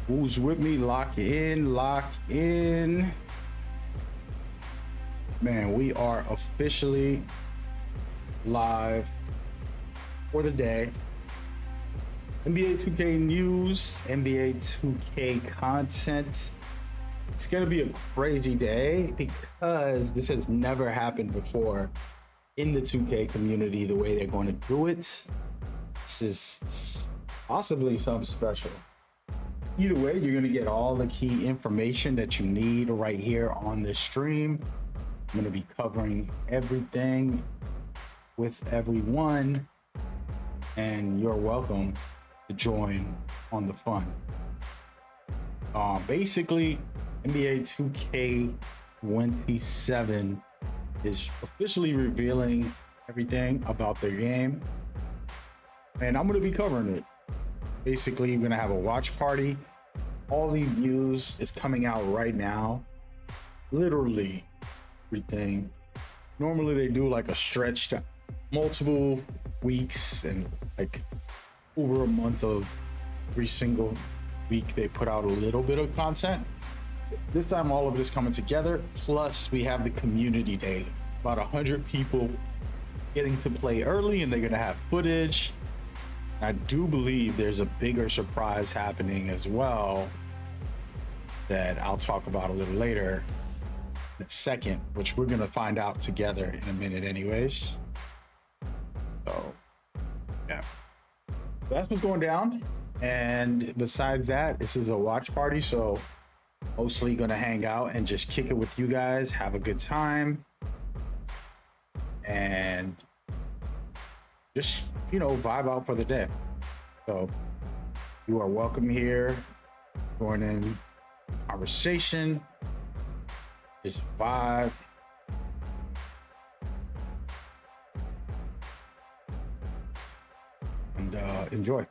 Who's with me? Lock in, lock in. Man, we are officially live for the day. NBA 2K news, NBA 2K content. It's going to be a crazy day because this has never happened before in the 2K community the way they're going to do it. This is possibly something special. Either way, you're going to get all the key information that you need right here on this stream. I'm going to be covering everything with everyone, and you're welcome to join on the fun. Basically, NBA 2K27 is officially revealing everything about their game, and I'm going to be covering it. Basically, we're going to have a watch party. All the news is coming out right now. Literally everything. Normally they do like a stretched multiple weeks and like over a month of every single week they put out a little bit of content. This time all of this coming together, plus we have the community day. About 100 people getting to play early, and they're gonna have footage. I do believe there's a bigger surprise happening as well that I'll talk about a little later in a second, which we're gonna find out together in a minute anyways. So yeah, that's what's going down. And besides that, this is a watch party, so mostly gonna hang out and just kick it with you guys, have a good time, and just, you know, vibe out for the day. So you are welcome here. Join in conversation, just vibe. And enjoy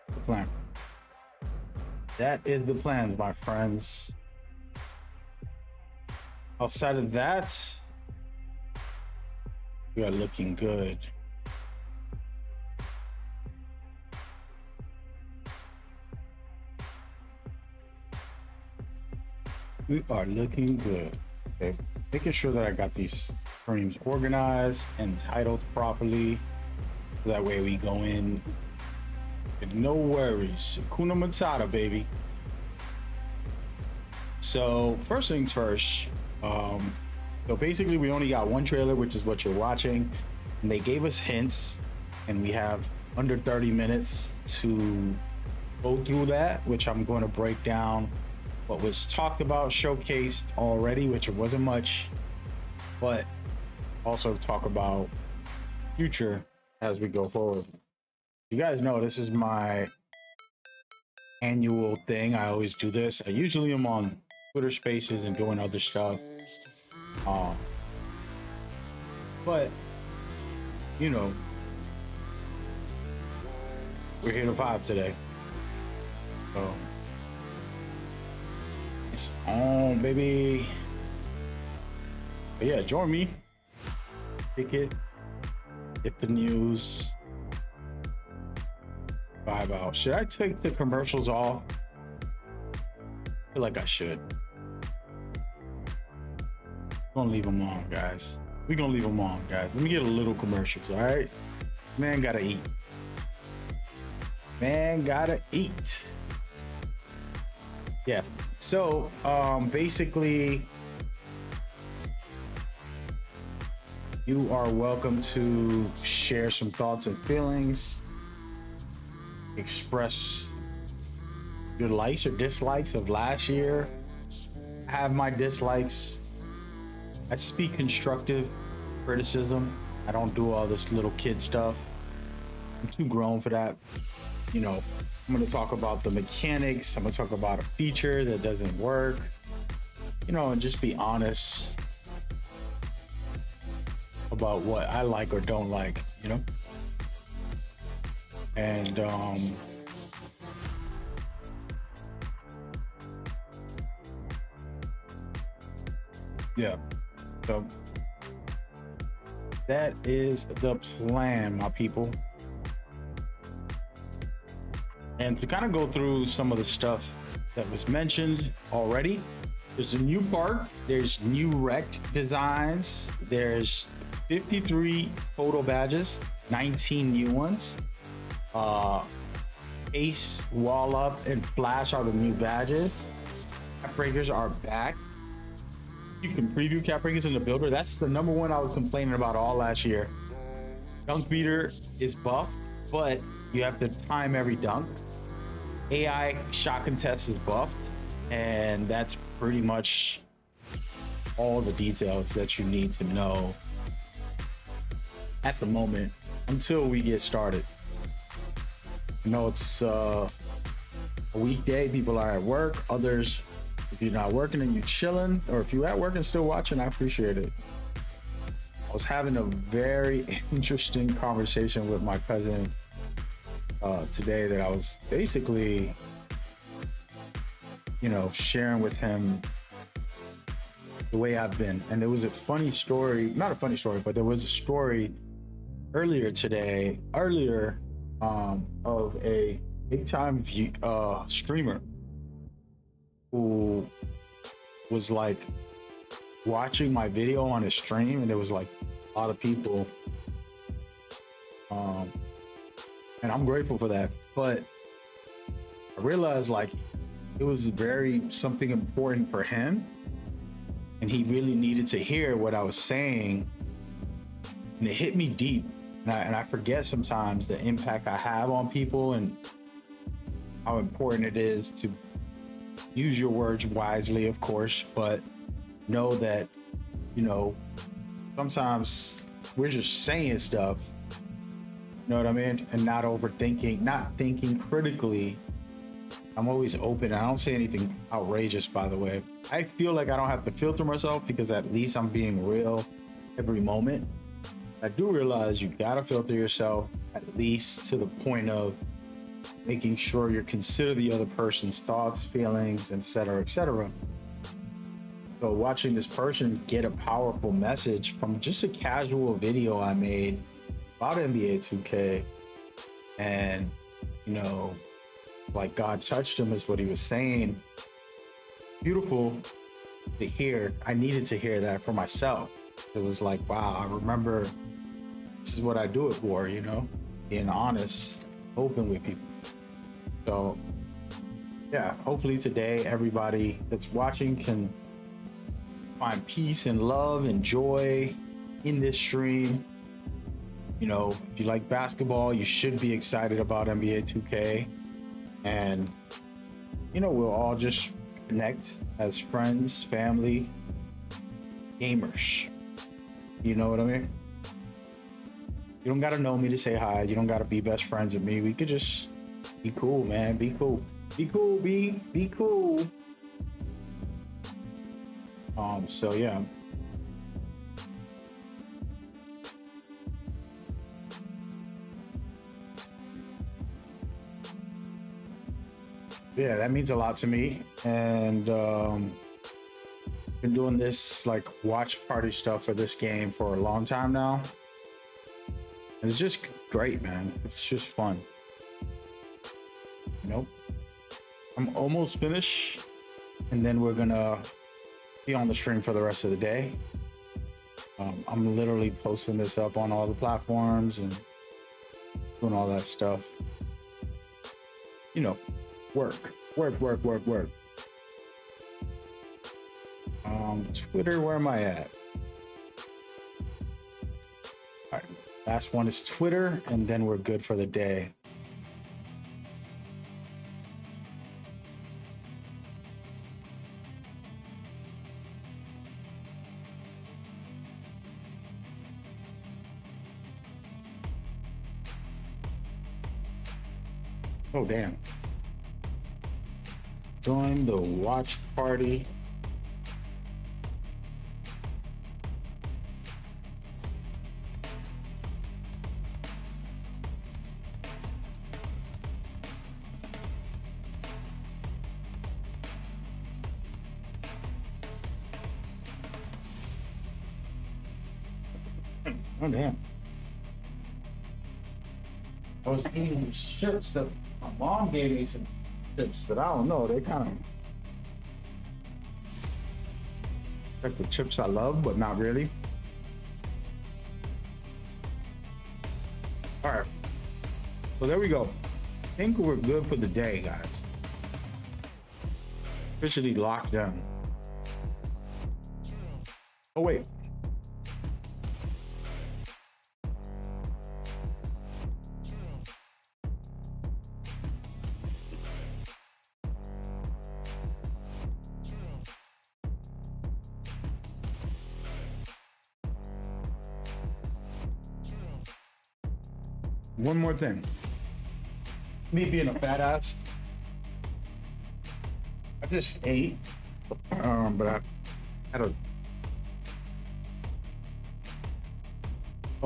the plan. That is the plan, my friends. Outside of that, we are looking good. We are looking good. Okay, making sure that I got these streams organized and titled properly. So that way we go in with no worries. Kuna Matata, baby. So first things first. So basically we only got one trailer, which is what you're watching, and they gave us hints, and we have under 30 minutes to go through that, which I'm going to break down what was talked about, showcased already, which wasn't much, but also talk about future as we go forward. You guys know this is my annual thing. I always do this. I usually am on Twitter Spaces and doing other stuff. But you know, we're here to vibe today. So it's on, baby. But yeah, join me. Pick it. Get the news. Vibe out. Should I take the commercials off? I feel like I should. I'm gonna leave them on, guys. We're gonna leave them on, guys. Let me get a little commercials, all right? Man gotta eat. Man gotta eat. Yeah. So, basically, you are welcome to share some thoughts and feelings. Express your likes or dislikes of last year. I have my dislikes. I speak constructive criticism. I don't do all this little kid stuff. I'm too grown for that. You know, I'm going to talk about the mechanics. I'm going to talk about a feature that doesn't work, you know, and just be honest about what I like or don't like, you know? And, yeah, so that is the plan, my people. And to kind of go through some of the stuff that was mentioned already, there's a new park, there's new rect designs, there's 53 total badges, 19 new ones. Ace, Wall Up, and Flash are the new badges. Cap Breakers are back. You can preview Cap Breakers in the builder. That's the number one I was complaining about all last year. Dunk Beater is buffed, but you have to time every dunk. AI shot contest is buffed, and that's pretty much all the details that you need to know at the moment until we get started. You know, it's a weekday, people are at work. Others, if you're not working and you're chilling, or if you're at work and still watching, I appreciate it. I was having a very interesting conversation with my cousin today that I was basically, you know, sharing with him the way I've been. And there was a funny story, not a funny story, but there was a story earlier of a big time streamer who was like watching my video on his stream, and there was like a lot of people, and I'm grateful for that. But I realized like it was something important for him, and he really needed to hear what I was saying, and it hit me deep. And I forget sometimes the impact I have on people and how important it is to use your words wisely, of course, but know that, you know, sometimes we're just saying stuff, you know what I mean? And not overthinking, not thinking critically. I'm always open. I don't say anything outrageous, by the way. I feel like I don't have to filter myself because at least I'm being real every moment. I do realize you gotta filter yourself, at least to the point of making sure you consider the other person's thoughts, feelings, etc., etc. So watching this person get a powerful message from just a casual video I made about NBA2k, and, you know, like God touched him is what he was saying. Beautiful to hear. I needed to hear that for myself. It was like, wow, I remember this is what I do it for, you know, being honest, open with people. So yeah, hopefully today everybody that's watching can find peace and love and joy in this stream. You know, if you like basketball, you should be excited about NBA 2K. And, you know, we'll all just connect as friends, family, gamers. You know what I mean? You don't gotta know me to say hi. You don't gotta be best friends with me. We could just be cool, man. Be cool. Be cool, be cool. So yeah. Yeah, that means a lot to me. And been doing this like watch party stuff for this game for a long time now. And it's just great, man. It's just fun. Nope. I'm almost finished, and then we're gonna be on the stream for the rest of the day. I'm literally posting this up on all the platforms and doing all that stuff. You know, work. Twitter, where am I at? All right, last one is Twitter, and then we're good for the day. Oh, damn. Join the watch party. Oh, damn. I was eating chips that mom gave me some chips, but I don't know. They kind of like the chips I love, but not really. All right. So there we go. I think we're good for the day, guys. Officially locked down. Oh, wait. One more thing. Me being a fat ass, I just ate, but I had a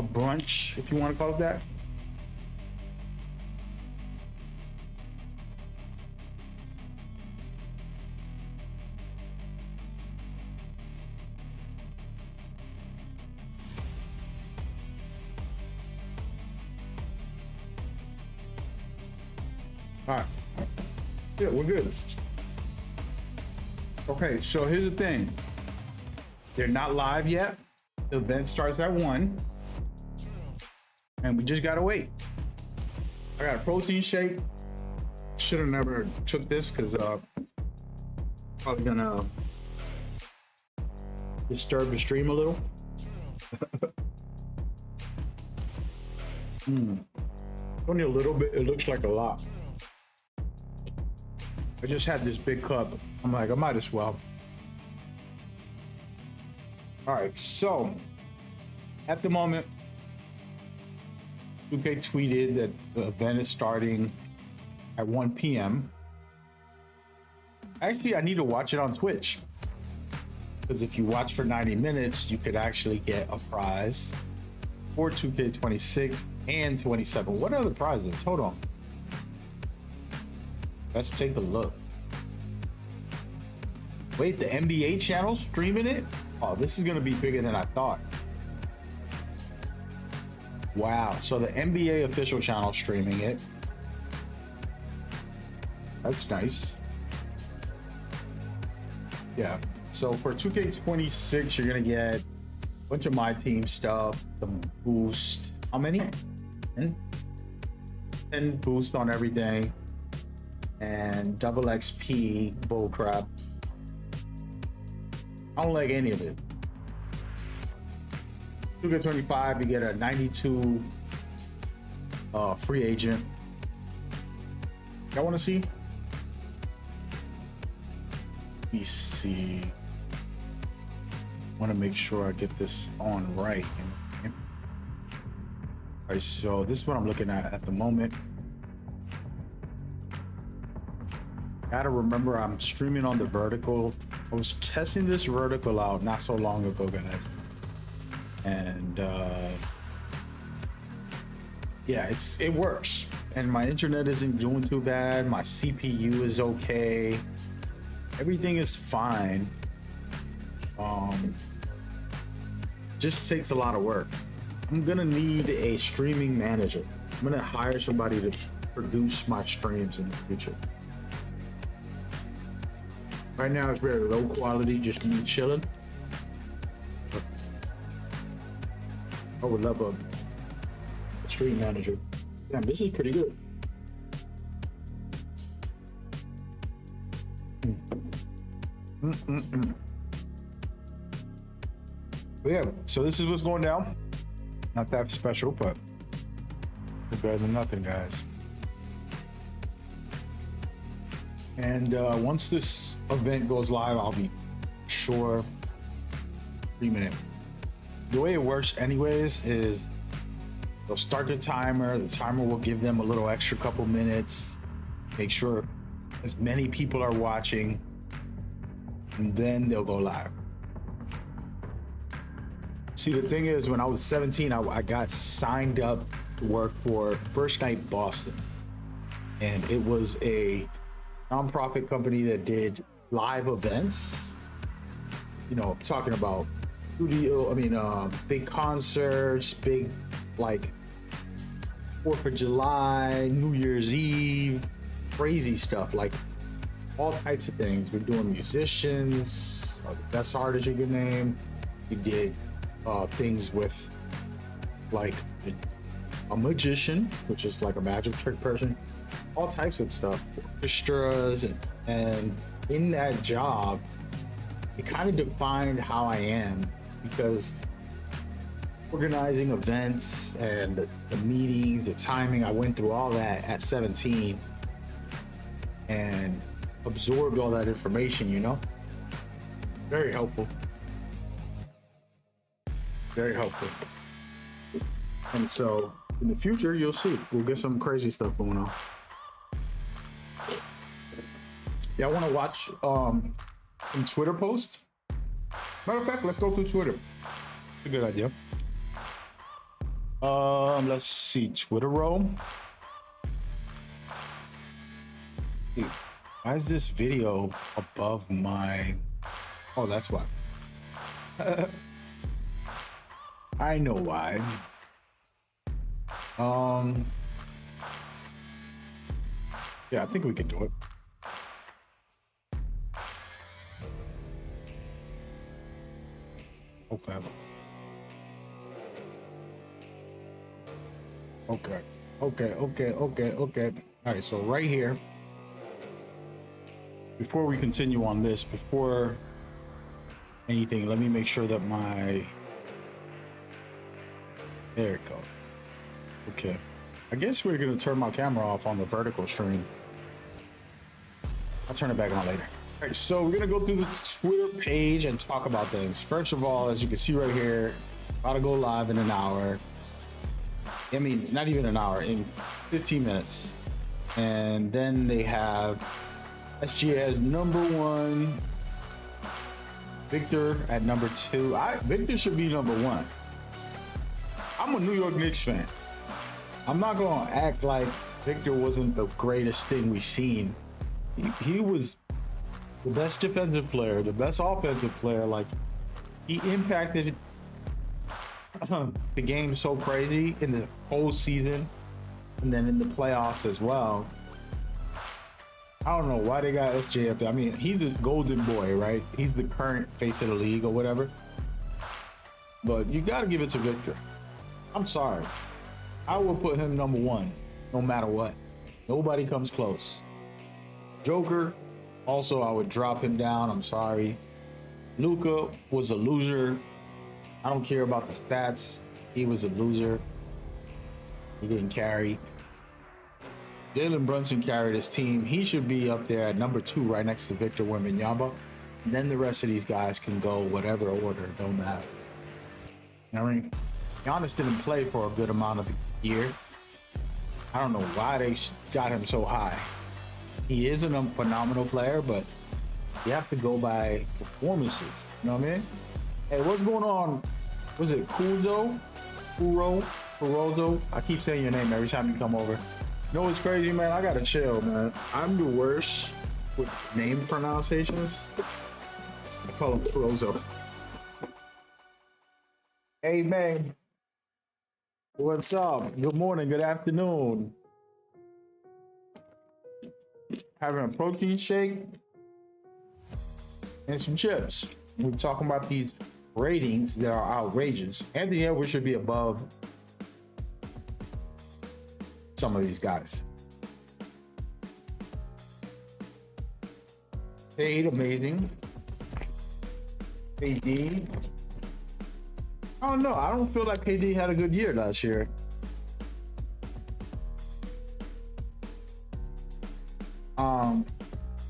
brunch, if you want to call it that. All right. Yeah, we're good. Okay, so here's the thing. They're not live yet. The event starts at 1. And we just gotta wait. I got a protein shake. Should have never took this because probably gonna disturb the stream a little. Only a little bit, it looks like a lot. I just had this big cup. I'm like, I might as well. All right, so at the moment, 2K tweeted that the event is starting at 1 p.m. Actually, I need to watch it on Twitch. Because if you watch for 90 minutes, you could actually get a prize for 2K26 and 27. What are the prizes? Hold on. Let's take a look. Wait, the NBA channel streaming it? Oh, this is gonna be bigger than I thought. Wow, so the NBA official channel streaming it. That's nice. Yeah, so for 2K26, you're gonna get a bunch of my team stuff, some boost. How many? 10 boost on everything. And double XP bullcrap. I don't like any of it. 2K25, you get a 92 free agent. Y'all want to see? Let me see. Want to make sure I get this on right. All right, so this is what I'm looking at the moment. Gotta remember, I'm streaming on the vertical. I was testing this vertical out not so long ago, guys. And yeah, it works. And my internet isn't doing too bad. My CPU is okay. Everything is fine. Just takes a lot of work. I'm gonna need a streaming manager. I'm gonna hire somebody to produce my streams in the future. Right now it's very low quality, just me chilling. I would love a stream manager. Damn, this is pretty good. But yeah, so this is what's going down. Not that special, but it's better than nothing, guys. And once this event goes live, I'll be sure streaming it. The way it works anyways is they'll start the timer will give them a little extra couple minutes, make sure as many people are watching, and then they'll go live. See, the thing is, when I was 17, I got signed up to work for First Night Boston, and it was a nonprofit company that did live events. You know, I'm talking about big concerts, big like 4th of July, New Year's Eve, crazy stuff, like all types of things. We're doing musicians, the best artist you could name. We did things with like a magician, which is like a magic trick person, all types of stuff, orchestras, and in that job, it kind of defined how I am, because organizing events and the meetings, the timing, I went through all that at 17 and absorbed all that information, you know? Very helpful. Very helpful. And so in the future, you'll see, we'll get some crazy stuff going on. Yeah, I want to watch some Twitter posts. Matter of fact, let's go through Twitter. It's a good idea. Let's see, Twitter roll. Dude, why is this video above my? Oh, that's why. I know why. Yeah, I think we can do it. Okay. Okay. All right, so right here, before we continue on this, before anything, let me make sure that there it goes. Okay. I guess we're gonna turn my camera off on the vertical stream. I'll turn it back on later. All right, so we're gonna go through the Twitter page and talk about things. First of all, as you can see right here, about to go live in an hour. I mean, not even an hour, in 15 minutes. And then they have SGA as number 1, Victor at number 2. Victor should be number 1. I'm a New York Knicks fan. I'm not gonna act like Victor wasn't the greatest thing we've seen. He was the best defensive player, the best offensive player. Like, he impacted the game so crazy in the whole season, and then in the playoffs as well. I don't know why they got SJ up there. I mean, he's a golden boy, right? He's the current face of the league or whatever. But you got to give it to Victor. I'm sorry. I will put him number 1, no matter what. Nobody comes close. Joker, also, I would drop him down. I'm sorry. Luka was a loser. I don't care about the stats. He was a loser. He didn't carry. Jalen Brunson carried his team. He should be up there at number 2, right next to Victor Wembanyama. And then the rest of these guys can go whatever order, don't matter. You know what I mean? Giannis didn't play for a good amount of the year. I don't know why they got him so high. He is a phenomenal player, but you have to go by performances. You know what I mean? Hey, what's going on? Was it Kurozo? I keep saying your name every time you come over. You know what's crazy, man? I gotta chill, man. I'm the worst with name pronunciations. I call him Kurozo. Hey, man. What's up? Good morning, good afternoon. Having a protein shake and some chips. We're talking about these ratings that are outrageous. Anthony Edwards should be above some of these guys. Fade, amazing. KD. I don't know. I don't feel like KD had a good year last year.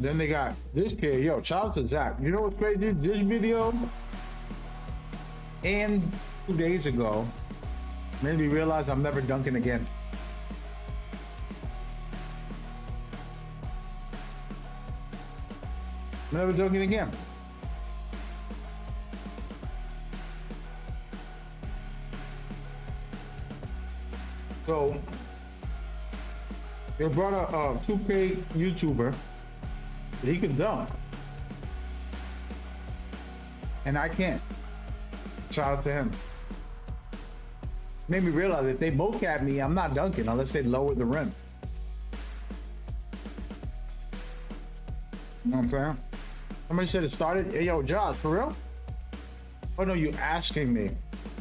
Then they got this kid. Yo, shout out to Zach. You know what's crazy? This video and 2 days ago made me realize I'm never dunking again. I'm never dunking again. So they brought a 2K YouTuber. He can dunk, and I can't. Shout out to him. Made me realize if they mocap me, I'm not dunking unless they lower the rim. You know what I'm saying? Somebody said it started. Hey, yo, Josh, for real? Oh no, you asking me.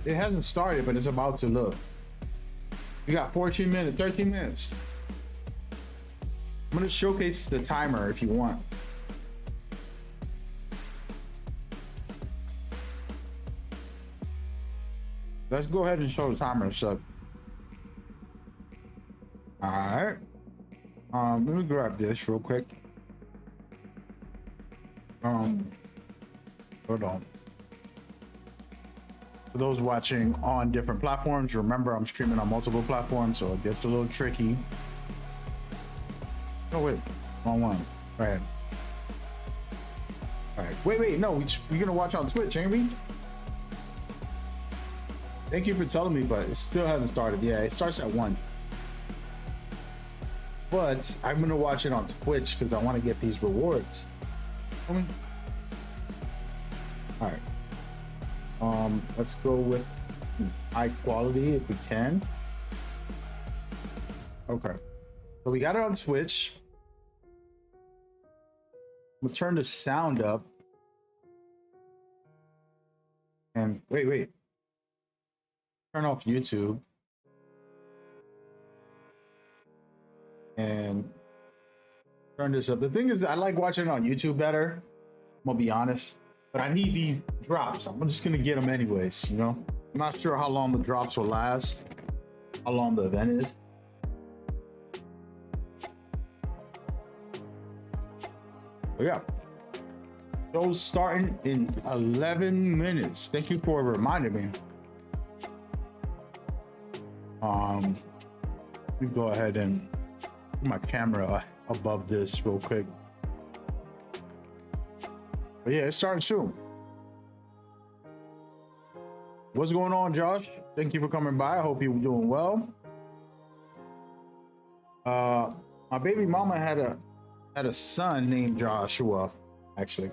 It hasn't started, but it's about to look. You got 14 minutes, 13 minutes. I'm gonna showcase the timer if you want. Let's go ahead and show the timer. So, all right. Let me grab this real quick. Hold on. For those watching on different platforms, remember I'm streaming on multiple platforms, so it gets a little tricky. Oh wait, wrong one. Go ahead. All right. Wait. No, we're gonna watch on Twitch, ain't we? Thank you for telling me, but it still hasn't started. Yeah, it starts at 1. But I'm gonna watch it on Twitch because I want to get these rewards. All right. Let's go with high quality if we can. Okay. So we got it on Twitch. We'll turn the sound up. And wait. Turn off YouTube. And turn this up. The thing is, I like watching it on YouTube better. I'm gonna be honest. But I need these drops. I'm just gonna get them anyways, you know? I'm not sure how long the drops will last, how long the event is. But yeah. Show's starting in 11 minutes. Thank you for reminding me. Let me go ahead and put my camera above this real quick. But yeah, it's starting soon. What's going on, Josh? Thank you for coming by. I hope you're doing well. My baby mama had a son named Joshua, actually.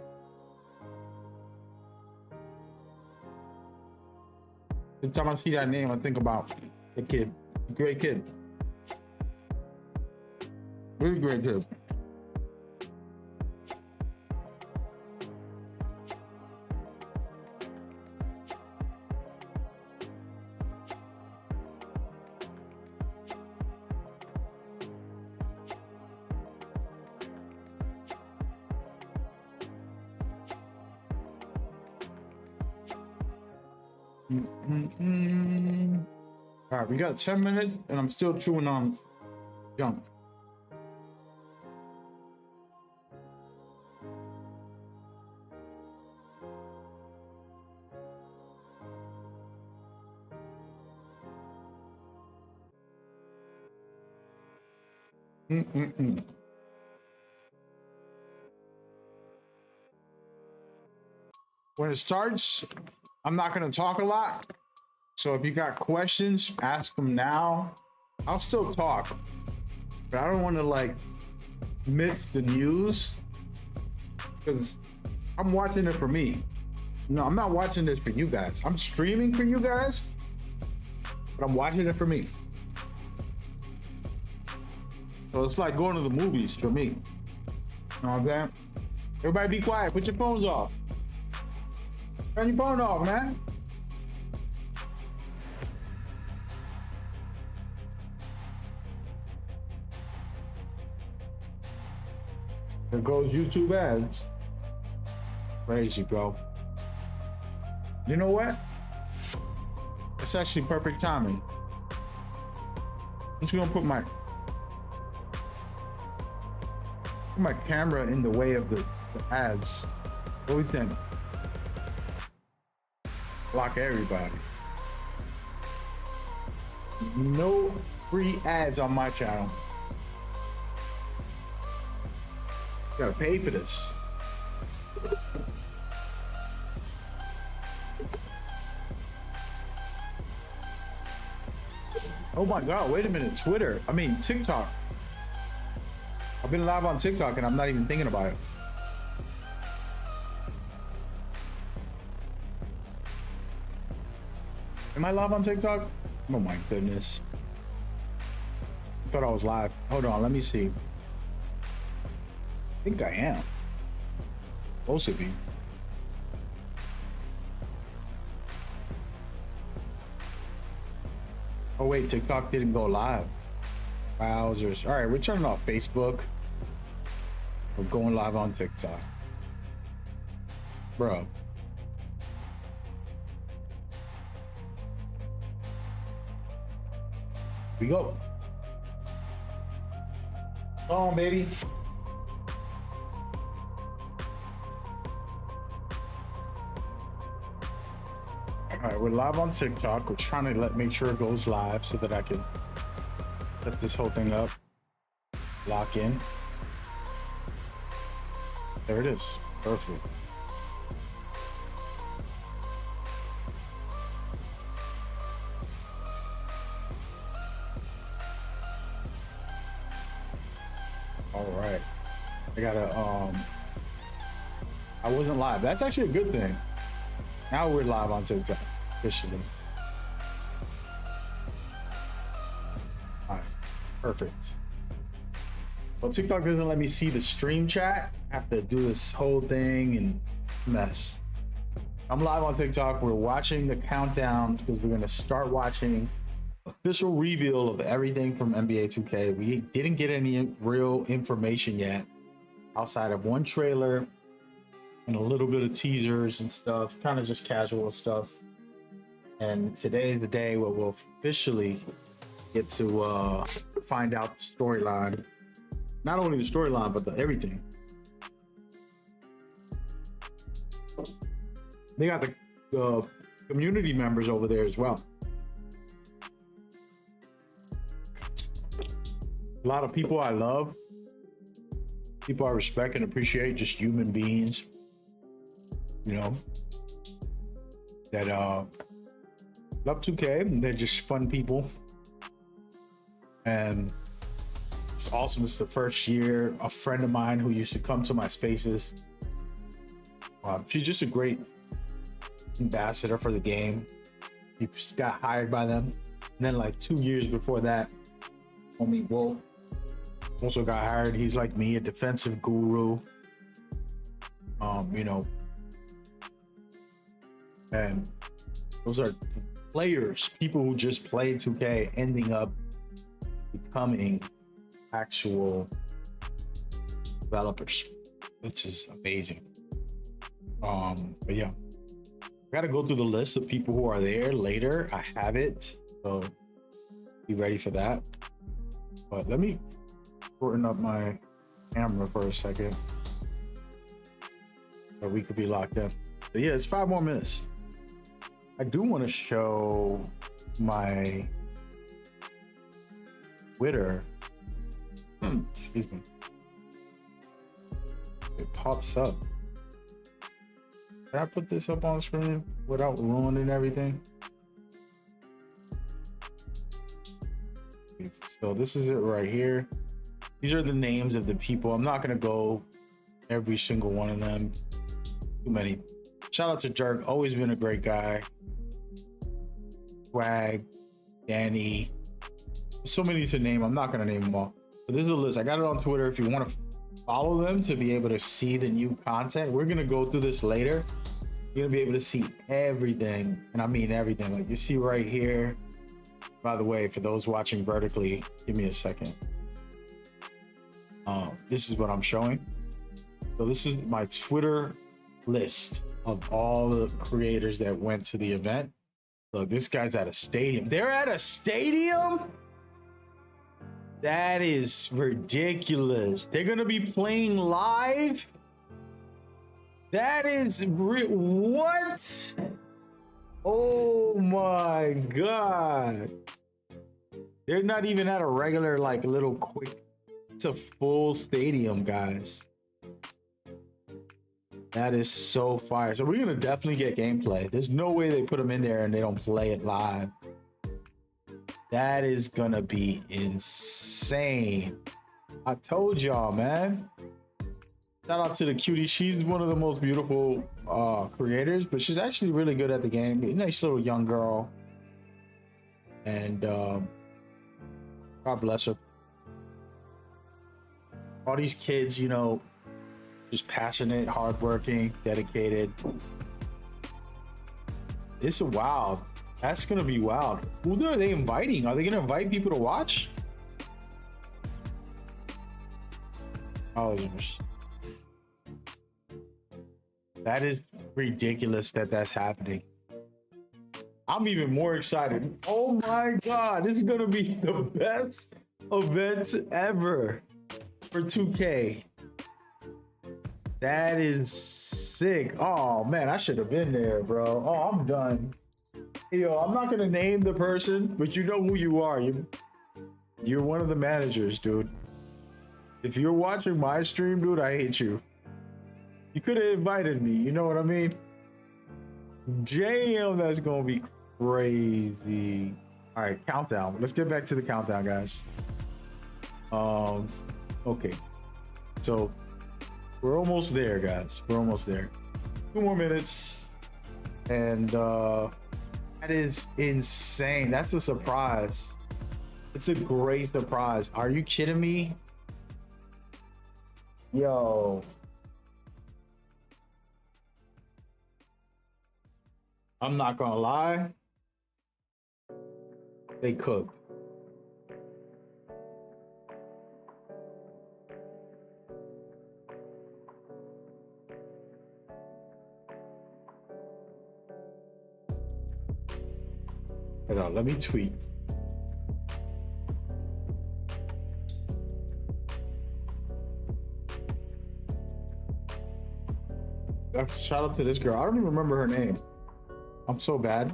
Every time I see that name, I think about the kid. Great kid. Really great kid. All right, we got 10 minutes and I'm still chewing on junk. When it starts, I'm not going to talk a lot. So if you got questions, ask them now. I'll still talk, but I don't want to like miss the news because I'm watching it for me. No, I'm not watching this for you guys. I'm streaming for you guys, but I'm watching it for me. So it's like going to the movies for me. You know what I'm saying? Everybody be quiet. Put your phones off. Turn your phone off, man. There goes YouTube ads. Crazy, bro. You know what? It's actually perfect timing. I'm just gonna put my camera in the way of the ads. What do we think? Block everybody. No free ads on my channel. Gotta pay for this. Oh my God, wait a minute. TikTok. I've been live on TikTok and I'm not even thinking about it. Am I live on TikTok? Oh my goodness. I thought I was live. Hold on, let me see. I think I am. Supposed to be. Oh wait, TikTok didn't go live. Wowzers. All right, we're turning off Facebook. We're going live on TikTok. Bro. We go. Come on, baby. All right, we're live on TikTok. We're trying to make sure it goes live so that I can set this whole thing up. Lock in. There it is. Perfect. All right. I gotta I wasn't live. That's actually a good thing. Now we're live on TikTok officially. All right. Perfect. Well, TikTok doesn't let me see the stream chat. I have to do this whole thing and mess. I'm live on TikTok. We're watching the countdown because we're gonna start watching official reveal of everything from NBA 2K. We didn't get any real information yet outside of one trailer and a little bit of teasers and stuff, kind of just casual stuff. And today is the day where we'll officially get to find out the storyline. Not only the storyline, but everything. They got the community members over there as well. A lot of people I love, people I respect and appreciate, just human beings, you know, that love 2K. They're just fun people. And it's awesome. It's the first year. A friend of mine who used to come to my spaces, she's just a great ambassador for the game. He got hired by them. And then like 2 years before that, homie Wolf also got hired. He's like me, a defensive guru. You know, and those are players, people who just played 2K ending up becoming actual developers, which is amazing. But yeah, I gotta go through the list of people who are there later. I have it, so be ready for that. But let me shorten up my camera for a second so we could be locked in. But yeah, it's 5 more minutes. I do want to show my Twitter. Excuse me. It pops up. Can I put this up on screen without ruining everything? So this is it right here. These are the names of the people. I'm not gonna go every single one of them. Too many. Shout out to Jerk, always been a great guy. Swag, Danny, so many to name. I'm not gonna name them all. But this is a list. I got it on Twitter. If you want to follow them to be able to see the new content, we're gonna go through this later. You're gonna be able to see everything, and I mean everything. Like you see right here. By the way, for those watching vertically, give me a second. This is what I'm showing. So this is my Twitter list of all the creators that went to the event. Look, this guy's at a stadium. They're at a stadium? That is ridiculous. They're gonna be playing live? That is what? Oh my God. They're not even at a regular, like, little quick. It's a full stadium, guys. That is so fire. So we're gonna definitely get gameplay. There's no way they put them in there and they don't play it live. That is gonna be insane. I told y'all, man. Shout out to the cutie. She's one of the most beautiful creators, but she's actually really good at the game. Nice little young girl. And God bless her. All these kids, you know, Just passionate, hardworking, dedicated. It's wild. That's gonna be wild. Who are they inviting? Are they gonna invite people to watch? Oh, that is ridiculous that that's happening. I'm even more excited. Oh my God, this is gonna be the best event ever for 2K. That is sick. Oh man, I should have been there, bro. Oh, I'm done. Yo, I'm not gonna name the person, but you know who you are. You're one of the managers, dude. If you're watching my stream, dude, I hate you. You could have invited me, you know what I mean? Damn, that's gonna be crazy. All right, countdown. Let's get back to the countdown, guys. Okay. So we're almost there, guys. We're almost there. 2 more minutes. And that is insane. That's a surprise. It's a great surprise. Are you kidding me? Yo. I'm not gonna lie. They cooked. Hold on, let me tweet. Shout out to this girl. I don't even remember her name. I'm so bad.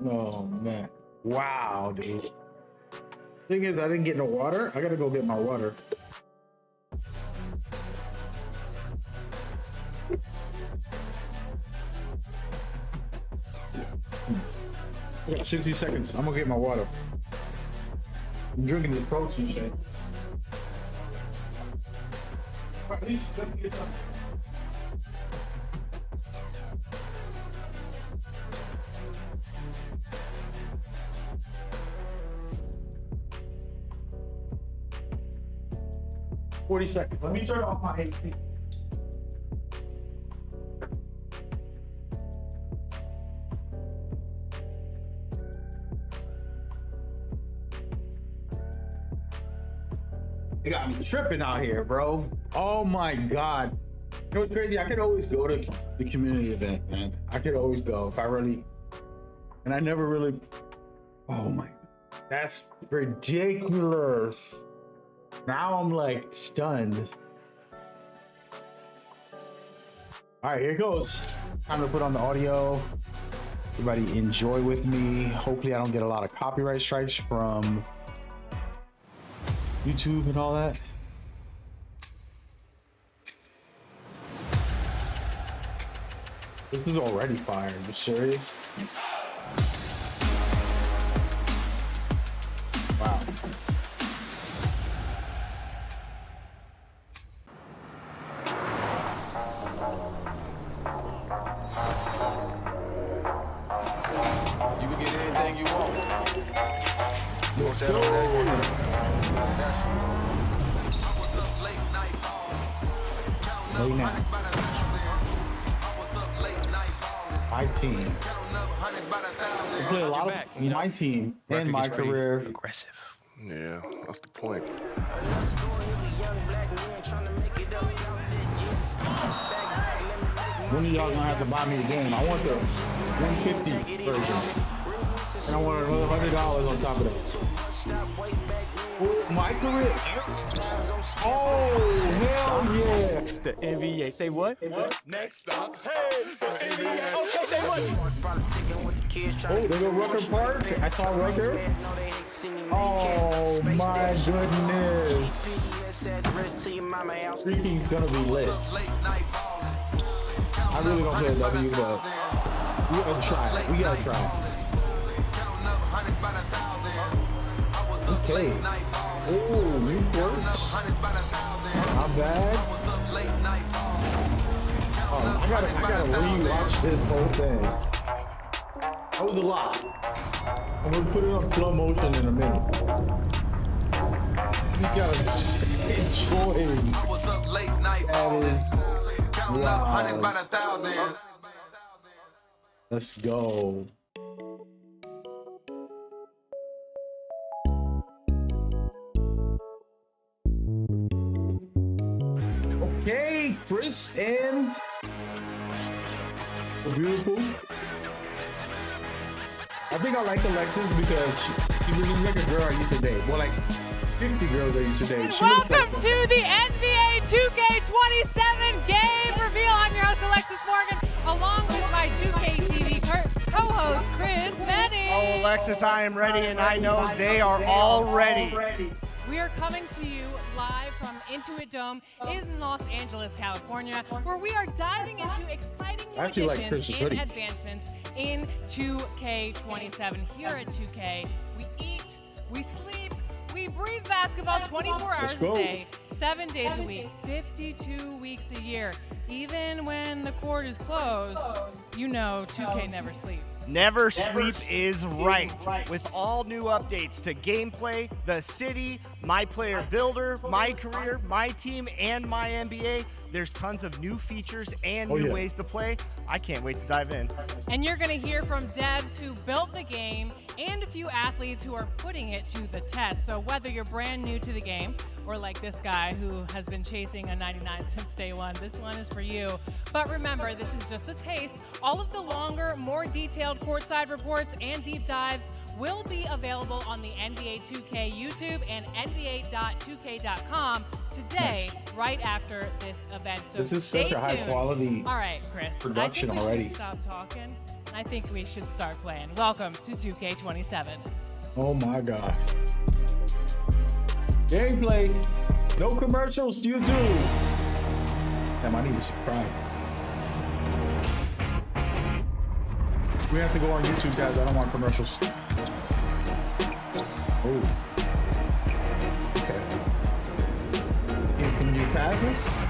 Oh man. Wow, dude. Thing is, I didn't get no water. I gotta go get my water. I got 60 seconds. I'm gonna get my water. I'm drinking the protein shake. At least let me get some. $40 seconds. Let me turn off my AC. They got me tripping out here, bro. Oh my God. You know what's crazy? I could always go to the community event, man. I could always go if I really, and I never really, oh my, that's ridiculous. Now I'm like stunned. All right, here it goes. Time to put on the audio. Everybody enjoy with me. Hopefully I don't get a lot of copyright strikes from YouTube and all that. This is already fire. Are you serious? Wow. You can get anything you want. You Let's settle go. that. Right now. My team. I play a lot of my team and my career. Aggressive. Yeah, that's the point. When are y'all gonna have to buy me a game? I want the 150 version. And I want another $100 on top of that. Oh, my career. Oh, hell yeah. The NBA. Say what? Next stop. Hey, the NBA. Okay, say what? Oh, they go Rucker Park. I saw Rucker. Oh my goodness. Freaking's gonna be lit. I really don't play a W, but we gotta try it. We gotta try it. Okay. Oh, new works. Not bad. Oh, I gotta rewatch this whole thing. That was a lot. I'm gonna put it on slow motion in a minute. You gotta enjoy. I was up late night That is counting up hundreds by the thousand. Let's go. Okay, Chris and the beautiful. I think I like Alexis because she really like a girl I used to date. Well, like 50 girls I used to date. She looks Welcome like to the NBA 2K27 game reveal. I'm your host, Alexis Morgan, along with my 2K TV co-host, Chris Manning. Oh, Alexis, I am ready, and I know they are all ready. We are coming to you live from Intuit Dome in Los Angeles, California, where we are diving into exciting new I actually like additions Chris's and hoodie. advancements in 2K27. Here at 2K, we eat, we sleep, we breathe basketball 24 hours a go. day, 7 days a week, 52 weeks a year. Even when the court is closed, you know 2K never sleeps. Never sleep is right. With all new updates to gameplay, the city, my player builder, my career, my team, and my NBA, there's tons of new features and new ways to play. I can't wait to dive in. And you're going to hear from devs who built the game and a few athletes who are putting it to the test. So whether you're brand new to the game or like this guy who has been chasing a 99 since day one, this one is for you. But remember, this is just a taste. All of the longer, more detailed courtside reports and deep dives will be available on the NBA 2K YouTube and NBA.2K.com today, right after this event. So This is stay such a high tuned. quality All right, Chris. production I think we already. should stop talking. I think we should start playing. Welcome to 2K27. Oh my god. Gameplay. No commercials, YouTube. Damn, I need to subscribe. We have to go on YouTube, guys. I don't want commercials. Oh. Okay. He's gonna do passes.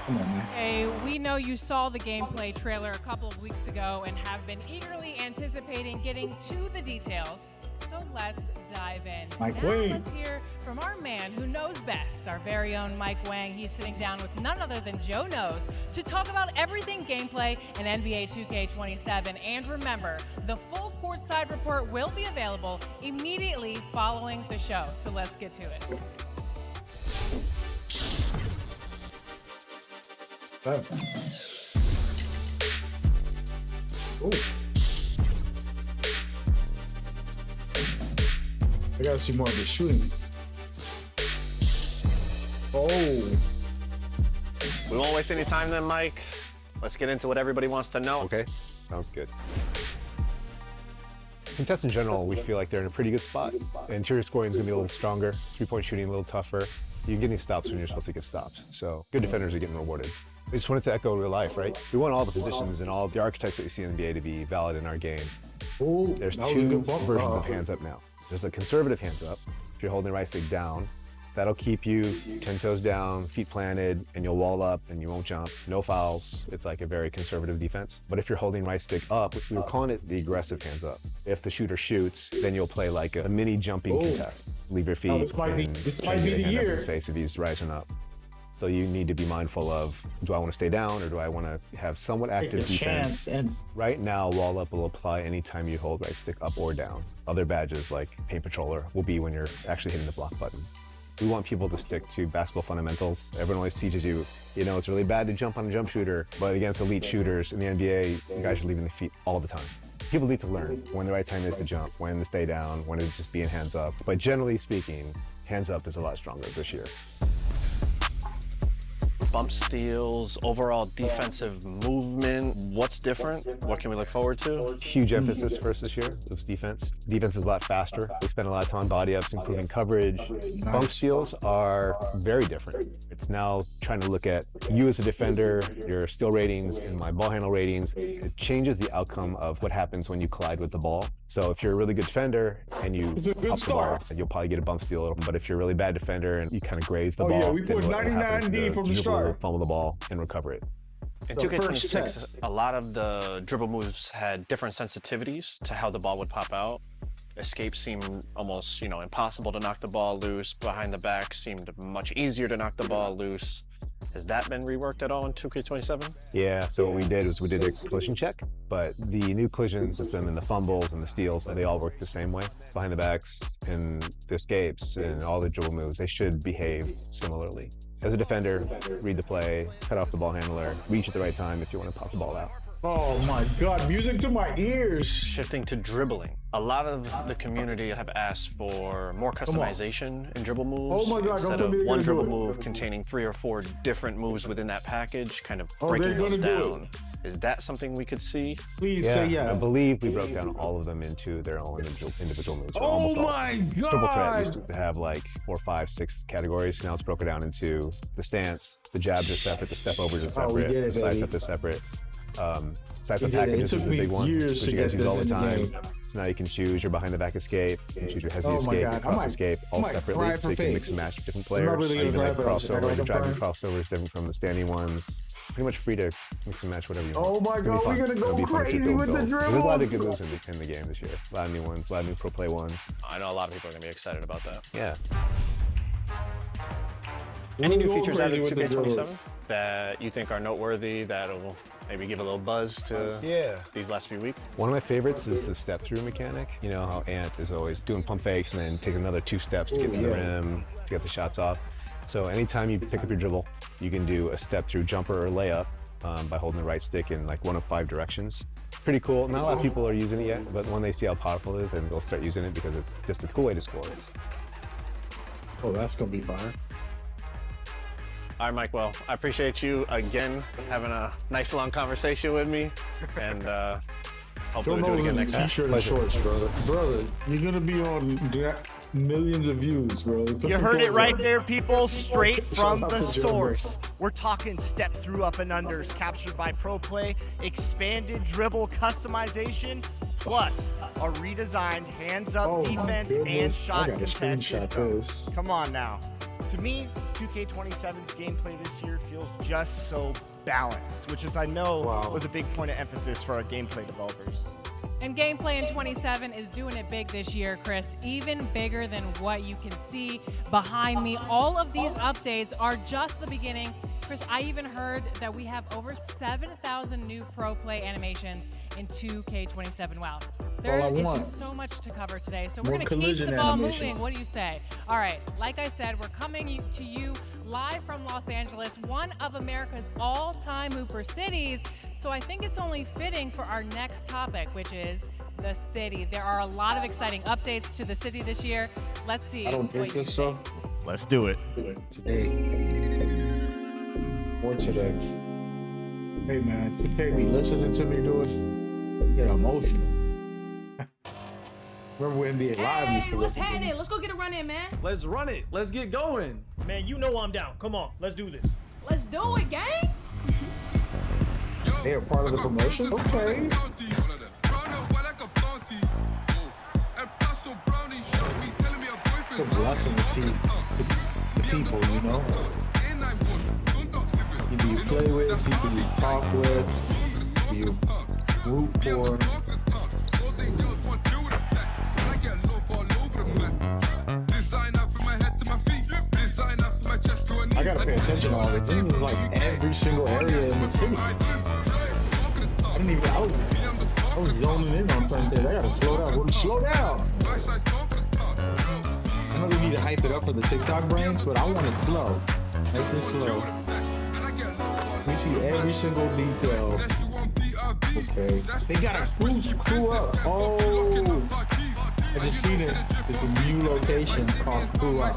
Come on, man. Hey, we know you saw the gameplay trailer a couple of weeks ago and have been eagerly anticipating getting to the details. So let's dive in. Mike now Wang. let's hear from our man who knows best, our very own Mike Wang. He's sitting down with none other than Joe Knows to talk about everything gameplay in NBA 2K27. And remember, the full courtside report will be available immediately following the show. So let's get to it. Oh. Ooh. I gotta see more of the shooting. Oh. We won't waste any time then, Mike. Let's get into what everybody wants to know. Okay, sounds good. Contests in general, we feel like they're in a pretty good spot. Interior scoring is going to be a little stronger, three-point shooting a little tougher. You're getting stops when you're supposed to get stops. So good defenders are getting rewarded. I just wanted to echo real life, right? We want all the positions and all the archetypes that you see in the NBA to be valid in our game. Oh, There's that was a two good bump. versions of hands up now. There's a conservative hands up. If you're holding the right stick down, that'll keep you 10 toes down, feet planted, and you'll wall up and you won't jump. No fouls. It's like a very conservative defense. But if you're holding right stick up, we were calling it the aggressive hands up. If the shooter shoots, then you'll play like a mini jumping contest. Leave your feet this might be- and this try might to be get a the hand up in year. his face if he's rising up. So you need to be mindful of, do I want to stay down or do I want to have somewhat active Take a defense? chance and Right now, wall up will apply anytime you hold right stick up or down. Other badges like paint patroller will be when you're actually hitting the block button. We want people to stick to basketball fundamentals. Everyone always teaches you, you know, it's really bad to jump on a jump shooter, but against elite shooters in the NBA, you guys are leaving the feet all the time. People need to learn when the right time is to jump, when to stay down, when to just be in hands up. But generally speaking, hands up is a lot stronger this year. Bump steals, overall defensive movement. What's different? What can we look forward to? Huge emphasis for us this year was defense. Defense is a lot faster. We spend a lot of time on body ups, improving coverage. Bump steals are very different. It's now trying to look at you as a defender, your steal ratings, and my ball handle ratings. It changes the outcome of what happens when you collide with the ball. So if you're a really good defender and you It's a good up the ball, start. you'll probably get a bump steal. But if you're a really bad defender and you kind of graze the Oh, ball, yeah, we then put what 99 happens, deep from the dribble, start. fumble the ball, and recover it. In The first 2K26, test. a lot of the dribble moves had different sensitivities to how the ball would pop out. Escape seemed almost, impossible to knock the ball loose. Behind the back seemed much easier to knock the ball loose. Has that been reworked at all in 2K27? Yeah, so what we did was we did a collision check, but the new collision system and the fumbles and the steals, they all work the same way. Behind the backs and the escapes and all the dribble moves, they should behave similarly. As a defender, read the play, cut off the ball handler, reach at the right time if you want to pop the ball out. Oh my God, music to my ears. Shifting to dribbling. A lot of the community have asked for more customization in dribble moves. Oh my God, instead don't of tell me one they're gonna dribble do it. move containing 3 or 4 different moves within that package, kind of Oh, breaking they're those gonna do down. Is that something we could see? Please say I yeah. believe we broke down all of them into their own individual moves. So Oh almost all. my Triple threat used God. to have like 4, 5, 6 categories. Now it's broken down into the stance, the jabs are separate, the step overs are Oh, we separate, get it, the side baby. step is separate. Size up We get it. It packages took is a me big one, years which to you guys get use all the this in the time. game. So now you can choose your behind the back escape, you can choose your hezzy Oh my escape, God. your I cross might- escape, I all might cry separately, so for you can faith. mix and match with different I'm not players. really gonna Even cry like for it. I crossover, got the driving the crossovers, different from the standing ones. Pretty much free to mix and match whatever you want. Oh my It's gonna be God, fun. we're gonna It'll go be fun to see crazy build with the builds. There's a lot of dribble. good moves in the game this year. A lot of new ones, a lot of new pro play ones. I know a lot of people are going to be excited about that. Yeah. Any new We're going features added crazy to with the 2K27 dribbles. that you think are noteworthy, that'll maybe give a little buzz to these last few weeks? One of my favorites is the step through mechanic. You know how Ant is always doing pump fakes and then take another 2 steps to get to the rim to get the shots off. So anytime you pick up your dribble, you can do a step through jumper or layup by holding the right stick in like one of 5 directions. Pretty cool. Not a lot of people are using it yet, but when they see how powerful it is, then they'll start using it because it's just a cool way to score. Oh, that's gonna be fire. All right, Mike. Well, I appreciate you again having a nice long conversation with me, and hopefully Don't we'll do it again know next time. T-shirt and shorts, brother. Brother, you're gonna be on millions of views, bro. Put You some heard it clothes right on. there, people, straight from Shout out the to Joe source. We're talking step through up and unders captured by Pro Play, expanded dribble customization, plus a redesigned hands up Oh my defense and goodness. shot I gotta contest screenshot system. this. Come on now. To me, 2K27's gameplay this year feels just so balanced, which is I know was a big point of emphasis for our gameplay developers. And gameplay in 27 is doing it big this year, Chris. Even bigger than what you can see behind me. All of these updates are just the beginning. Chris, I even heard that we have over 7,000 new Pro Play animations in 2K27. Wow. There All I is want. just so much to cover today. So More we're going to keep collision the ball animations. moving. What do you say? All right. Like I said, we're coming to you live from Los Angeles, one of America's all-time Hooper cities. So I think it's only fitting for our next topic, which is the city. There are a lot of exciting updates to the city this year. Let's see. I don't what drink you this think. stuff Let's do it. today. Or today. Hey man, you can't be listening to me do it. Get emotional. Remember when NBA Live used Hey, to what's listen to happening? this? Let's go get a run in, man. Let's run it. Let's get going. Man, you know I'm down. Come on, let's do this. Let's do it, gang. They are part of the promotion? Okay. It's a blessing to see the people, you know? People you play with, people you talk with, people you root for. I gotta pay attention to all this. This is like every single area in the city. I didn't even, I was zoning in on certain things. I gotta slow down. Well, slow down. I know we need to hype it up for the TikTok brains, but I want it slow. Nice and slow. We see every single detail. Okay. They got a crew up. Oh. I just seen it. It's a new location called Crew Up.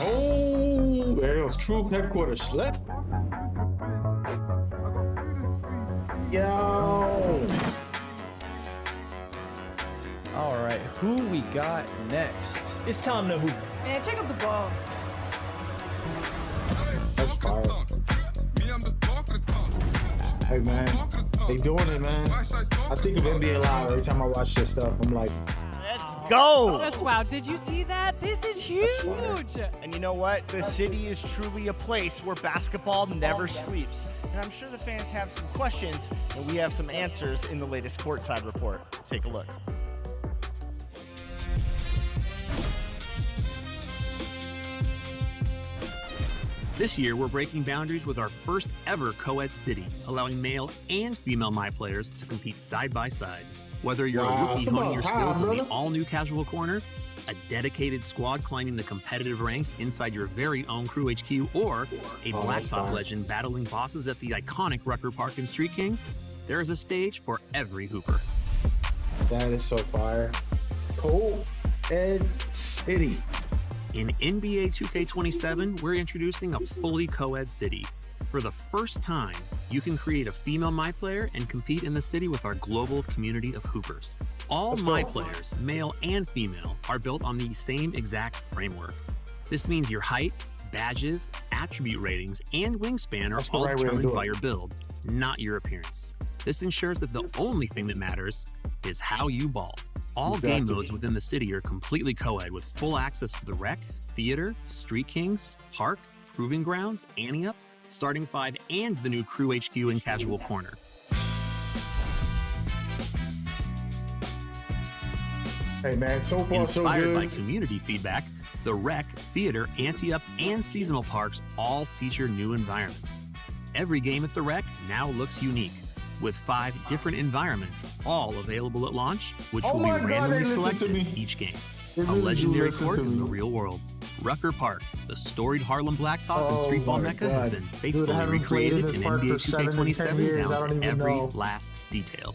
Oh, there goes True Headquarters. Yo. All right, who we got next? It's time to hoop. Man, check out the ball. That's fire. Hey man, they doing it, man. I think of NBA Live every time I watch this stuff. I'm like, Let's go. Just wow. Did you see that? This is huge. And you know what? The city is truly a place where basketball never sleeps. and I'm sure the fans have some questions, and we have some answers in the latest courtside report. Take a look. This year, we're breaking boundaries with our first ever co-ed city, allowing male and female My players to compete side by side. Whether you're a rookie honing your skills in the all-new casual corner, a dedicated squad climbing the competitive ranks inside your very own Crew HQ, or a blacktop legend battling bosses at the iconic Rucker Park and Street Kings, there is a stage for every hooper. That is so fire. Co-ed city. In NBA 2K27, we're introducing a fully co-ed city. For the first time, you can create a female My player and compete in the city with our global community of hoopers. All My players, male and female, are built on the same exact framework. This means your height, badges, attribute ratings, and wingspan are all determined by your build, not your appearance. This ensures that the only thing that matters is how you ball. All game modes within the city are completely co-ed with full access to the Rec, Theater, Street Kings, Park, Proving Grounds, Ante Up, Starting Five, and the new Crew HQ and Casual Corner. Hey man, so far Inspired so good. by community feedback, the Rec, Theater, Ante Up, and seasonal parks all feature new environments. Every game at the Rec now looks unique, with 5 different environments, all available at launch, which will be randomly selected each game. A legendary court in the real world. Rucker Park, the storied Harlem blacktop and streetball mecca, has been faithfully recreated in NBA 2K27 down to every last detail.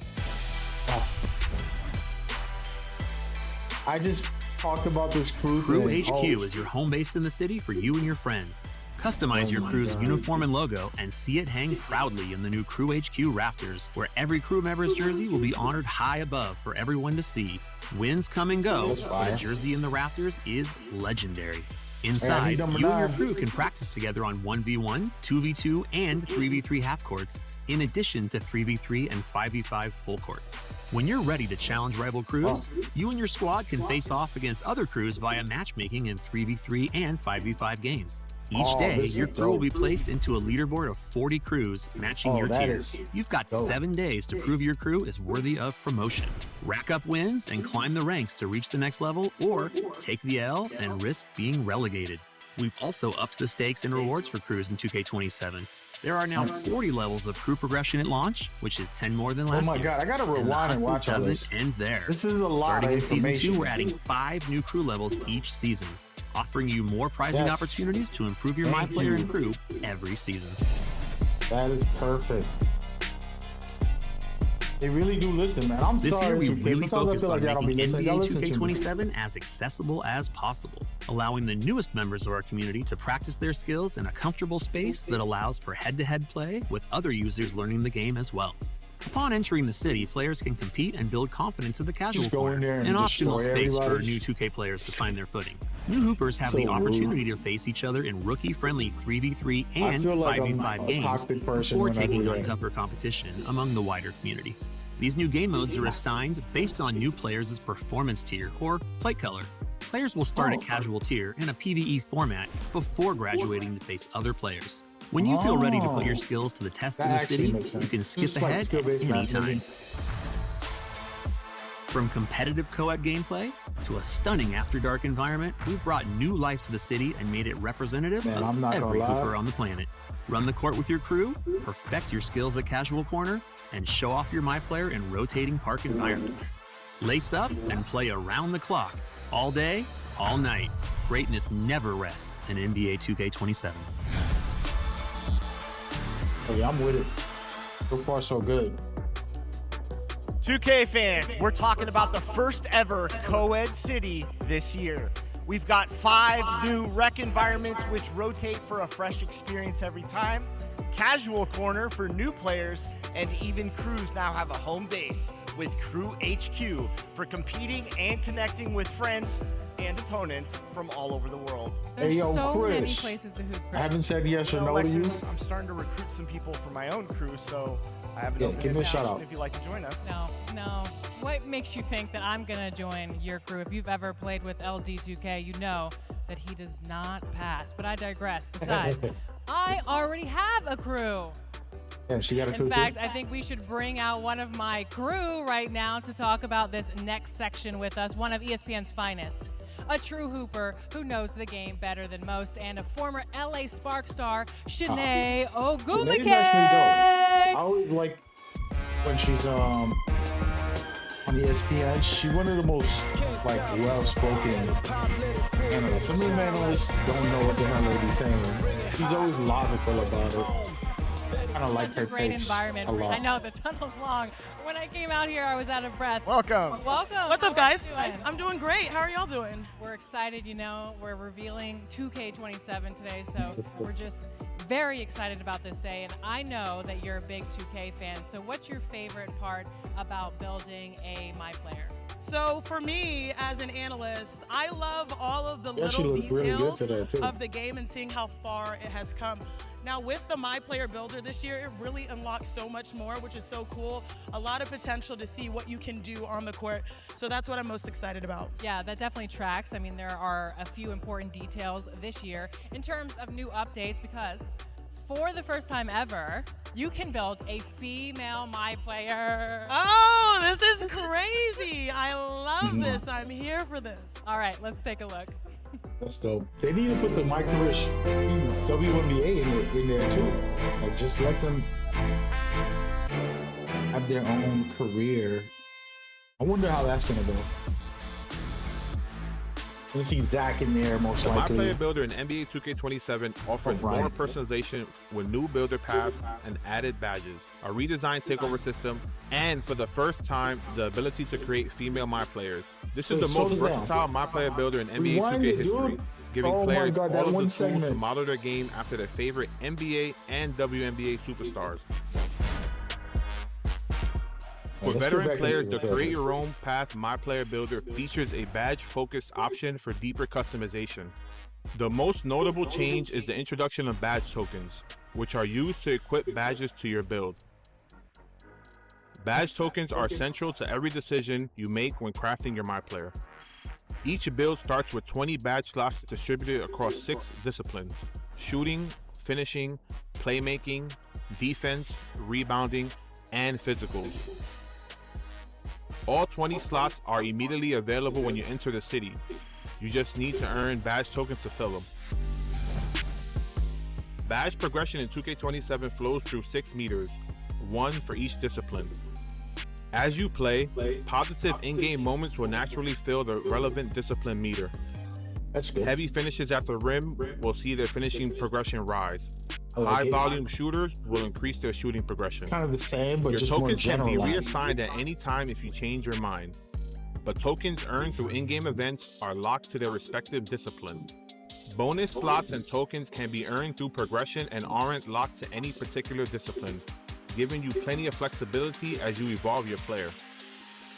I just talked about this crew. Crew HQ is your home base in the city for you and your friends. Customize your crew's uniform and logo and see it hang proudly in the new Crew HQ rafters, where every crew member's jersey will be honored high above for everyone to see. Wins come and go, but a jersey in the rafters is legendary. Inside, you and your crew can practice together on 1v1, 2v2, and 3v3 half courts, in addition to 3v3 and 5v5 full courts. When you're ready to challenge rival crews, you and your squad can face off against other crews via matchmaking in 3v3 and 5v5 games. Each day, your crew will be placed into a leaderboard of 40 crews matching your tiers. You've got 7 days to prove your crew is worthy of promotion. Rack up wins and climb the ranks to reach the next level, or take the L and risk being relegated. We've also upped the stakes and rewards for crews in 2K27. There are now 40 levels of crew progression at launch, which is 10 more than last year. Oh my god, I gotta rewind and watch all this. Doesn't end there. This is a lot Starting of in Season information. 2, we're adding 5 new crew levels each season, offering you more prizing opportunities to improve your My player and crew every season. That is perfect. They really do listen, man. I'm This year, sorry. we really focused on making NBA Y'all listen to me. 2K27 as accessible as possible, allowing the newest members of our community to practice their skills in a comfortable space that allows for head-to-head play with other users learning the game as well. Upon entering the city, players can compete and build confidence in the casual corner, an optional space for new 2K players to find their footing. New hoopers have the opportunity to face each other in rookie-friendly 3v3 and 5v5 games before taking on tougher competition among the wider community. These new game modes are assigned based on new players' performance tier or plate color. Players will start at casual tier in a PvE format before graduating to face other players. When you feel ready to put your skills to the test in the city, you can skip ahead at any time. From competitive co-ed gameplay to a stunning After Dark environment, we've brought new life to the city and made it representative of every hooper on the planet. Run the court with your crew, perfect your skills at casual corner, and show off your My player in rotating park environments. Lace up and play around the clock, all day, all night. Greatness never rests in NBA 2K27. Hey, I'm with it. So far, so good. 2K fans, we're talking about the first ever co-ed city this year. We've got 5 new rec environments which rotate for a fresh experience every time. Casual corner for new players, and even crews now have a home base with Crew HQ for competing and connecting with friends and opponents from all over the world. There's Hey, yo, so many Chris. places to hoop, Chris. I haven't said yes or Well, no to you. Alexis, I'm starting to recruit some people for my own crew, so I have an open give me a shout invitation out. if you'd like to join us. No. What makes you think that I'm gonna join your crew? If you've ever played with LD2K, you know that he does not pass. But I digress. Besides, I already have a crew. Yeah, she got a crew In fact, too? I think we should bring out one of my crew right now to talk about this next section with us, one of ESPN's finest. A true hooper who knows the game better than most, and a former LA Spark star, Shanae Shanae's actually dope. Ogumake. I always like when she's on ESPN. She's one of the most like well-spoken analysts. Some of the analysts don't know what the hell they be saying. She's always logical about it. Kind of like Such her a great takes environment. a lot. I know the tunnel's long. When I came out here, I was out of breath. Welcome. Welcome. What's up, How are you guys? doing? I'm doing great. How are y'all doing? We're excited, you know, we're revealing 2K27 today, so we're just very excited about this day. And I know that you're a big 2K fan, so what's your favorite part about building a My Player? So for me, as an analyst, I love all of the Yeah, she little looked really good details today, too. of the game and seeing how far it has come. Now with the My Player Builder this year, it really unlocks so much more, which is so cool. A lot of potential to see what you can do on the court. So that's what I'm most excited about. Yeah, that definitely tracks. I mean, there are a few important details this year in terms of new updates because for the first time ever, you can build a female My Player. Oh, this is crazy. I love this. I'm here for this. All right, let's take a look. That's dope. They need to put the micro WNBA in there too. Like just let them have their own career. I wonder how that's gonna go. We'll see Zach in there most The My likely. Player Builder in NBA 2K27 offers Right. more personalization with new builder paths and added badges, a redesigned takeover system, and for the first time, the ability to create female My Players. This is Wait, the slow most it down. versatile My Player Builder in NBA Rewind 2K it, history, dude. giving Oh my players God, that all of the one tools to segment. model their game after their favorite NBA and WNBA superstars. For Let's go veteran back players, into the the Create Your Own Path My Player Builder features a badge-focused option for deeper customization. The most notable change is the introduction of badge tokens, which are used to equip badges to your build. Badge tokens are central to every decision you make when crafting your My Player. Each build starts with 20 badge slots distributed across 6 disciplines: shooting, finishing, playmaking, defense, rebounding, and physicals. All 20 slots are immediately available when you enter the city. You just need to earn badge tokens to fill them. Badge progression in 2K27 flows through 6 meters, 1 for each discipline. As you play, positive in-game moments will naturally fill the relevant discipline meter. That's good. Heavy finishes at the rim will see their finishing progression rise. I like High it. volume shooters will increase their shooting progression. Kind of the same, but Your just more tokens can be generalized. reassigned at any time if you change your mind. But tokens earned through in-game events are locked to their respective discipline. Bonus slots and tokens can be earned through progression and aren't locked to any particular discipline, giving you plenty of flexibility as you evolve your player.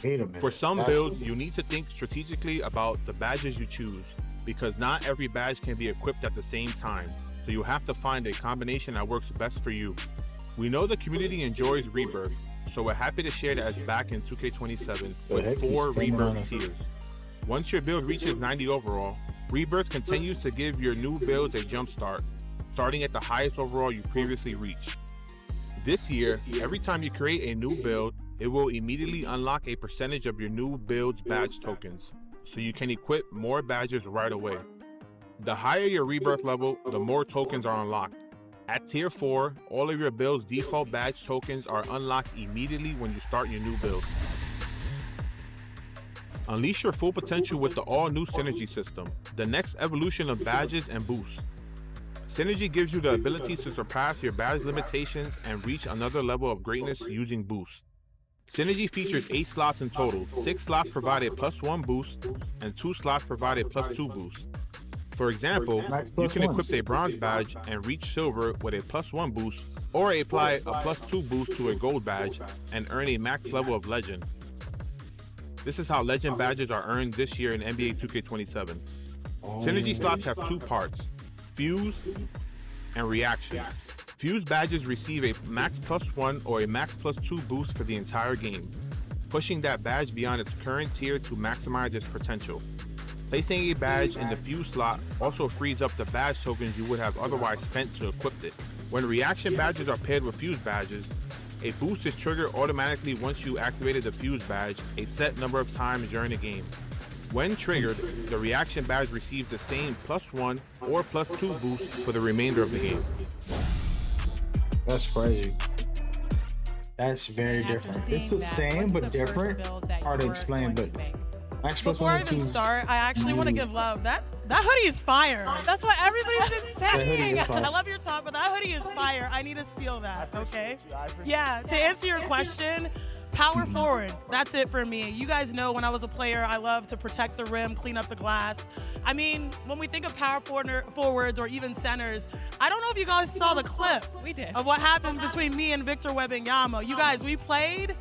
Wait a minute. For some That's- builds, you need to think strategically about the badges you choose, because not every badge can be equipped at the same time, so you have to find a combination that works best for you. We know the community enjoys Rebirth, so we're happy to share that it's back in 2K27 The heck, with he's 4 standing on Rebirth it. tiers. Once your build reaches 90 overall, Rebirth continues to give your new builds a jump start, starting at the highest overall you previously reached. This year, every time you create a new build, it will immediately unlock a percentage of your new build's badge tokens, so you can equip more badges right away. The higher your Rebirth level, the more tokens are unlocked. At Tier 4, all of your build's default badge tokens are unlocked immediately when you start your new build. Unleash your full potential with the all-new Synergy system, the next evolution of badges and boosts. Synergy gives you the ability to surpass your badge limitations and reach another level of greatness using boosts. Synergy features 8 slots in total. 6 slots provide a +1 boost, and 2 slots provide a +2 boost. For example, you can equip a bronze badge and reach silver with a +1 boost, or apply a +2 boost to a gold badge and earn a max level of legend. This is how legend badges are earned this year in NBA 2K27. Synergy slots have 2 parts: Fuse and Reaction. Fuse badges receive a max +1 or a max +2 boost for the entire game, pushing that badge beyond its current tier to maximize its potential. Placing a badge in the Fuse slot also frees up the badge tokens you would have otherwise spent to equip it. When reaction badges are paired with fuse badges, a boost is triggered automatically once you activated the fuse badge a set number of times during the game. When triggered, the reaction badge receives the same +1 or +2 boost for the remainder of the game. That's crazy. That's very After different. seeing It's the that, same what's but the first different. build that Hard to you're explain, going but to make? Max plus Before I 1 and 2 even is start, I actually want to new. give love. That hoodie is fire. That's what everybody's been saying. is fire. I love your talk, but that hoodie is fire. I need to steal that, okay? Yeah, to answer your question, power forward. That's it for me. You guys know when I was a player, I love to protect the rim, clean up the glass. I mean, when we think of power forwards or even centers, I don't know if you guys saw the clip We did. of what happened between me and Victor Wembanyama. You guys, we played.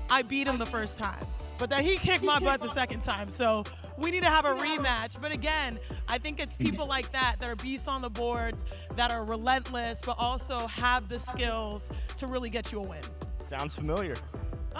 I beat him the first time, but then he kicked my butt the second time. So we need to have a rematch. But again, I think it's people like that are beasts on the boards, that are relentless, but also have the skills to really get you a win. Sounds familiar.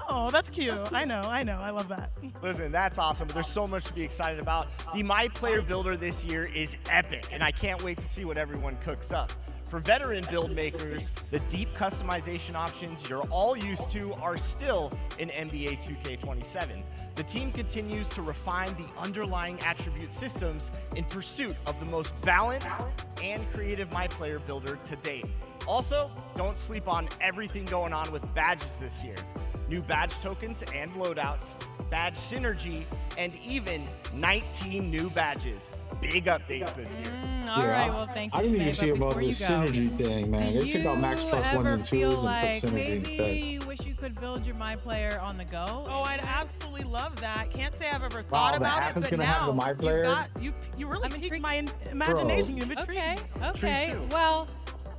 Oh, that's cute. I know. I love that. Listen, that's awesome. There's so much to be excited about. The My Player Builder this year is epic, and I can't wait to see what everyone cooks up. For veteran build makers, the deep customization options you're all used to are still in NBA 2K27. The team continues to refine the underlying attribute systems in pursuit of the most balanced and creative My Player Builder to date. Also, don't sleep on everything going on with badges this year. New badge tokens and loadouts, badge synergy, and even 19 new badges. Big updates this year. All right, well, thank you, I didn't even Sinead, see but about before the you go, synergy thing, man. do They took out max you plus 1s ever and 2s feel and like put synergy maybe instead. you wish you could build your My Player on the go? Oh, I'd absolutely love that. Can't say I've ever thought the about app it, is but gonna have now the My Player? you really I'm piqued intrigued. my imagination. Bro. You've intrigued Okay, me. okay. too. Well,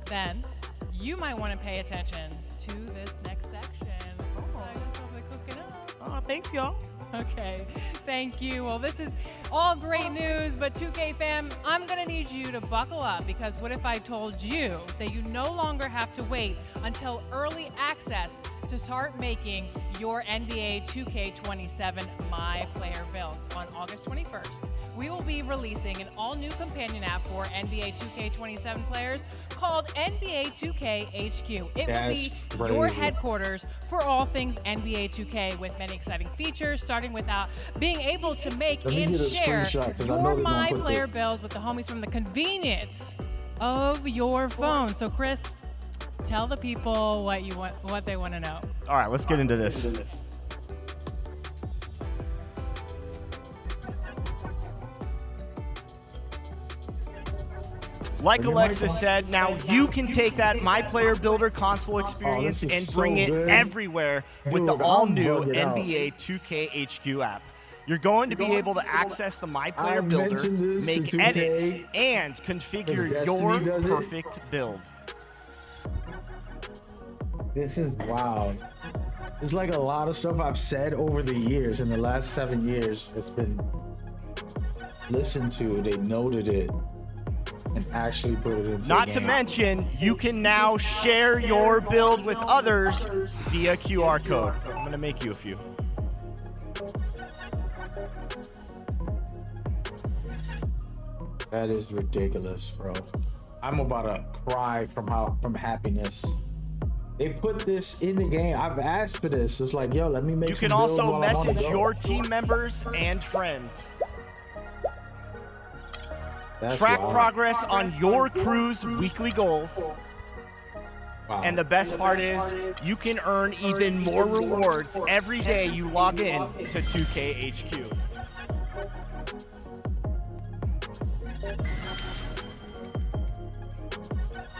then you might want to pay attention to this next section. Oh, I guess I'll be cooking up. Oh, thanks, y'all. Okay, thank you. Well, this is all great news, but 2K fam, I'm gonna need you to buckle up, because what if I told you that you no longer have to wait until early access to start making your NBA 2K27 My Player builds on August 21st? We will be releasing an all-new companion app for NBA 2K27 players called NBA 2K HQ. It will be your headquarters for all things NBA 2K, with many exciting features, starting with being able to make and share your My Player builds with the homies from the convenience of your phone. So, Chris, tell the people what they want to know. All right, let's get into this. Like Alexa said, now you can take that My Player Builder console experience and bring it everywhere with the all-new NBA 2K HQ app. You're going to be able to access the My Player Builder, make edits, and configure your perfect build. This is wild. It's like a lot of stuff I've said over the years. In the last 7 years, it's been listened to. They noted it and actually put it into Not the to game. mention, you can now share your build with others via QR code. I'm going to make you a few. That is ridiculous, bro. I'm about to cry from happiness. They put this in the game. I've asked for this. It's like, yo, let me make. You some can builds also while I'm on the message go. your team members and friends. That's Track wild. progress on your crew's weekly goals. Wow. And the best part is, you can earn even more rewards every day you log in to 2K HQ.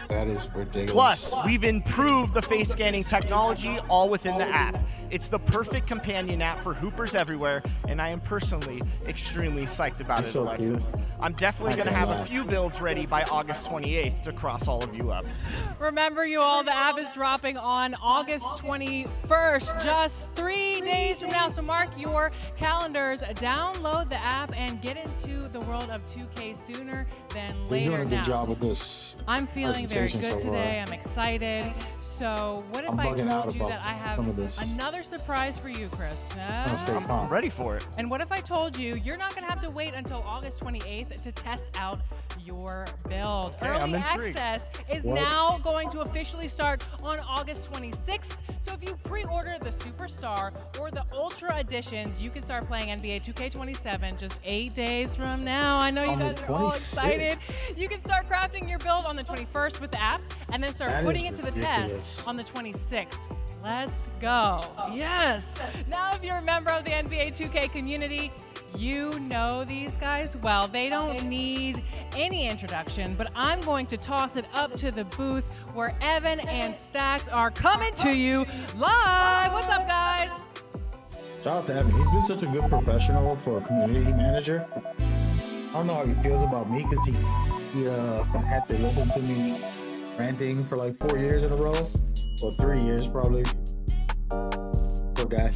That is ridiculous. Plus, we've improved the face scanning technology all within the app. It's the perfect companion app for hoopers everywhere, and I am personally extremely psyched about it, so Alexis. cute. I'm definitely going to have a few builds ready by August 28th to cross all of you up. Remember, you all, the app is dropping on August 21st, just 3 days from now. So mark your calendars, download the app, and get into the world of 2K sooner than You're later. doing a good Now, job with this. I'm feeling very presentation good so far. today. I'm excited. So what if I'm I bugging out told you about that I have some of this. another surprise for you, Chris? gonna stay I'm calm. ready for it. And what if I told you you're not going to have to wait until August 28th to test out your build. Okay, I'm Early intrigued. access is What? now going to officially start on August 26th. So if you pre-order the Superstar or the Ultra editions, you can start playing NBA 2K27 just 8 days from now. I know you On the guys are all 26th. excited. You can start crafting your build on the 21st with the app and then start That putting is it to the ridiculous. test on the 26th. Let's go. Yes. Now, if you're a member of the NBA 2K community, you know these guys well. They don't need any introduction, but I'm going to toss it up to the booth where Evan and Stacks are coming to you live. What's up, guys? Shout out to Evan. He's been such a good professional for a community manager. I don't know how he feels about me because he had to listen to me ranting for like 4 years in a row. Or 3 years, probably. Poor guy.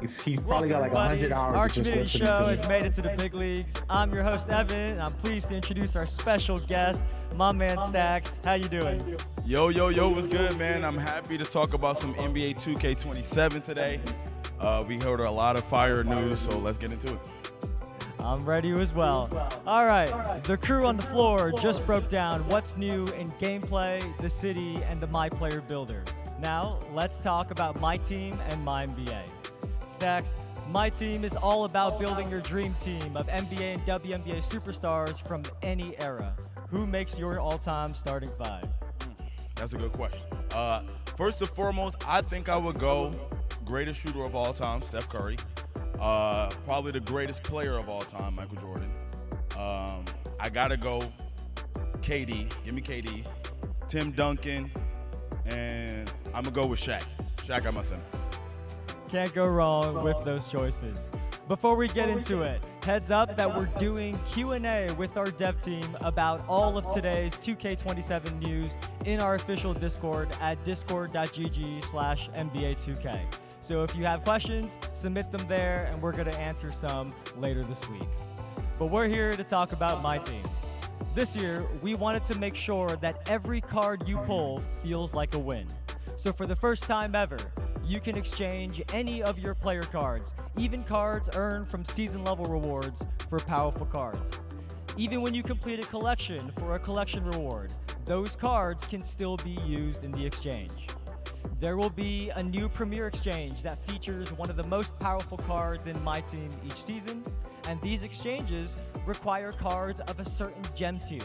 He's probably got like 100 hours Our of just community listening show to has me. made it to the big leagues. I'm your host, Evan, and I'm pleased to introduce our special guest, my man Stacks. How you doing? Yo, what's good, man? I'm happy to talk about some NBA 2K27 today. We heard a lot of fire news, so let's get into it. I'm ready as well. All right, the crew on the floor just broke down what's new in gameplay, the city, and the My Player Builder. Now, let's talk about my team and my NBA. Stacks, my team is all about building your dream team of NBA and WNBA superstars from any era. Who makes your all-time starting five? That's a good question. First and foremost, I think I would go greatest shooter of all time, Steph Curry. Probably the greatest player of all time, Michael Jordan. I gotta go KD. Give me KD. Tim Duncan, and I'm gonna go with Shaq. Shaq at my center. Can't go wrong with those choices. Before we get into it, heads up that we're doing Q&A with our dev team about all of today's 2K27 news in our official Discord at discord.gg/NBA2k. So if you have questions, submit them there, and we're going to answer some later this week. But we're here to talk about my team. This year, we wanted to make sure that every card you pull feels like a win. So for the first time ever, you can exchange any of your player cards, even cards earned from season-level rewards, for powerful cards. Even when you complete a collection for a collection reward, those cards can still be used in the exchange. There will be a new Premier Exchange that features one of the most powerful cards in my team each season, and these exchanges require cards of a certain gem tier.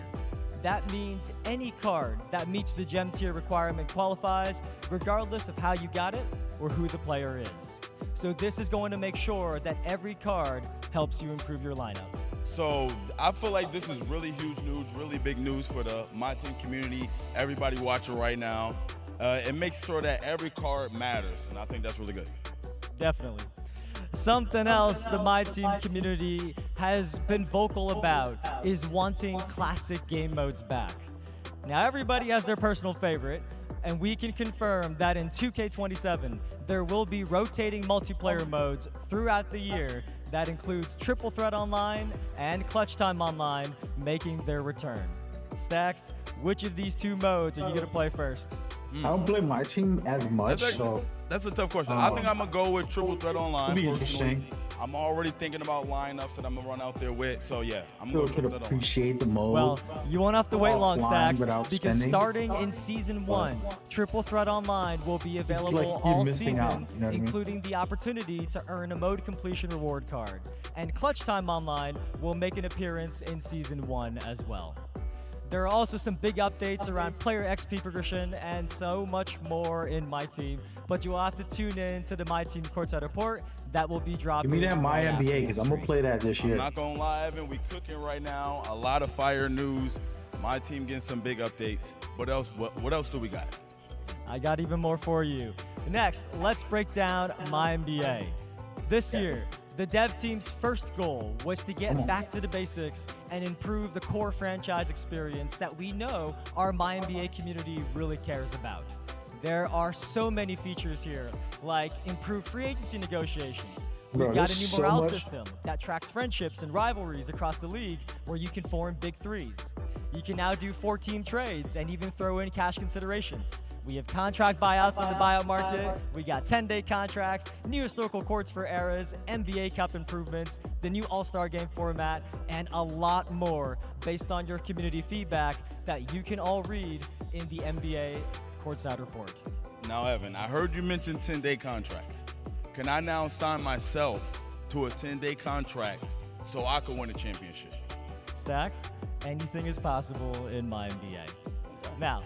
That means any card that meets the gem tier requirement qualifies, regardless of how you got it or who the player is. So this is going to make sure that every card helps you improve your lineup. So I feel like this is really huge news, really big news for the My Team community, everybody watching right now. It makes sure that every card matters, and I think that's really good. Definitely. Something else the My Team community has been vocal about is wanting classic game modes back. Now everybody has their personal favorite, and we can confirm that in 2K27, there will be rotating multiplayer modes throughout the year that includes Triple Threat Online and Clutch Time Online making their return. Stacks, which of these two modes are you going to play first? I don't play my team as much, That's a tough question. I think I'm gonna go with Triple Threat Online. It'll be personally. interesting. I'm already thinking about lineups that I'm gonna run out there with. So yeah, I'm Still gonna go could Triple Threat Online. appreciate the mode. Well, you won't have to wait long, offline Stacks, without because spending. starting in Season 1, Triple Threat Online will be available you're all missing season, out, you know what I mean? including the opportunity to earn a mode completion reward card. And Clutch Time Online will make an appearance in Season 1 as well. There are also some big updates around player XP progression and so much more in My Team, but you will have to tune in to the My Team Courtside Report that will be dropping. Give me that My right after NBA because this I'm gonna stream. play that this year. I'm not gonna lie, Evan. We cooking right now. A lot of fire news. My team getting some big updates. What else? What else do we got? I got even more for you. Next, let's break down My NBA. This year, the dev team's first goal was to get back to the basics and improve the core franchise experience that we know our My NBA community really cares about. There are so many features here, like improved free agency negotiations. Bro, We've got a there's new so morale much. system that tracks friendships and rivalries across the league where you can form big threes. You can now do 4-team trades and even throw in cash considerations. We have contract buyouts in the buyout market. We got 10-day contracts, new historical courts for eras, NBA Cup improvements, the new All-Star Game format, and a lot more based on your community feedback that you can all read in the NBA Courtside Report. Now, Evan, I heard you mention 10-day contracts. Can I now sign myself to a 10-day contract so I can win a championship? Stacks, anything is possible in my NBA. Now,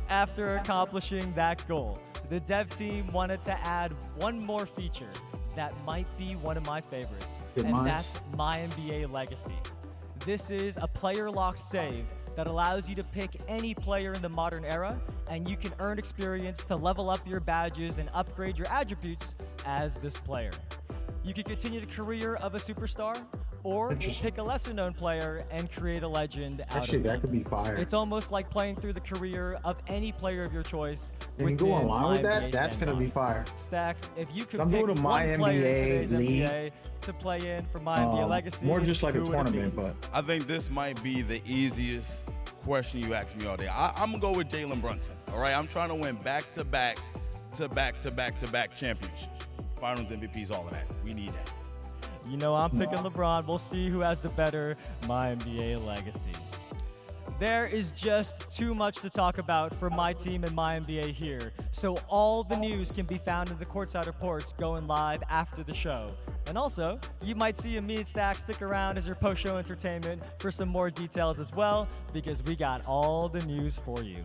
after accomplishing that goal, the dev team wanted to add one more feature that might be one of my favorites, and that's My NBA Legacy. This is a player-locked save that allows you to pick any player in the modern era, and you can earn experience to level up your badges and upgrade your attributes as this player. You can continue the career of a superstar, or pick a lesser-known player and create a legend out of Actually, that them. could be fire. It's almost like playing through the career of any player of your choice. Can you go within online with My that? NBA That's going to be sandbox. fire. Stacks, if you could I'm pick doing a one My player in NBA today's league. NBA to play in for My NBA Legacy, More just like a who would it be? tournament, but I think this might be the easiest question you asked me all day. I'm going to go with Jalen Brunson, all right? I'm trying to win back-to-back championships. Finals MVPs, all of that. We need that. You know, I'm picking LeBron. We'll see who has the better My NBA Legacy. There is just too much to talk about for my team and My NBA here, so all the news can be found in the Courtside Reports going live after the show. And also, you might see me and Stack stick around as your post-show entertainment for some more details as well, because we got all the news for you.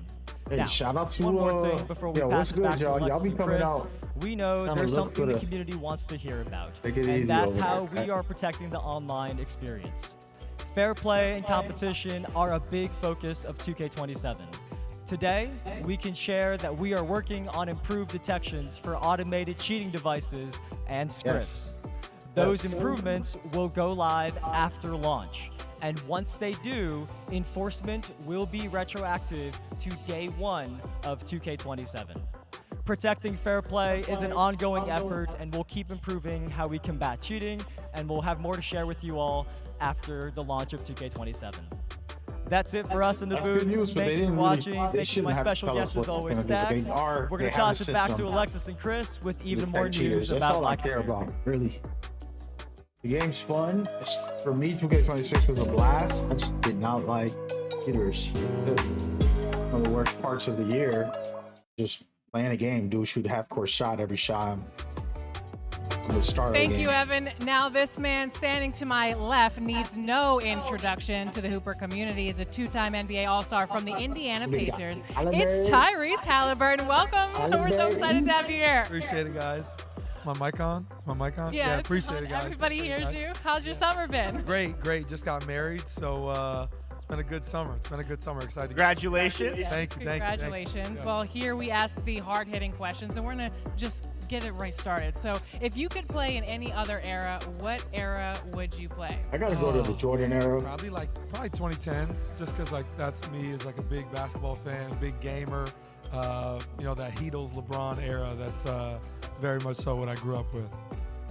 hey, Now, shout out to one more thing before we what's pass it good, back to y'all? Alexis Y'all be and coming Chris. out. We know Kinda there's look something for the the- community wants to hear about, Take it and easy that's over how there. we are protecting the online experience. Fair play and competition are a big focus of 2K27. Today, we can share that we are working on improved detections for automated cheating devices and scripts. Those improvements will go live after launch. And once they do, enforcement will be retroactive to day one of 2K27. Protecting fair play is an ongoing effort, and we'll keep improving how we combat cheating, and we'll have more to share with you all after the launch of 2K27. That's it for us in the That's booth. good news, but Thank they you for didn't watching. really- they Thank you to my shouldn't have to special tell us guest what as they're always, gonna do, but Stacks. they We're going have to toss a it back to system. Alexis and Chris with even Detect more cheaters. news That's about all I my care career. about, really. The game's fun. For me, 2K26 was a blast. I just did not like cheaters. One of the worst parts of the year, just playing a game, do a shoot half-court shot every shot. From the start of the Thank game. you, Evan. Now this man standing to my left needs no introduction to the Hooper community. He's a two-time NBA All-Star from the Indiana Pacers. It's Tyrese Halliburton. Welcome. We're so excited to have you here. Appreciate it, guys. Is my mic on? Is my mic on? Yeah, appreciate it, guys. Everybody Appreciate it, hears guys. you. How's your summer been? Great. Just got married, so it's been a good summer. Excited. Congratulations. Thank you. Congratulations. Well, here we ask the hard-hitting questions, and we're going to just get it right started. So if you could play in any other era, what era would you play? I gotta go to the Jordan era. Probably 2010s, just because that's me as a big basketball fan, big gamer. That Heatles LeBron era. That's very much so what I grew up with.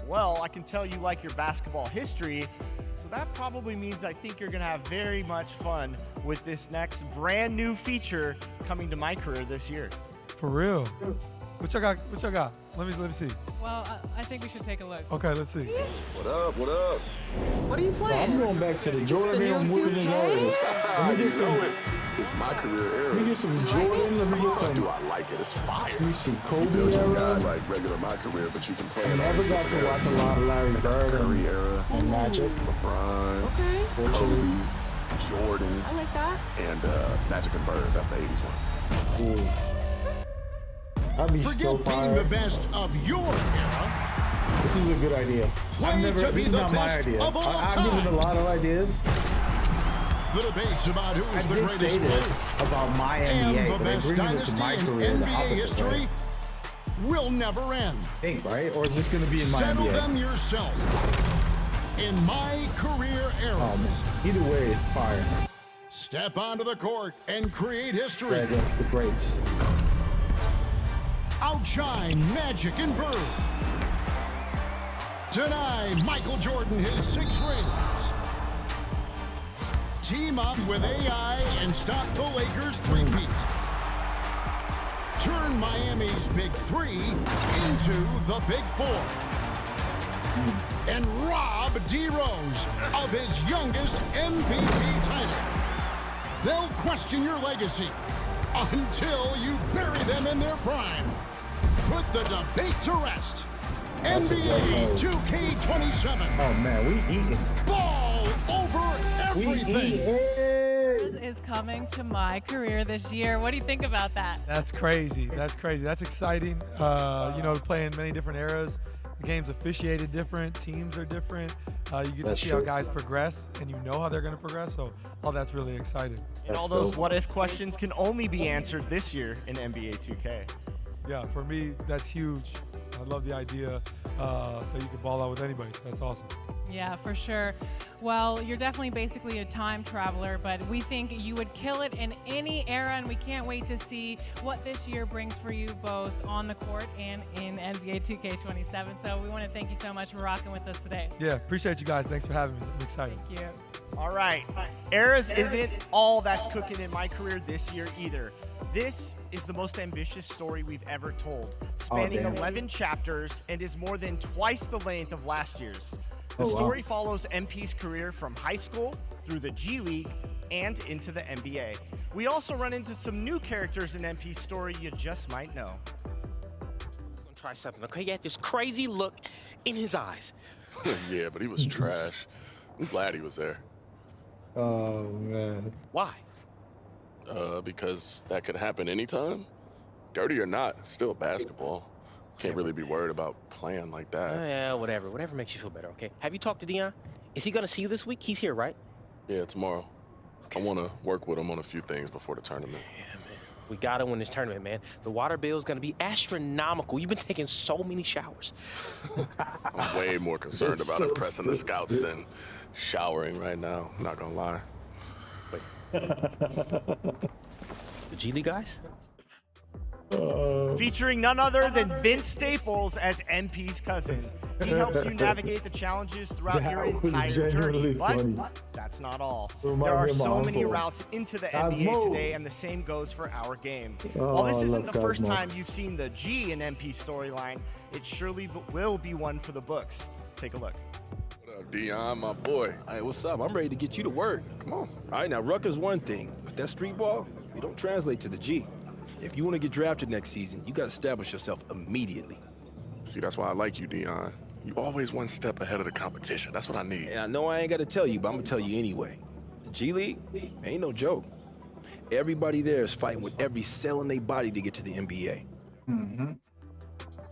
Well, I can tell you like your basketball history, so that probably means I think you're going to have very much fun with this next brand new feature coming to my career this year. For real? What y'all got? Let me see. Well, I think we should take a look. Okay, let's see. What up? What are you playing? I'm going back to the Jordan era. Let me get some. It's my career era. Let me get some Jordan. Let me get some. Do I like it? It's fire. Let me see You Kobe build your era. guy like regular my career, but you can play I in all never these got different to watch a eras. lot of Larry Bird Curry era, and Magic. LeBron, Okay. Kobe, Jordan, I like that. and Magic and Bird. That's the 80s one. Ooh. That'd be so Forget being fire. the best of your era. This is a good idea. Play to be This is the not my best idea. of all I've given time. a lot of ideas. The debates about who I is the did greatest say this player about my and NBA, the but best they bring it to dynasty my in career the NBA opposite history way. will never end. I think, right? Or is this going to be in my Settle NBA? them yourself. In my career era, Either way, it's fire. step onto the court and create history. Play against the greats. Outshine Magic and Bird. Deny Michael Jordan his 6 rings. Team up with AI and stop the Lakers three-peat. Turn Miami's Big Three into the Big Four. And rob D Rose of his youngest MVP title. They'll question your legacy until you bury them in their prime. Put the debate to rest. NBA 2k27. Oh man, we eating. Ball over everything. Is coming to my career this year. What do you think about that? That's crazy. That's crazy. That's exciting. You know, playing many different eras. The game's officiated different. Teams are different. You get to see how guys progress, and you know how they're going to progress. So all that's really exciting. And all those what-if questions can only be answered this year in NBA 2K. Yeah, for me, that's huge. I love the idea that you can ball out with anybody. So that's awesome. Yeah, for sure. Well, you're definitely basically a time traveler, but we think you would kill it in any era, and we can't wait to see what this year brings for you both on the court and in NBA 2K27. So we want to thank you so much for rocking with us today. Yeah, appreciate you guys. Thanks for having me. I'm excited. Thank you. All right. Eras isn't all that's cooking in my career this year either. This is the most ambitious story we've ever told, spanning 11 chapters and is more than twice the length of last year's. The story follows MP's career from high school through the G League and into the NBA. We also run into some new characters in MP's story you just might know. I'm gonna try something, okay? He had this crazy look in his eyes. Yeah, but he was trash. I'm glad he was there. Oh man. Why? Because that could happen anytime. Dirty or not, it's still basketball. Can't really be worried about playing like that. Yeah, whatever. Whatever makes you feel better, okay? Have you talked to Dion? Is he gonna see you this week? He's here, right? Yeah, tomorrow. Okay. I want to work with him on a few things before the tournament. Yeah, man. We gotta win this tournament, man. The water bill is gonna be astronomical. You've been taking so many showers. I'm way more concerned about impressing the scouts than showering right now. I'm not gonna lie. Wait. The G League guys? Featuring none other than Vince Staples as MP's cousin. He helps you navigate the challenges throughout your entire journey. But that's not all. There are so many routes into the NBA today, and the same goes for our game. While this isn't the first time you've seen the G in MP storyline, it surely will be one for the books. Take a look. What up, Dion, my boy? Hey, what's up? I'm ready to get you to work. Come on. All right, now, ruck is one thing, but that street ball, you don't translate to the G. If you want to get drafted next season, you got to establish yourself immediately. See, that's why I like you, Dion. You always one step ahead of the competition. That's what I need. Yeah, I know I ain't got to tell you, but I'm going to tell you anyway. The G League ain't no joke. Everybody there is fighting with every cell in their body to get to the NBA. Mm-hmm.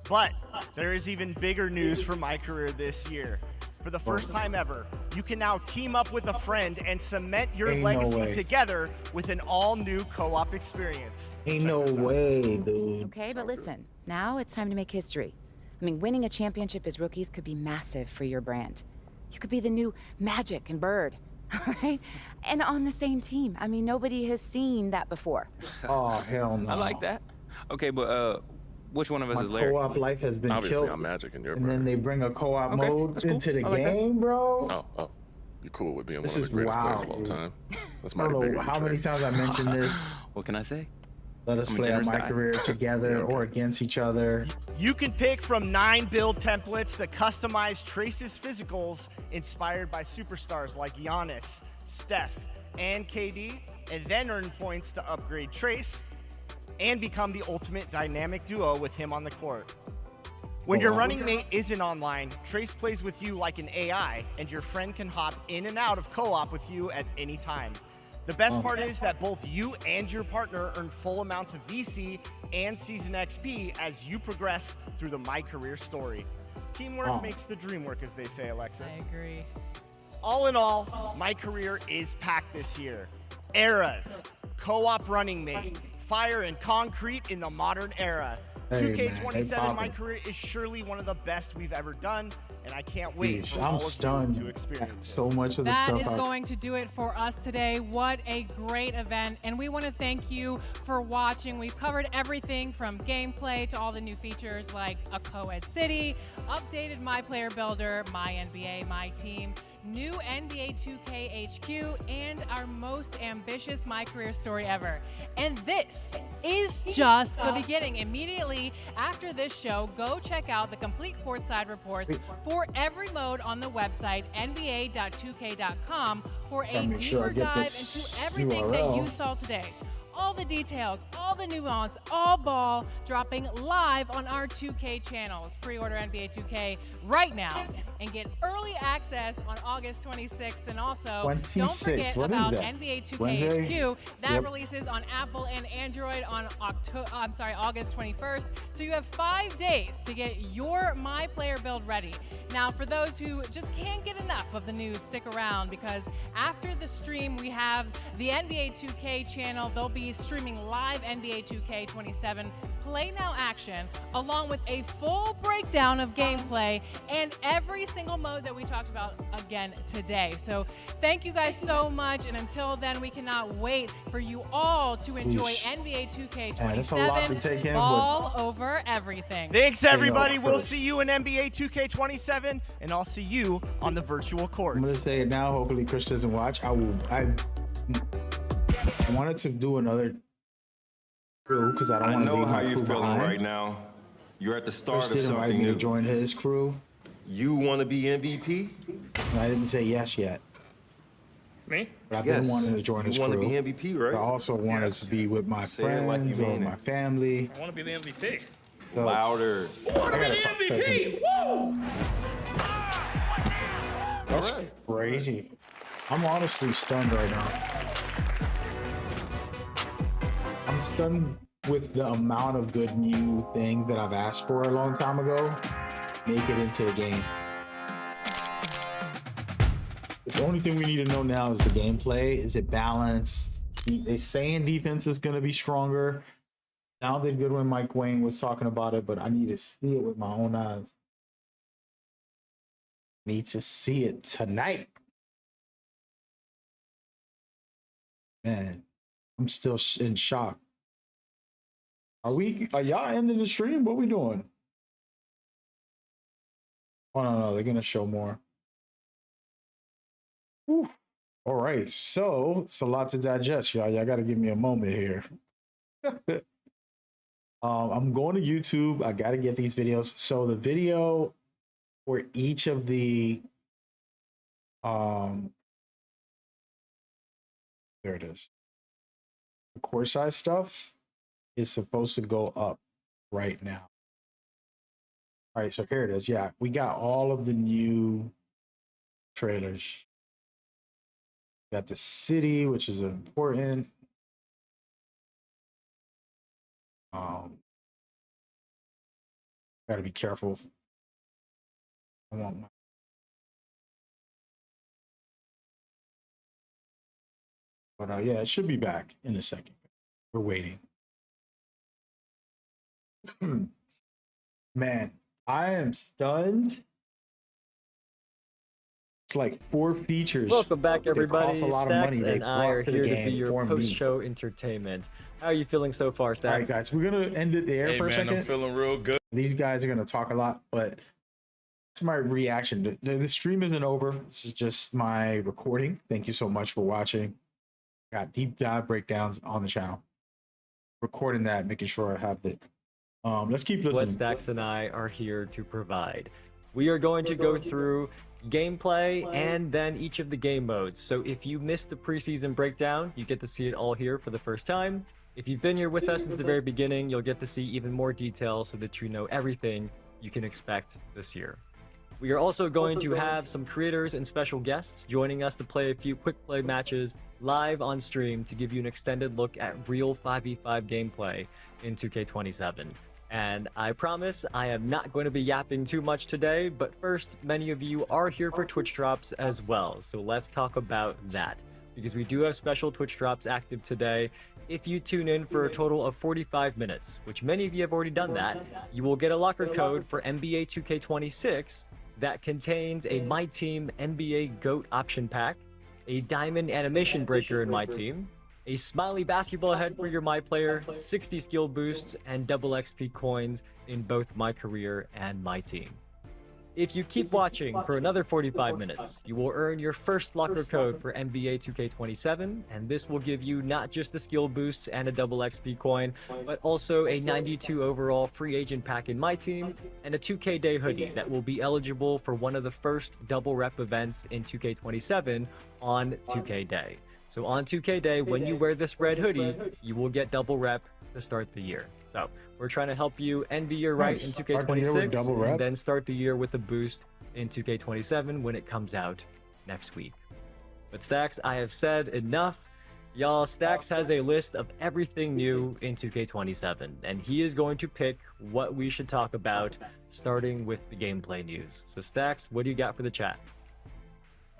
But there is even bigger news for my career this year. For the first time ever, you can now team up with a friend and cement your legacy together with an all-new co-op experience. Ain't no way, dude. Okay, but listen, now it's time to make history. I mean, winning a championship as rookies could be massive for your brand. You could be the new Magic and Bird, all right? And on the same team. I mean, nobody has seen that before. Oh, hell no. I like that. Okay, but which one of us is Larry? Co-op life has been Obviously, killed. I'm Magic and you're And then they bring a co-op mode cool. into the I like game, bro. Oh, you're cool with being This one of the greatest is players of all wild, time. That's I mighty don't big know of you, how many Trace. times I mentioned this. What can I say? Let us I'm a play out generous my guy. career together or against each other. You can pick from 9 build templates to customize Trace's physicals inspired by superstars like Giannis, Steph, and KD, and then earn points to upgrade Trace and become the ultimate dynamic duo with him on the court. When your running mate isn't online, Trace plays with you like an AI, and your friend can hop in and out of co-op with you at any time. The best part is that both you and your partner earn full amounts of VC and season XP as you progress through the My Career story. Teamwork makes the dream work, as they say, Alexis. I agree. All in all, My Career is packed this year. Eras, co-op running mate, fire and concrete in the modern era. Hey, 2K27 man, My Career is surely one of the best we've ever done, and I can't wait Jeez, for I'm all stunned of you to experience it. so much of the That stuff. is going to do it for us today. What a great event. And we want to thank you for watching. We've covered everything from gameplay to all the new features like a co-ed city, updated My Player Builder, My NBA, My Team, new NBA2k HQ, and our most ambitious My Career story ever. And this is just the beginning. Immediately after this show, go check out the complete courtside reports for every mode on the website, NBA2k.com, for a Gotta make sure I deeper get dive this into everything that URL. you saw today. All the details, all the nuance, all ball dropping live on our 2K channels. Pre-order NBA 2K right now and get early access on August 26th. And also, don't 26th. forget What is about that? NBA 2K Wednesday? HQ. That Yep. releases on Apple and Android on August 21st. So you have 5 days to get your My Player build ready. Now, for those who just can't get enough of the news, stick around because after the stream, we have the NBA 2K channel. They'll be streaming live NBA 2K27 Play Now action, along with a full breakdown of gameplay and every single mode that we talked about again today. So thank you guys so much. And until then, we cannot wait for you all to enjoy Oosh. NBA 2K27 Man, that's a lot to take in, but- all over everything. Thanks, everybody. We'll first. see you in NBA 2K27, and I'll see you on the virtual I'm courts. gonna say it now. Hopefully, Chris doesn't watch. I wanted to do another crew because I don't I want to know leave how my you're crew feeling behind. right now. You're at the start Chris of did invite something me to new. join his crew, You want to be MVP? and I didn't say yes yet. Me? But I've Yes. been wanting to join his You want crew. to be MVP, right? But I also wanted to be with my Say it like you friends or mean my it. family. I want to be the MVP. So Louder. it's- I want to I be gotta the fuck MVP. Woo! That's All right. crazy. I'm honestly stunned right now. I'm stunned with the amount of good new things that I've asked for a long time ago make it into the game. The only thing we need to know now is the gameplay. Is it balanced? They saying defense is going to be stronger. Sounded good when Mike Wayne was talking about it, but I need to see it with my own eyes. Need to see it tonight. Man, I'm still in shock. Are y'all ending the stream? What we doing? Oh no, they're gonna show more. Whew. All right, so it's a lot to digest, y'all. Y'all gotta give me a moment here. I'm going to YouTube. I gotta get these videos. So the video for each of the there it is. The course size stuff is supposed to go up right now. All right, so here it is. Yeah, we got all of the new trailers. Got the city, which is important. Gotta be careful. I want my but yeah, it should be back in a second. We're waiting. Man, I am stunned. It's like 4 features. Welcome back, that everybody. cost a lot of Stacks money they and I are brought to the here to be game your for me. post-show entertainment. How are you feeling so far, Stacks? All right, guys, we're gonna end it there Hey for a man, second. I'm feeling real good. These guys are gonna talk a lot, but it's my reaction. The stream isn't over. This is just my recording. Thank you so much for watching. Got deep dive breakdowns on the channel. Recording that, making sure I have it. Let's keep listening. What Stacks and I are here to provide. We are going to go through gameplay and then each of the game modes. So if you missed the preseason breakdown, you get to see it all here for the first time. If you've been here with us since the very beginning, you'll get to see even more details so that you know everything you can expect this year. We are also going to have some creators and special guests joining us to play a few quick play matches live on stream to give you an extended look at real 5v5 gameplay in 2K27. And I promise I am not going to be yapping too much today, but first, many of you are here for Twitch drops as well, so let's talk about that. Because we do have special Twitch drops active today. If you tune in for a total of 45 minutes, which many of you have already done that, you will get a locker code for NBA 2K26 that contains a My Team NBA GOAT option pack, a diamond animation breaker in My Team, a smiley basketball head for your My Player, 60 skill boosts, and double XP coins in both My Career and My Team. If you keep watching for another 45 minutes, you will earn your first locker code for NBA 2K27, and this will give you not just the skill boosts and a double XP coin, but also a 92 overall free agent pack in My Team, and a 2K Day hoodie that will be eligible for one of the first double rep events in 2K27 on 2K Day. So on 2K Day, when you wear this red hoodie, you will get double rep to start the year. So we're trying to help you end the year right in 2K26 and then start the year with a boost in 2K27 when it comes out next week. But Stacks, I have said enough. Y'all, Stacks has a list of everything new in 2K27, and he is going to pick what we should talk about, starting with the gameplay news. So Stacks, what do you got for the chat?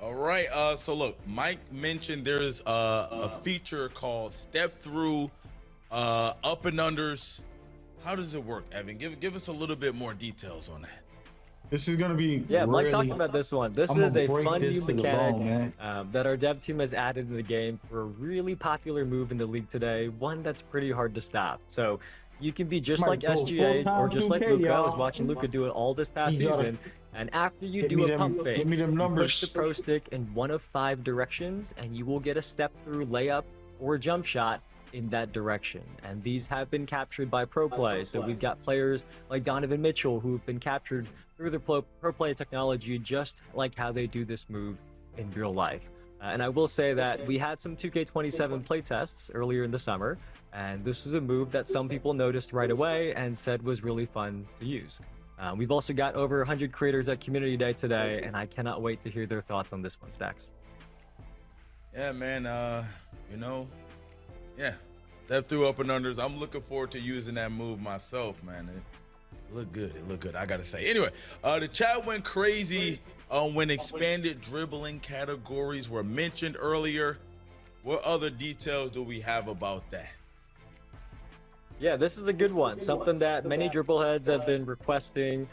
All right, so look, Mike mentioned there's a feature called Step Through Up and Unders. How does it work, Evan? Give us a little bit more details on that. This is gonna be Mike talked about this one. This is a fun new mechanic that our dev team has added in the game for a really popular move in the league today, one that's pretty hard to stop. So you can be just like SGA or just like Luka. I was watching Luka do it all this past season. And after you do a pump fake, you push the pro stick in one of 5 directions, and you will get a step through layup or jump shot in that direction. And these have been captured by pro play. So we've got players like Donovan Mitchell who've been captured through the pro play technology, just like how they do this move in real life. And I will say that we had some 2K27 playtests earlier in the summer, and this was a move that some people noticed right away and said was really fun to use. We've also got over 100 creators at Community Day today, and I cannot wait to hear their thoughts on this one, Stacks. Yeah, man, step through up and unders. I'm looking forward to using that move myself, man. It looked good, I gotta say. Anyway, the chat went crazy when expanded dribbling categories were mentioned earlier. What other details do we have about that? Yeah, this is a good one. Something that many dribble heads have been requesting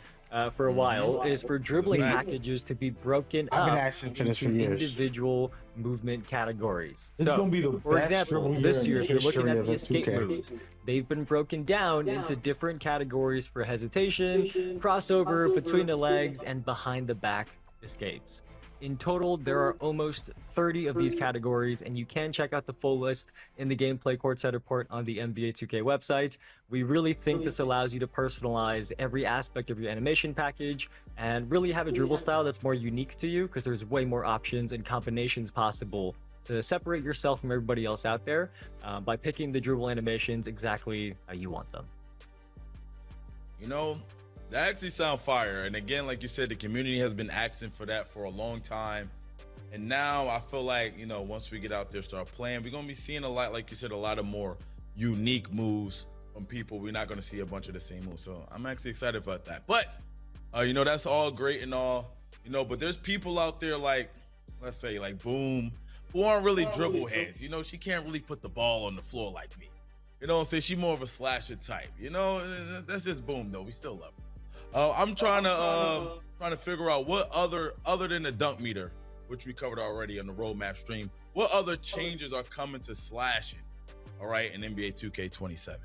for a while is for dribbling packages to be broken up into individual movement categories. This is gonna be the for best example, dribble this year year, in if you're looking history at the of escape 2K. moves, they've been broken down into different categories for hesitation, crossover, between the legs, and behind the back escapes. In total, there are almost 30 of these categories, and you can check out the full list in the Gameplay Courtside Report on the NBA 2K website. We really think this allows you to personalize every aspect of your animation package and really have a dribble style that's more unique to you, because there's way more options and combinations possible to separate yourself from everybody else out there by picking the dribble animations exactly how you want them. That actually sound fire. And again, like you said, the community has been asking for that for a long time. And now I feel like, once we get out there, start playing, we're going to be seeing a lot, like you said, a lot of more unique moves from people. We're not going to see a bunch of the same moves. So I'm actually excited about that. But, that's all great and all, but there's people out there like, let's say like Boom, who aren't really dribble heads. She can't really put the ball on the floor like me. She's more of a slasher type. That's just Boom, though. We still love her. I'm trying to figure out what other than the dunk meter, which we covered already on the roadmap stream, what other changes are coming to slashing, all right, in NBA 2K27.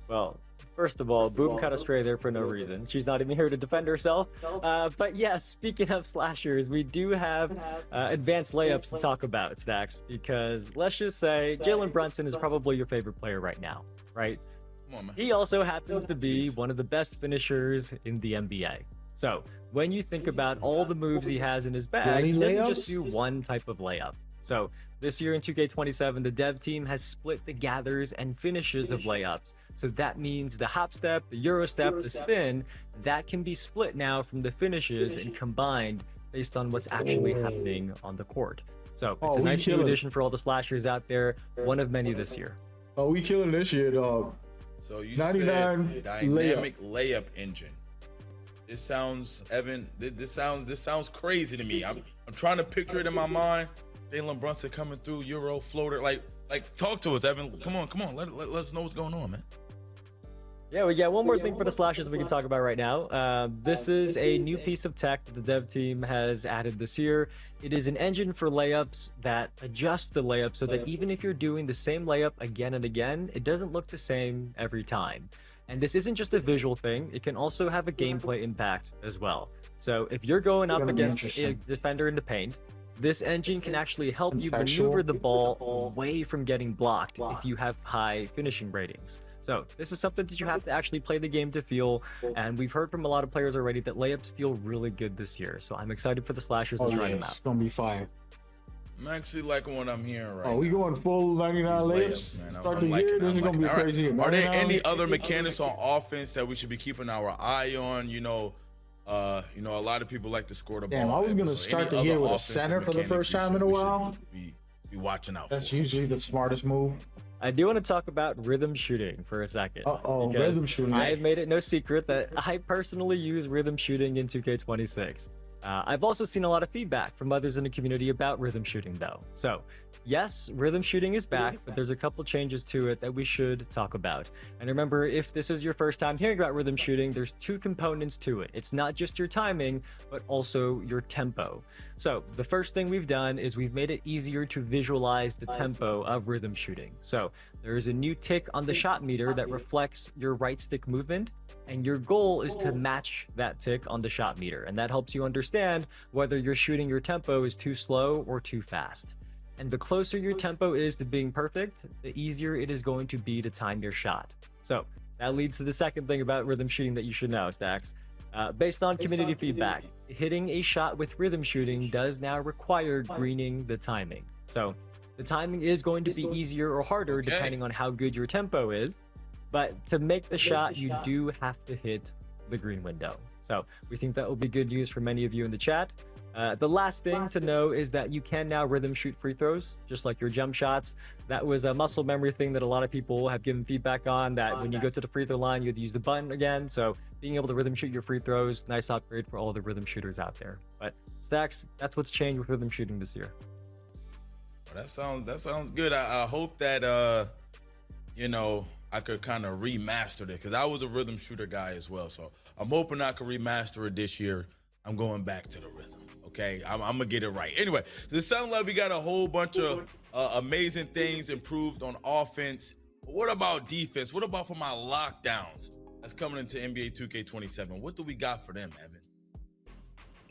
Well, first of all, Boom cut astray there for no reason. She's not even here to defend herself. But yes, speaking of slashers, we do have advanced layups to talk about, Stacks, because let's just say Jalen Brunson is probably your favorite player right now, right? Come on, man. He also happens to be one of the best finishers in the NBA. So when you think about all the moves he has in his bag, he doesn't just do one type of layup. So this year in 2K27, the dev team has split the gathers and finishes of layups. So that means the hop step, the euro step, the spin, that can be split now from the finishes and combined based on what's actually happening on the court. So it's a nice new addition for all the slashers out there, one of many this year. Oh, we killing this year, dog. So you said dynamic layup engine. This sounds, Evan, this sounds crazy to me. I'm trying to picture it in my mind. Jalen Brunson coming through, Euro floater. Like talk to us, Evan. Come on. Let us know what's going on, man. Yeah, we got one more thing for the slashes we can talk about right now. This is a new piece of tech that the dev team has added this year. It is an engine for layups that adjusts the layup so that even if you're doing the same layup again and again, it doesn't look the same every time. And this isn't just a visual thing, it can also have a gameplay impact as well. So if you're going up against a defender in the paint, this engine can actually help you maneuver the ball away from getting blocked if you have high finishing ratings. So this is something that you have to actually play the game to feel, and we've heard from a lot of players already that layups feel really good this year. So I'm excited for the slashers to try them out. It's gonna be fire. I'm actually liking what I'm hearing right now. Oh, we going full 99 layups? Start the year. This is gonna be crazy. Are there any other mechanics on offense that we should be keeping our eye on? You know, a lot of people like to score the ball. Damn, I was gonna start the year with a center for the first time in a while. Be watching out. That's usually the smartest move. I do want to talk about rhythm shooting for a second. Rhythm shooting. I have made it no secret that I personally use rhythm shooting in 2K26. I've also seen a lot of feedback from others in the community about rhythm shooting though. So yes, rhythm shooting is back, but there's a couple changes to it that we should talk about. And remember, if this is your first time hearing about rhythm shooting, there's two components to it. It's not just your timing, but also your tempo. So the first thing we've done is we've made it easier to visualize the tempo of rhythm shooting. So there is a new tick on the shot meter that reflects your right stick movement, and your goal is to match that tick on the shot meter. And that helps you understand whether you're shooting your tempo is too slow or too fast. And the closer your tempo is to being perfect, the easier it is going to be to time your shot. So that leads to the second thing about rhythm shooting that you should know, Stacks. Based on community feedback, hitting a shot with rhythm shooting does now require greening the timing. So the timing is going to be easier or harder depending on how good your tempo is. But to make the shot, you do have to hit the green window. So we think that will be good news for many of you in the chat. The last thing to know is that you can now rhythm shoot free throws, just like your jump shots. That was a muscle memory thing that a lot of people have given feedback on, that when you go to the free throw line, you have to use the button again. So being able to rhythm shoot your free throws, nice upgrade for all the rhythm shooters out there. But Stacks, that's what's changed with rhythm shooting this year. That sounds good. I hope that I could kind of remaster it, because I was a rhythm shooter guy as well. So I'm hoping I can remaster it this year. I'm going back to the rhythm. Okay, I'm gonna get it right. Anyway, so it sounds like we got a whole bunch of amazing things improved on offense. But what about defense? What about for my lockdowns that's coming into NBA 2K27? What do we got for them, Evan?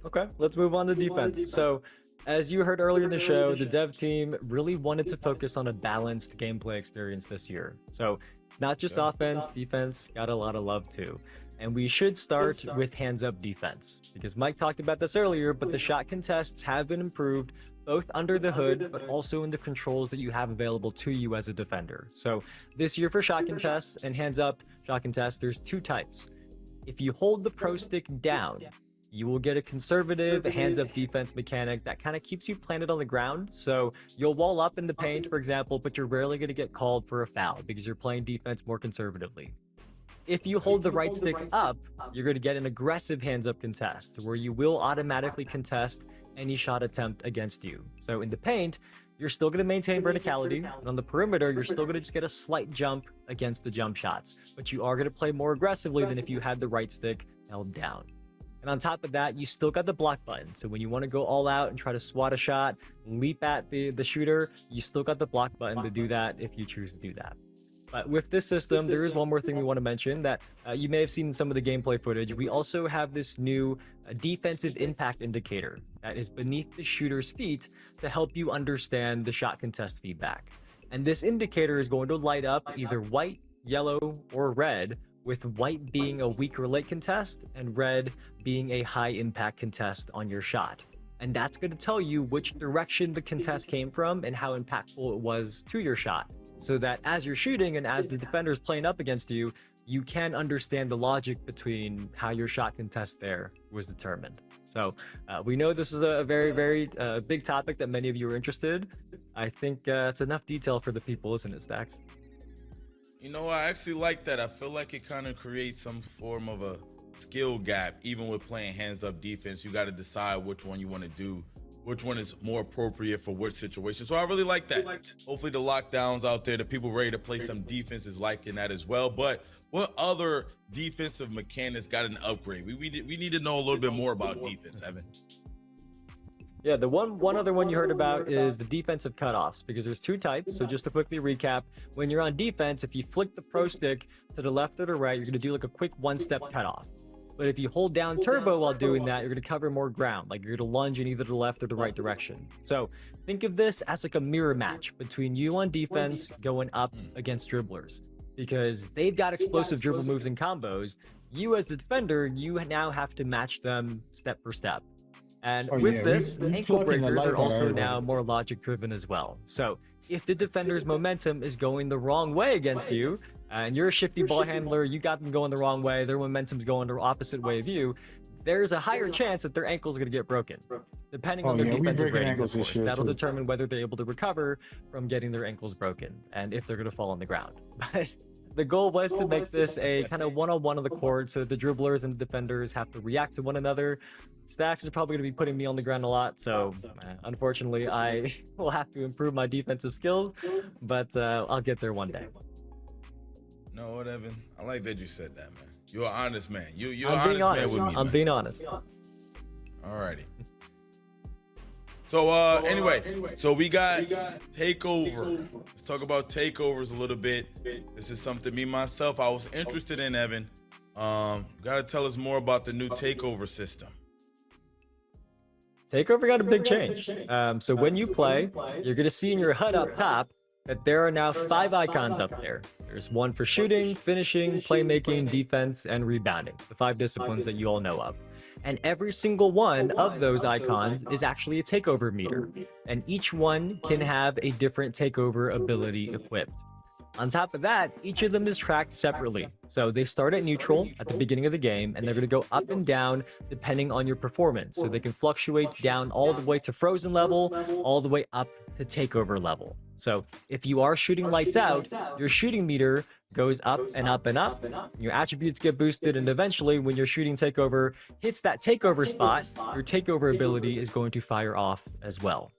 Okay, let's move on to defense. So as you heard earlier in the show, the dev team really wanted to focus on a balanced gameplay experience this year. So it's not just offense, defense got a lot of love too. And we should start with hands-up defense, because Mike talked about this earlier, but the shot contests have been improved both under the hood, but also in the controls that you have available to you as a defender. So this year for shot contests and hands-up shot contests, there's two types. If you hold the pro stick down, you will get a conservative hands-up defense mechanic that kind of keeps you planted on the ground. So you'll wall up in the paint, for example, but you're rarely going to get called for a foul because you're playing defense more conservatively. If you hold the right stick up, you're going to get an aggressive hands-up contest where you will automatically contest any shot attempt against you. So in the paint, you're still going to maintain verticality, and on the perimeter, you're still going to just get a slight jump against the jump shots, but you are going to play more aggressively than if you had the right stick held down. And on top of that, you still got the block button. So when you want to go all out and try to swat a shot, leap at the shooter, you still got the block button to do that if you choose to do that. But with this system, there is one more thing we want to mention that you may have seen in some of the gameplay footage. We also have this new defensive impact indicator that is beneath the shooter's feet to help you understand the shot contest feedback. And this indicator is going to light up either white, yellow, or red, with white being a weak or late contest and red being a high impact contest on your shot. And that's going to tell you which direction the contest came from and how impactful it was to your shot. So that as you're shooting and as the defender's playing up against you, you can understand the logic between how your shot contest there was determined. So we know this is a very, very big topic that many of you are interested. I think it's enough detail for the people, isn't it, Stacks? You know, I actually like that. I feel like it kind of creates some form of a skill gap, even with playing hands-up defense. You got to decide which one you want to do, which one is more appropriate for which situation. So I really like that. Hopefully the lockdowns out there, the people ready to play some defense is liking that as well. But what other defensive mechanics got an upgrade? We need to know a little bit more about defense, Evan. Yeah, the one other one you heard about is the defensive cutoffs, because there's two types. So just to quickly recap, when you're on defense, if you flick the pro stick to the left or the right, you're going to do like a quick one-step cutoff. But if you hold down turbo while doing that, you're going to cover more ground, like you're going to lunge in either the left or the right direction. So think of this as like a mirror match between you on defense going up against dribblers, because they've got explosive dribble moves and combos. You as the defender, you now have to match them step for step. And with this, ankle breakers are also now more logic driven as well. So if the defender's momentum is going the wrong way against you, and you're a shifty ball handler, you got them going the wrong way, their momentum's going the opposite way of you, there's a higher chance that their ankle's going to get broken, depending on their defensive ratings, of course. That'll determine whether they're able to recover from getting their ankles broken, and if they're going to fall on the ground. But the goal was to make this a kind of one-on-one on the court, so the dribblers and the defenders have to react to one another. Stacks is probably going to be putting me on the ground a lot, so unfortunately I will have to improve my defensive skills, but I'll get there one day. No, what, Evan? I like that you said that, man. You're an honest man. You're an honest man with me. I'm being honest. Alrighty. So anyway, so we got takeover. Let's talk about takeovers a little bit. This is something me myself I was interested in, Evan. You gotta tell us more about the new takeover system. Takeover got a big change. So when you play, you're gonna see in your HUD up top that there are now 5 icons up there. There's one for shooting, finishing, playmaking, defense, and rebounding, the 5 disciplines that you all know of. And every single one of those icons is actually a takeover meter, and each one can have a different takeover ability equipped. On top of that, each of them is tracked separately. So they start at neutral at the beginning of the game, and they're going to go up and down depending on your performance. So they can fluctuate down all the way to frozen level, all the way up to takeover level. So if you are shooting lights out, your shooting meter goes up and up and up. Your attributes get boosted, and eventually when your shooting takeover hits that takeover spot, your takeover ability is going to fire off as well.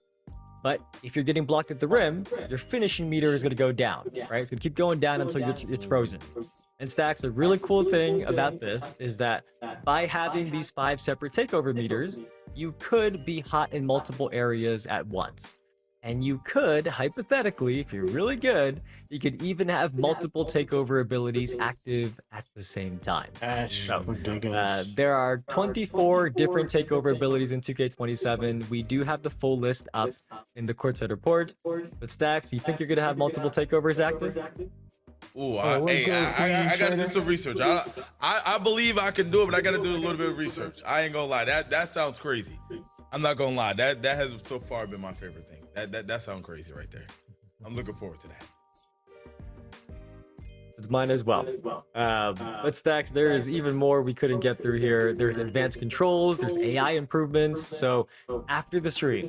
But if you're getting blocked at the rim, your finishing meter is going to go down, right? It's going to keep going down until it's frozen. And Stacks, a really cool thing about this is that by having these 5 separate takeover meters, you could be hot in multiple areas at once. And you could, hypothetically, if you're really good, you could even have multiple takeover abilities active at the same time. So, ridiculous. There are 24 different takeover abilities in 2K27. We do have the full list up in the courtside report. But Stacks, you think you're going to have multiple takeovers active? Ooh, I got to do some research. I believe I can do it, but I got to do a little bit of research. I ain't going to lie. That sounds crazy. I'm not going to lie. That has so far been my favorite thing. That sounds crazy right there. I'm looking forward to that. It's mine as well. But Stacks, there is even more we couldn't get through here. There's advanced controls, there's AI improvements. So after the stream,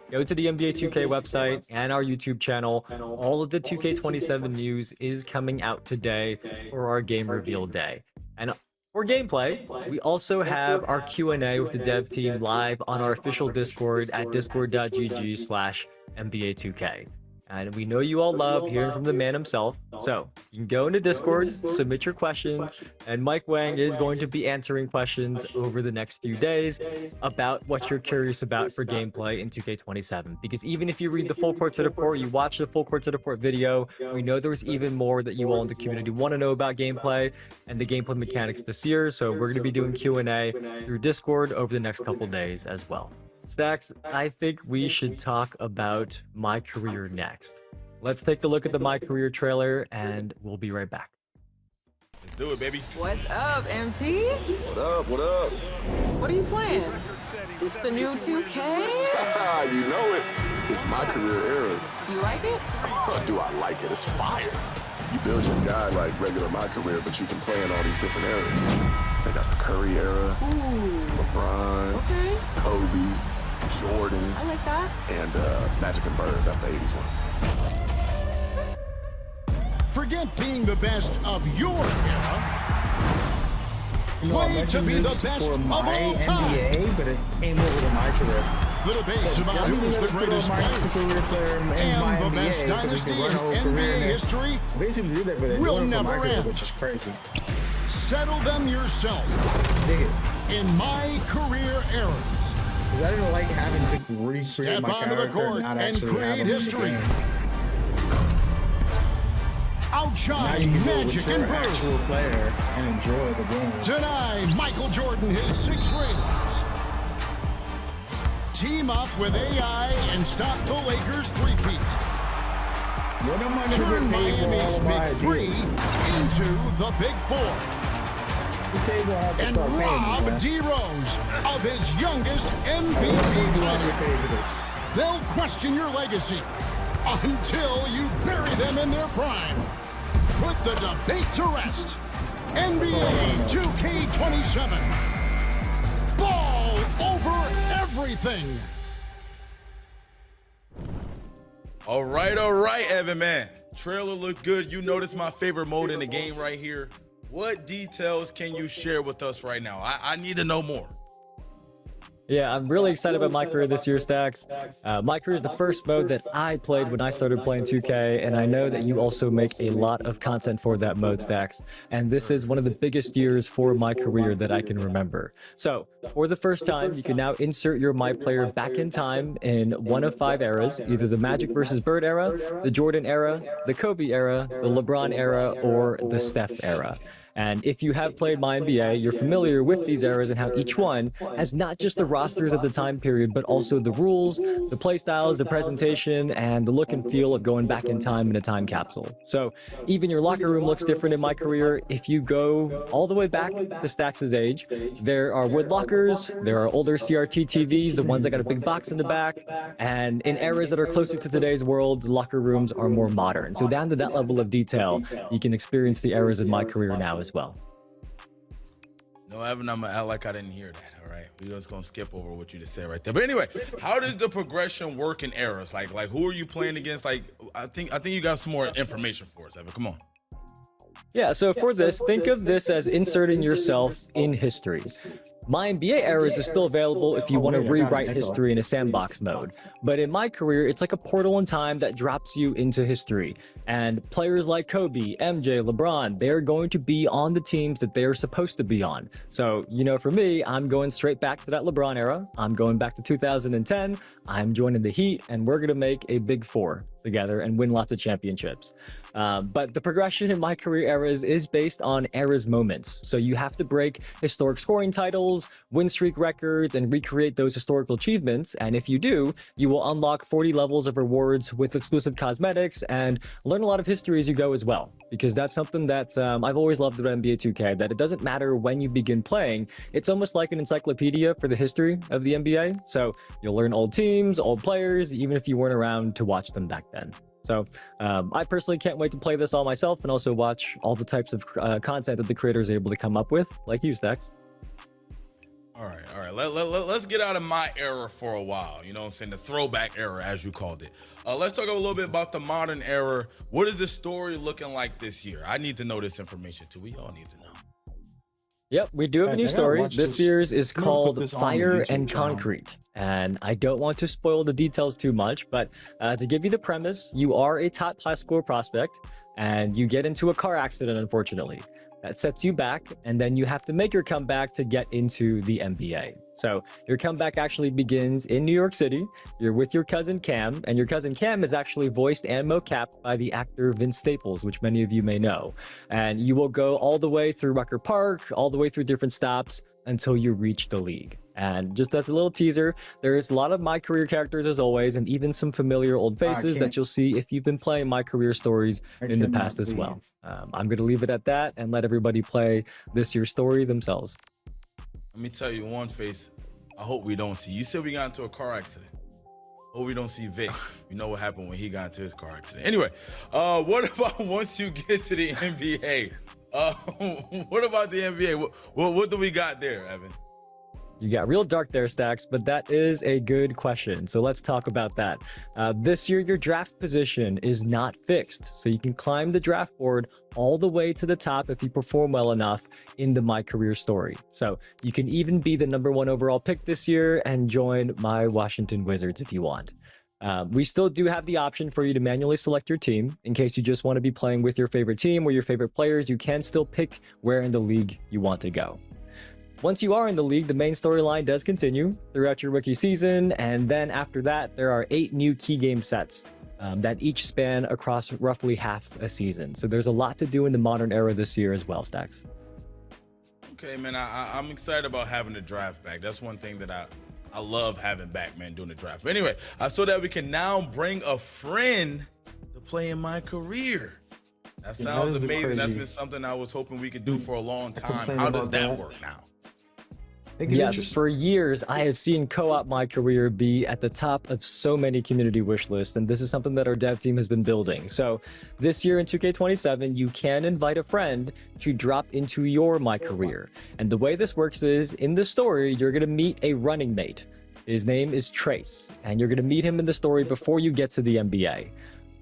go to the NBA2k website and our YouTube channel. All of the 2K27 news is coming out today for our game reveal day. And for gameplay, we also have our Q&A with the dev team live on our official Discord at discord.gg/NBA2k. And we know you all love hearing from the man himself. So you can go into Discord, submit your questions, and Mike Wang is going to be answering questions over the next few days about what you're curious about for gameplay in 2K27. Because even if you read the full courtside report, you watch the full courtside report video, we know there's even more that you all in the community want to know about gameplay and the gameplay mechanics this year. So we're going to be doing Q&A through Discord over the next couple days as well. Stacks, I think we should talk about My Career next. Let's take a look at the My Career trailer, and we'll be right back. Let's do it, baby. What's up, MP? What up? What up? What are you playing? This the new 2K? You know it. It's My Career eras. You like it? Do I like it? It's fire. You build your guy like regular My Career, but you can play in all these different eras. They got the Curry era, LeBron, Kobe, Jordan. I like that. And Magic and Bird. That's the 80s one. Forget being the best of your era Play to be the best for of my all time. NBA, but it came over to my career. The debates So, about I'm who's gonna the throw greatest my career player in my and the NBA, best because dynasty we in can run a whole career NBA in it. history Basically do that, but they're will doing it for my never career, end. which is crazy. Settle them yourself. Dig it. In my career era. Because I didn't like having to recreate Step my onto the character court not and actually create have him in the history. game. Now you Outshine can go Magic with your and Bird. actual player and enjoy the game. Deny Michael Jordan his 6 rings. Team up with AI and stop the Lakers three-peat. What am I going Turn to get paid for all Miami's of my Big Three ideas? into the Big Four. And Rob D. Rose of his youngest MVP title. They'll question your legacy until you bury them in their prime. Put the debate to rest. NBA 2K27. Ball over everything. All right, Evan, man. Trailer looked good. You noticed my favorite mode in the game right here. What details can you share with us right now? I need to know more. Yeah, I'm really excited about my career this year, Stacks. My career is the first mode that I played when I started playing 2K, and I know that you also make a lot of content for that mode, Stacks. And this is one of the biggest years for my career that I can remember. So, for the first time, you can now insert your My Player back in time in one of 5 eras, either the Magic versus Bird era, the Jordan era, the Kobe era, the LeBron era, or the Steph era. And if you have played my NBA, you're familiar with these eras and how each one has not just the rosters of the time period, but also the rules, the play styles, the presentation, and the look and feel of going back in time in a time capsule. So even your locker room looks different in my career. If you go all the way back to Stacks' age, there are wood lockers, there are older CRT TVs, the ones that got a big box in the back, and in eras that are closer to today's world, the locker rooms are more modern. So down to that level of detail, you can experience the eras of my career now as well. No, Evan, I'm gonna act like I didn't hear that. All right, we're just gonna skip over what you just said right there. But anyway, how does the progression work in eras? Like who are you playing against? Like, I think you got some more information for us, Evan. Come on. Yeah, so for this, think of this as inserting yourself in history. My NBA eras is still available if you want to rewrite history in a sandbox mode. But in my career, it's like a portal in time that drops you into history. And players like Kobe, MJ, LeBron, they're going to be on the teams that they're supposed to be on. So, you know, for me, I'm going straight back to that LeBron era. I'm going back to 2010. I'm joining the Heat, and we're going to make a Big Four together and win lots of championships. But the progression in my career eras is based on eras moments. So you have to break historic scoring titles, win streak records, and recreate those historical achievements. And if you do, you will unlock 40 levels of rewards with exclusive cosmetics and learn a lot of history as you go as well. Because that's something that I've always loved about NBA 2K, that it doesn't matter when you begin playing. It's almost like an encyclopedia for the history of the NBA. So you'll learn old teams, old players, even if you weren't around to watch them back then. So I personally can't wait to play this all myself and also watch all the types of content that the creators are able to come up with, like you, Stacks. All right. Let's get out of my era for a while. You know what I'm saying? The throwback era, as you called it. Let's talk a little bit about the modern era. What is the story looking like this year? I need to know this information too. We all need to know. Yep, we do have a new story. This year's is called Fire and Concrete. And I don't want to spoil the details too much, but to give you the premise, you are a top high school prospect and you get into a car accident, unfortunately. That sets you back, and then you have to make your comeback to get into the NBA. So your comeback actually begins in New York City. You're with your cousin Cam, and your cousin Cam is actually voiced and mocapped by the actor Vince Staples, which many of you may know. And you will go all the way through Rucker Park, all the way through different stops until you reach the league. And just as a little teaser, there's a lot of my career characters as always, and even some familiar old faces that you'll see if you've been playing my career stories in the past as well. I'm going to leave it at that and let everybody play this year's story themselves. Let me tell you one face I hope we don't see. You said we got into a car accident. Hope we don't see Vic. You know what happened when he got into his car accident. Anyway, what about once you get to the NBA? What about the NBA? What do we got there, Evan? You got real dark there, Stacks, but that is a good question. So let's talk about that. This year, your draft position is not fixed. So you can climb the draft board all the way to the top if you perform well enough in the My Career story. So you can even be the #1 overall pick this year and join my Washington Wizards if you want. We still do have the option for you to manually select your team. In case you just want to be playing with your favorite team or your favorite players, you can still pick where in the league you want to go. Once you are in the league, the main storyline does continue throughout your rookie season, and then after that, there are 8 new key game sets that each span across roughly half a season. So there's a lot to do in the modern era this year as well, Stacks. Okay, man, I'm excited about having the draft back. That's one thing that I love having back, man, doing the draft. But anyway, I saw that we can now bring a friend to play in My Career. That sounds amazing. That's been something I was hoping we could do for a long time. How does that work now? Yes, for years, I have seen Co-op My Career be at the top of so many community wish lists, and this is something that our dev team has been building. So this year in 2K27, you can invite a friend to drop into your My Career. And the way this works is, in the story, you're going to meet a running mate. His name is Trace, and you're going to meet him in the story before you get to the NBA.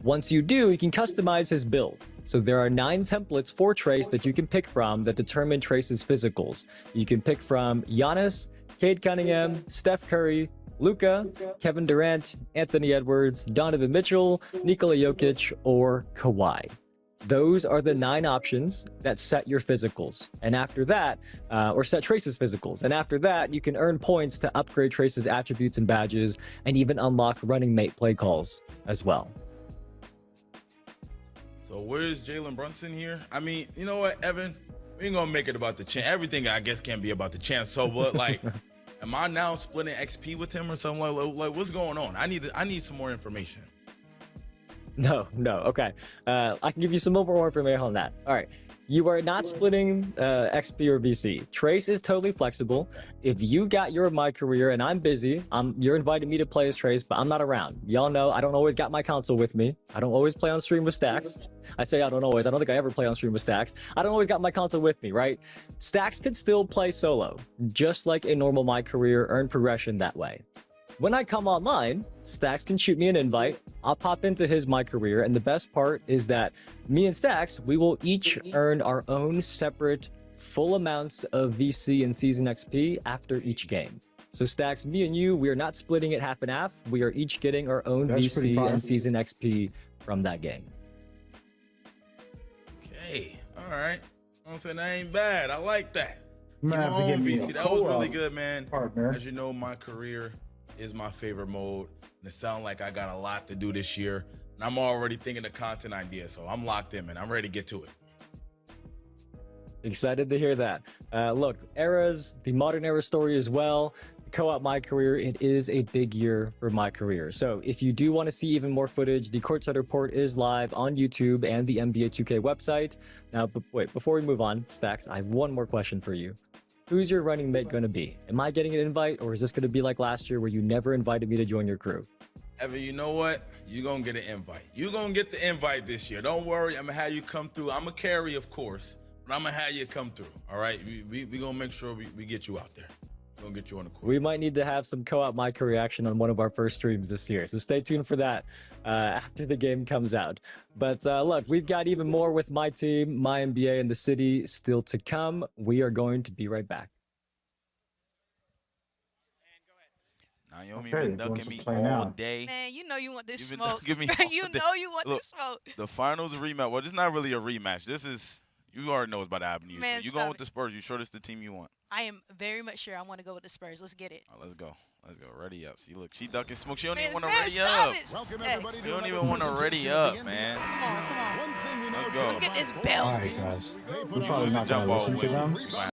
Once you do, you can customize his build. So there are 9 templates for Trace that you can pick from that determine Trace's physicals. You can pick from Giannis, Cade Cunningham, Steph Curry, Luka, Kevin Durant, Anthony Edwards, Donovan Mitchell, Nikola Jokic, or Kawhi. Those are the 9 options that set your physicals. And after that, or set Trace's physicals. And after that, you can earn points to upgrade Trace's attributes and badges, and even unlock running mate play calls as well. So where's Jalen Brunson here? I mean, you know what, Evan? We ain't gonna make it about the chance. Everything I guess can be about the chance. So what, like, am I now splitting XP with him or something? Like what's going on? I need some more information. No, okay. I can give you some more information on that. All right. You are not splitting XP or VC. Trace is totally flexible. If you got your My Career and I'm busy, you're inviting me to play as Trace, but I'm not around. Y'all know I don't always got my console with me. I don't always play on stream with Stacks. I say I don't always. I don't think I ever play on stream with Stacks. I don't always got my console with me, right? Stacks could still play solo, just like a normal My Career, earn progression that way. When I come online, Stacks can shoot me an invite. I'll pop into his My Career, and the best part is that me and Stacks, we will each earn our own separate full amounts of VC and Season XP after each game. So Stacks, me and you, we are not splitting it half and half. We are each getting our own VC and Season XP from that game. Okay, all right. I'm saying that ain't bad. I like that. I'm gonna have to give me VC. a That was really co-op good, man. partner. As you know, My Career is my favorite mode. And it sounds like I got a lot to do this year. And I'm already thinking of content ideas. So I'm locked in, man. I'm ready to get to it. Excited to hear that. Look, eras, the modern era story as well. Co-op My Career, it is a big year for My Career. So if you do want to see even more footage, the Courtside Report is live on YouTube and the NBA2k website. Now, wait, before we move on, Stacks, I have one more question for you. Who's your running mate going to be? Am I getting an invite, or is this going to be like last year where you never invited me to join your crew? Evan, you know what? You're going to get an invite. You're going to get the invite this year. Don't worry. I'm going to have you come through. I'm a carry, of course, but I'm going to have you come through. All right? We going to make sure we get you out there. We're going to get you on the court. We might need to have some Co-op My Career action on one of our first streams this year. So stay tuned for that after the game comes out. But look, we've got even more with my team, my NBA, and the city still to come. We are going to be right back. Naomi Okay, been ducking wants to me play all now. day. Man, you know you want this You've been smoke. ducking me You all day. know you want Look, this smoke. The finals rematch. Well, this is not really a rematch. This is, you already know what's about to happen to you. Man, So you stop going with it. the Spurs. You sure this the team you want? I am very much sure I want to go with the Spurs. Let's get it. All right, let's go. Let's go. Ready up. See, look, she ducking smoke. She don't Man, even want to man, ready stop up. it. Welcome Hey, everybody You to don't another even want to presentation ready of the up, man. come on, come on. One thing we know Let's for go. sure Get this about belt. All the right, Spurs, guys. they We're put probably on not the jump going to ball listen to win. them. I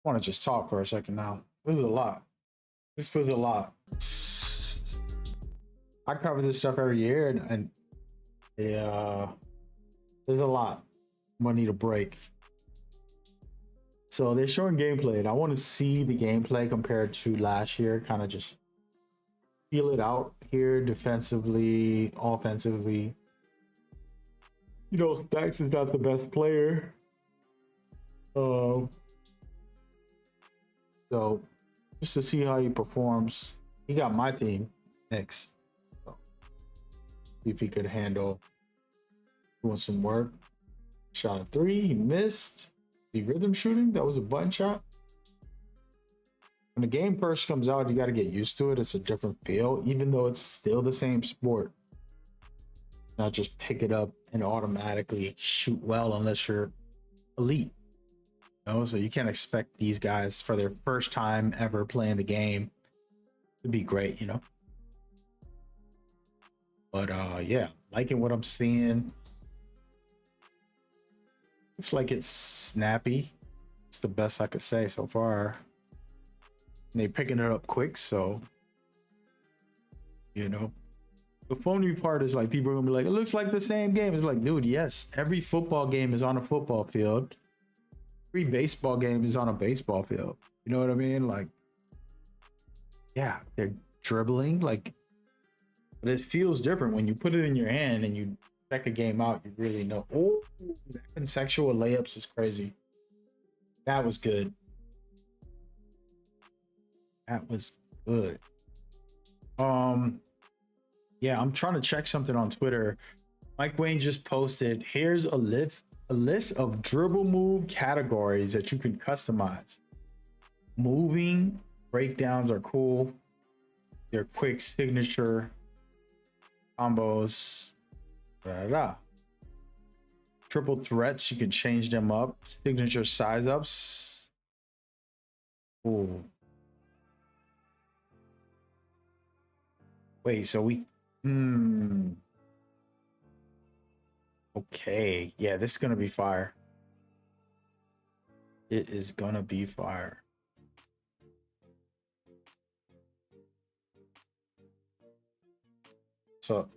want to just talk for a second now. This is a lot. This was a lot. I cover this stuff every year, and yeah, there's a lot. I'm gonna need a break. So they're showing gameplay, and I want to see the gameplay compared to last year. Kind of just feel it out here, defensively, offensively. You know, Stacks is not the best player. So just to see how he performs. He got my team next. So, see if he could handle doing some work. Shot a 3, he missed. The rhythm shooting, that was a button shot. When the game first comes out, you got to get used to it. It's a different feel, even though it's still the same sport. Not just pick it up and automatically shoot well unless you're elite. You know, so you can't expect these guys for their first time ever playing the game to be great, you know. But yeah, liking what I'm seeing. Looks like it's snappy. It's the best I could say so far. And they picking it up quick, so you know. The phony part is like people are gonna be like, it looks like the same game. It's like, dude, yes, every football game is on a football field. Every baseball game is on a baseball field. You know what I mean? Like, yeah, they're dribbling, like, but it feels different when you put it in your hand and you check a game out. You really know. Oh, that consensual layups is crazy. That was good. That was good. Yeah, I'm trying to check something on Twitter. Mike Wayne just posted, here's a list of dribble move categories that you can customize. Moving breakdowns are cool. They're quick signature combos. Triple threats, you can change them up. Signature size ups. Ooh. Wait, so we okay, yeah, this is gonna be fire. It is gonna be fire. So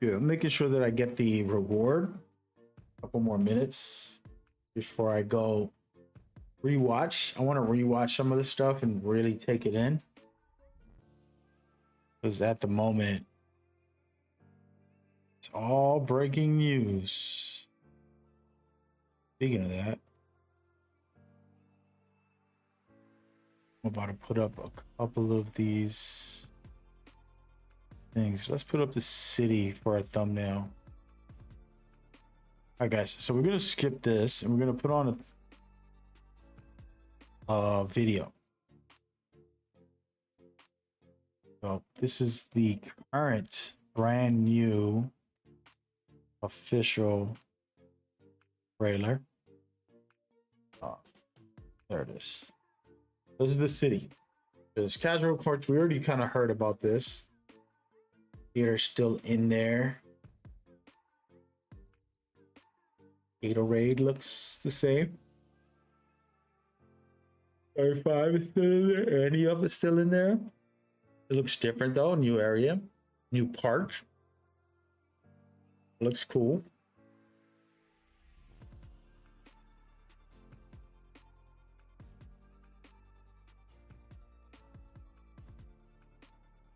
good. I'm making sure that I get the reward. A couple more minutes before I go rewatch. I want to rewatch some of this stuff and really take it in. Because at the moment, it's all breaking news. Speaking of that, I'm about to put up a couple of these things. Let's put up the city for a thumbnail. All right, guys. So we're gonna skip this and we're gonna put on a video. So this is the current brand new official trailer. There it is. This is the city. There's casual courts. We already kind of heard about this. Theater's still in there. Gatorade looks the same. 35 is still in there. Any of it's still in there. It looks different though. New area, new park. Looks cool.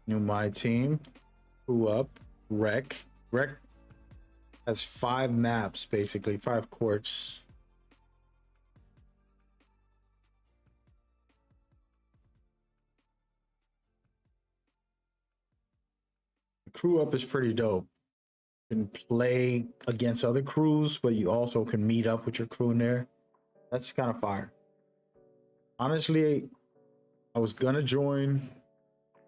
New my team. Who up? Rec. Rec has 5 maps, basically 5 courts. The crew up is pretty dope. You can play against other crews, but you also can meet up with your crew in there. That's kind of fire. Honestly, I was gonna join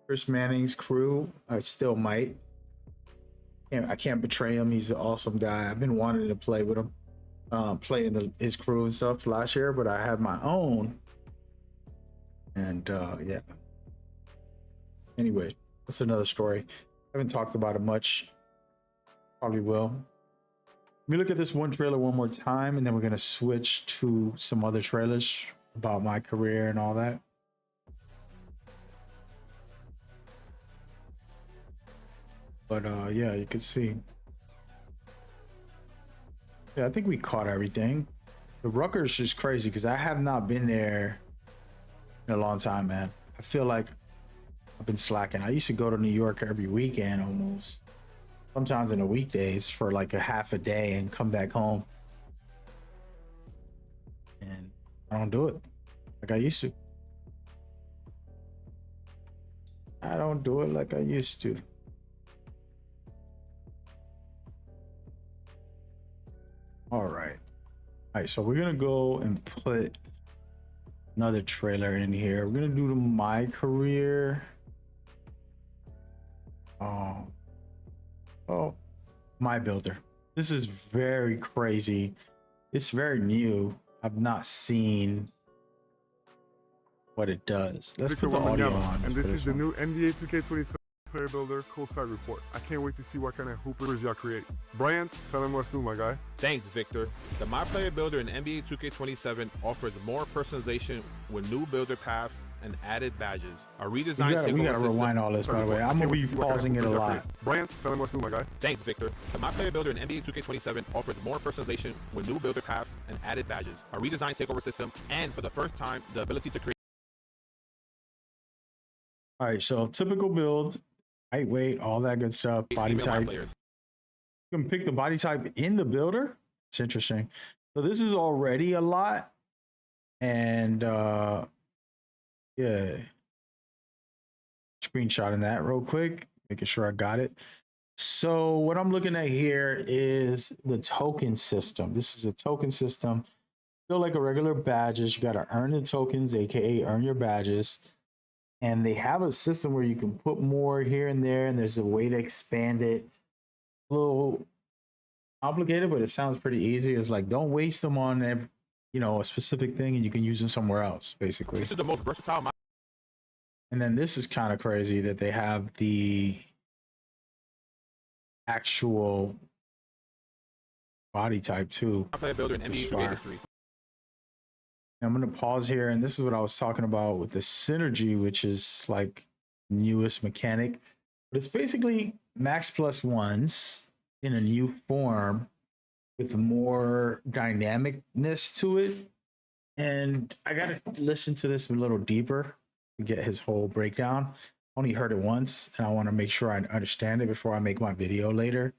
Chris Manning's crew. I still might. I can't betray him. He's an awesome guy. I've been wanting to play with him, play in his crew and stuff last year, but I had my own. And yeah. Anyway, that's another story. I haven't talked about it much. Probably will. Let me look at this one trailer one more time, and then we're gonna switch to some other trailers about my career and all that. But yeah, you can see. Yeah, I think we caught everything. The Rutgers is crazy because I have not been there in a long time, man. I feel like I've been slacking. I used to go to New York every weekend almost. sometimes in the weekdays for like a half a day and come back home. And I don't do it like I used to. I don't do it like I used to. All right. All right, so we're gonna go and put another trailer in here. We're gonna do the my career. Oh, my builder. This is very crazy. It's very new. I've not seen what it does. Let's put the audio on. And this is the new NBA 2K27 Player Builder Courtside Report. I can't wait to see what kind of hoopers y'all create. Bryant, tell them what's new, my guy. Thanks, Victor. The My Player Builder in NBA 2K27 offers more personalization with new builder paths and added badges. A redesigned we gotta rewind all this, by the way. I'm gonna be pausing it a lot. Bryant, tell them what's new, my guy. Thanks, Victor. The My Player Builder in NBA 2K27 offers more personalization with new builder paths and added badges. A redesigned takeover system, and for the first time, the ability to create. All right, so typical build, height, weight, all that good stuff, body type. You can pick the body type in the builder. It's interesting. So this is already a lot. And yeah. Screenshotting that real quick, making sure I got it. So what I'm looking at here is the token system. This is a token system. Still like a regular badges. You got to earn the tokens, aka earn your badges. And they have a system where you can put more here and there, and there's a way to expand it. A little complicated, but it sounds pretty easy. It's like, don't waste them on a specific thing, and you can use them somewhere else, basically. This is the most versatile. And then this is kind of crazy that they have the actual body type too. My Player Builder in NBA 2K history. I'm going to pause here, and this is what I was talking about with the synergy, which is like newest mechanic. But it's basically max plus ones in a new form with more dynamicness to it. And I got to listen to this a little deeper to get his whole breakdown. Only heard it once, and I want to make sure I understand it before I make my video later.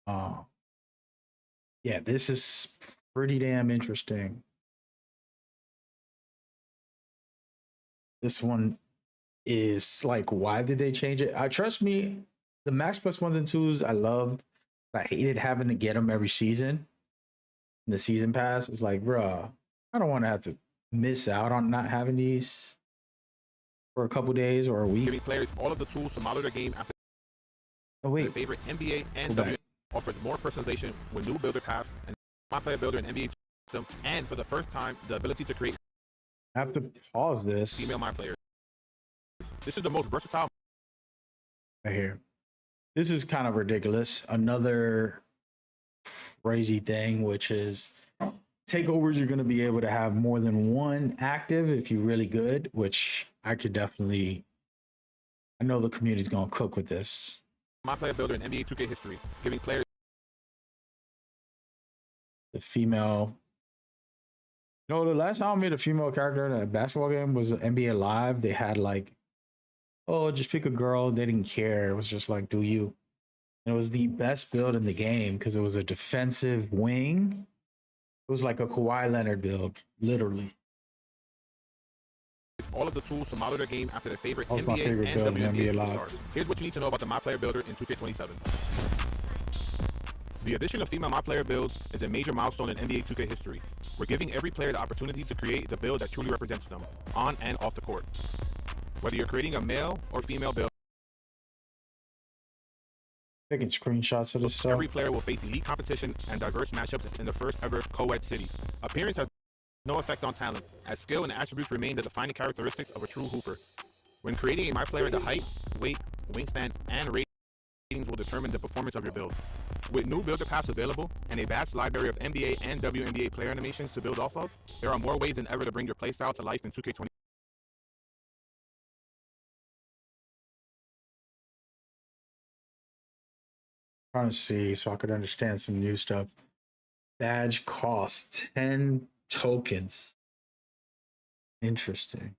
Yeah, this is pretty damn interesting. This one is like, why did they change it? Trust me, the max plus ones and twos I loved. I hated having to get them every season. The season pass is like, bruh, I don't want to have to miss out on not having these for a couple days or a week. Giving players all of the tools to model their game after their favorite NBA and WNBA offers more personalization with new builder paths and My Player Builder in NBA system, and for the first time, the ability to create. I have to pause this. Female My Players. This is the most versatile. Right here. This is kind of ridiculous. Another crazy thing, which is takeovers, you're going to be able to have more than one active if you're really good, which I could definitely, I know the community's going to cook with this. My Player Builder in NBA 2K history, giving players the female. No, the last time I made a female character in a basketball game was NBA Live. They had like, oh, just pick a girl. They didn't care. It was just like, do you? And it was the best build in the game because it was a defensive wing. It was like a Kawhi Leonard build, literally. all of the tools to model their game after their favorite That was my NBA favorite and build in WNBA NBA Live. superstars. Here's what you need to know about the My Player Builder in 2K27. The addition of female My Player builds is a major milestone in NBA 2K history. We're giving every player the opportunity to create the build that truly represents them, on and off the court. Whether you're creating a male or female build, Taking screenshots of this stuff. every player will face elite competition and diverse matchups in the first ever co-ed city. Appearance has no effect on talent, as skill and attributes remain the defining characteristics of a true hooper. When creating a My Player, the height, weight, wingspan, and ratings will determine the performance of your build. With new builder paths available and a vast library of NBA and WNBA player animations to build off of, there are more ways than ever to bring your playstyle to life in 2K20. Trying to see so I could understand some new stuff. Badge cost 10 tokens. Interesting.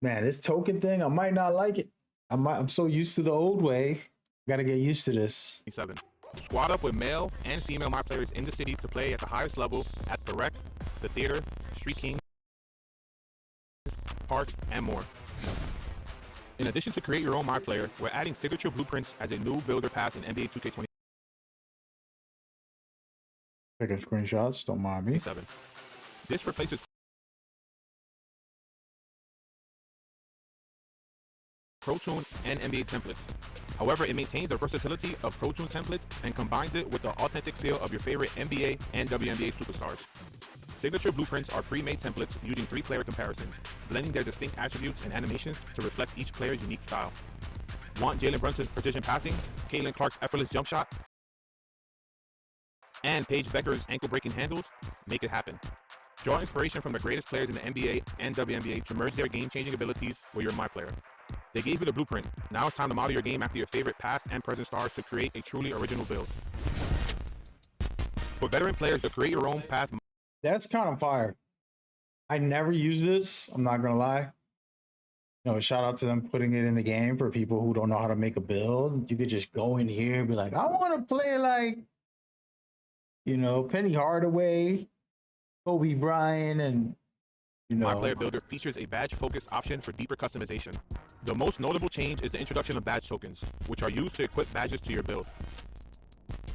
Man, this token thing, I might not like it. I'm so used to the old way. Gotta get used to this. 7. Squad up with male and female My Players in the city to play at the highest level at the Rec, the Theater, Street Kings, Parks, and more. In addition to create your own My Player, we're adding signature blueprints as a new builder path in NBA 2K27. Taking screenshots, don't mind me. This replaces Pro Toon and NBA templates. However, it maintains the versatility of Pro Toon templates and combines it with the authentic feel of your favorite NBA and WNBA superstars. Signature blueprints are pre-made templates using 3-player comparisons, blending their distinct attributes and animations to reflect each player's unique style. Want Jalen Brunson's precision passing, Caitlin Clark's effortless jump shot, and Paige Becker's ankle-breaking handles? Make it happen. Draw inspiration from the greatest players in the NBA and WNBA to merge their game-changing abilities with your My Player. They gave you the blueprint. Now it's time to model your game after your favorite past and present stars to create a truly original build. For veteran players to create your own path. That's kind of fire. I never use this. I'm not gonna lie. You know, shout out to them putting it in the game for people who don't know how to make a build. You could just go in here and be like, I want to play like, you know, Penny Hardaway, Kobe Bryant, and you know. My Player Builder features a badge-focused option for deeper customization. The most notable change is the introduction of badge tokens, which are used to equip badges to your build.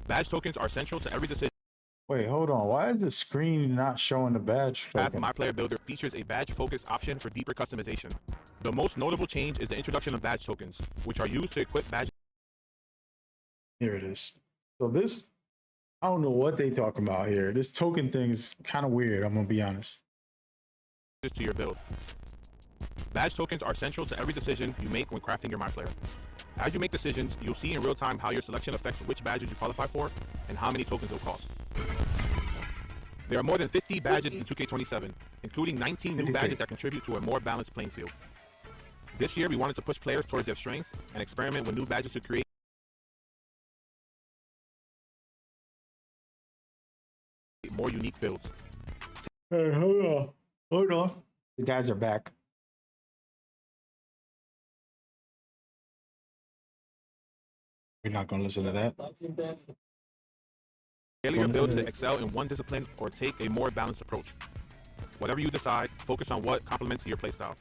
Badge tokens are central to every decision. Wait, hold on. Why is the screen not showing the badge token? My Player Builder features a badge-focused option for deeper customization. The most notable change is the introduction of badge tokens, which are used to equip badges. Here it is. So this, I don't know what they talking about here. This token thing is kind of weird, I'm gonna be honest. To your build. Badge tokens are central to every decision you make when crafting your My Player. As you make decisions, you'll see in real time how your selection affects which badges you qualify for and how many tokens they'll cost. There are more than 50 badges in 2K27, including 19 new badges that contribute to a more balanced playing field. This year, we wanted to push players towards their strengths and experiment with new badges to create more unique builds. Hey, hold on. Hold on. The guys are back. We're not going to listen to that. Tailor your build to excel in one discipline or take a more balanced approach. Whatever you decide, focus on what complements your playstyle.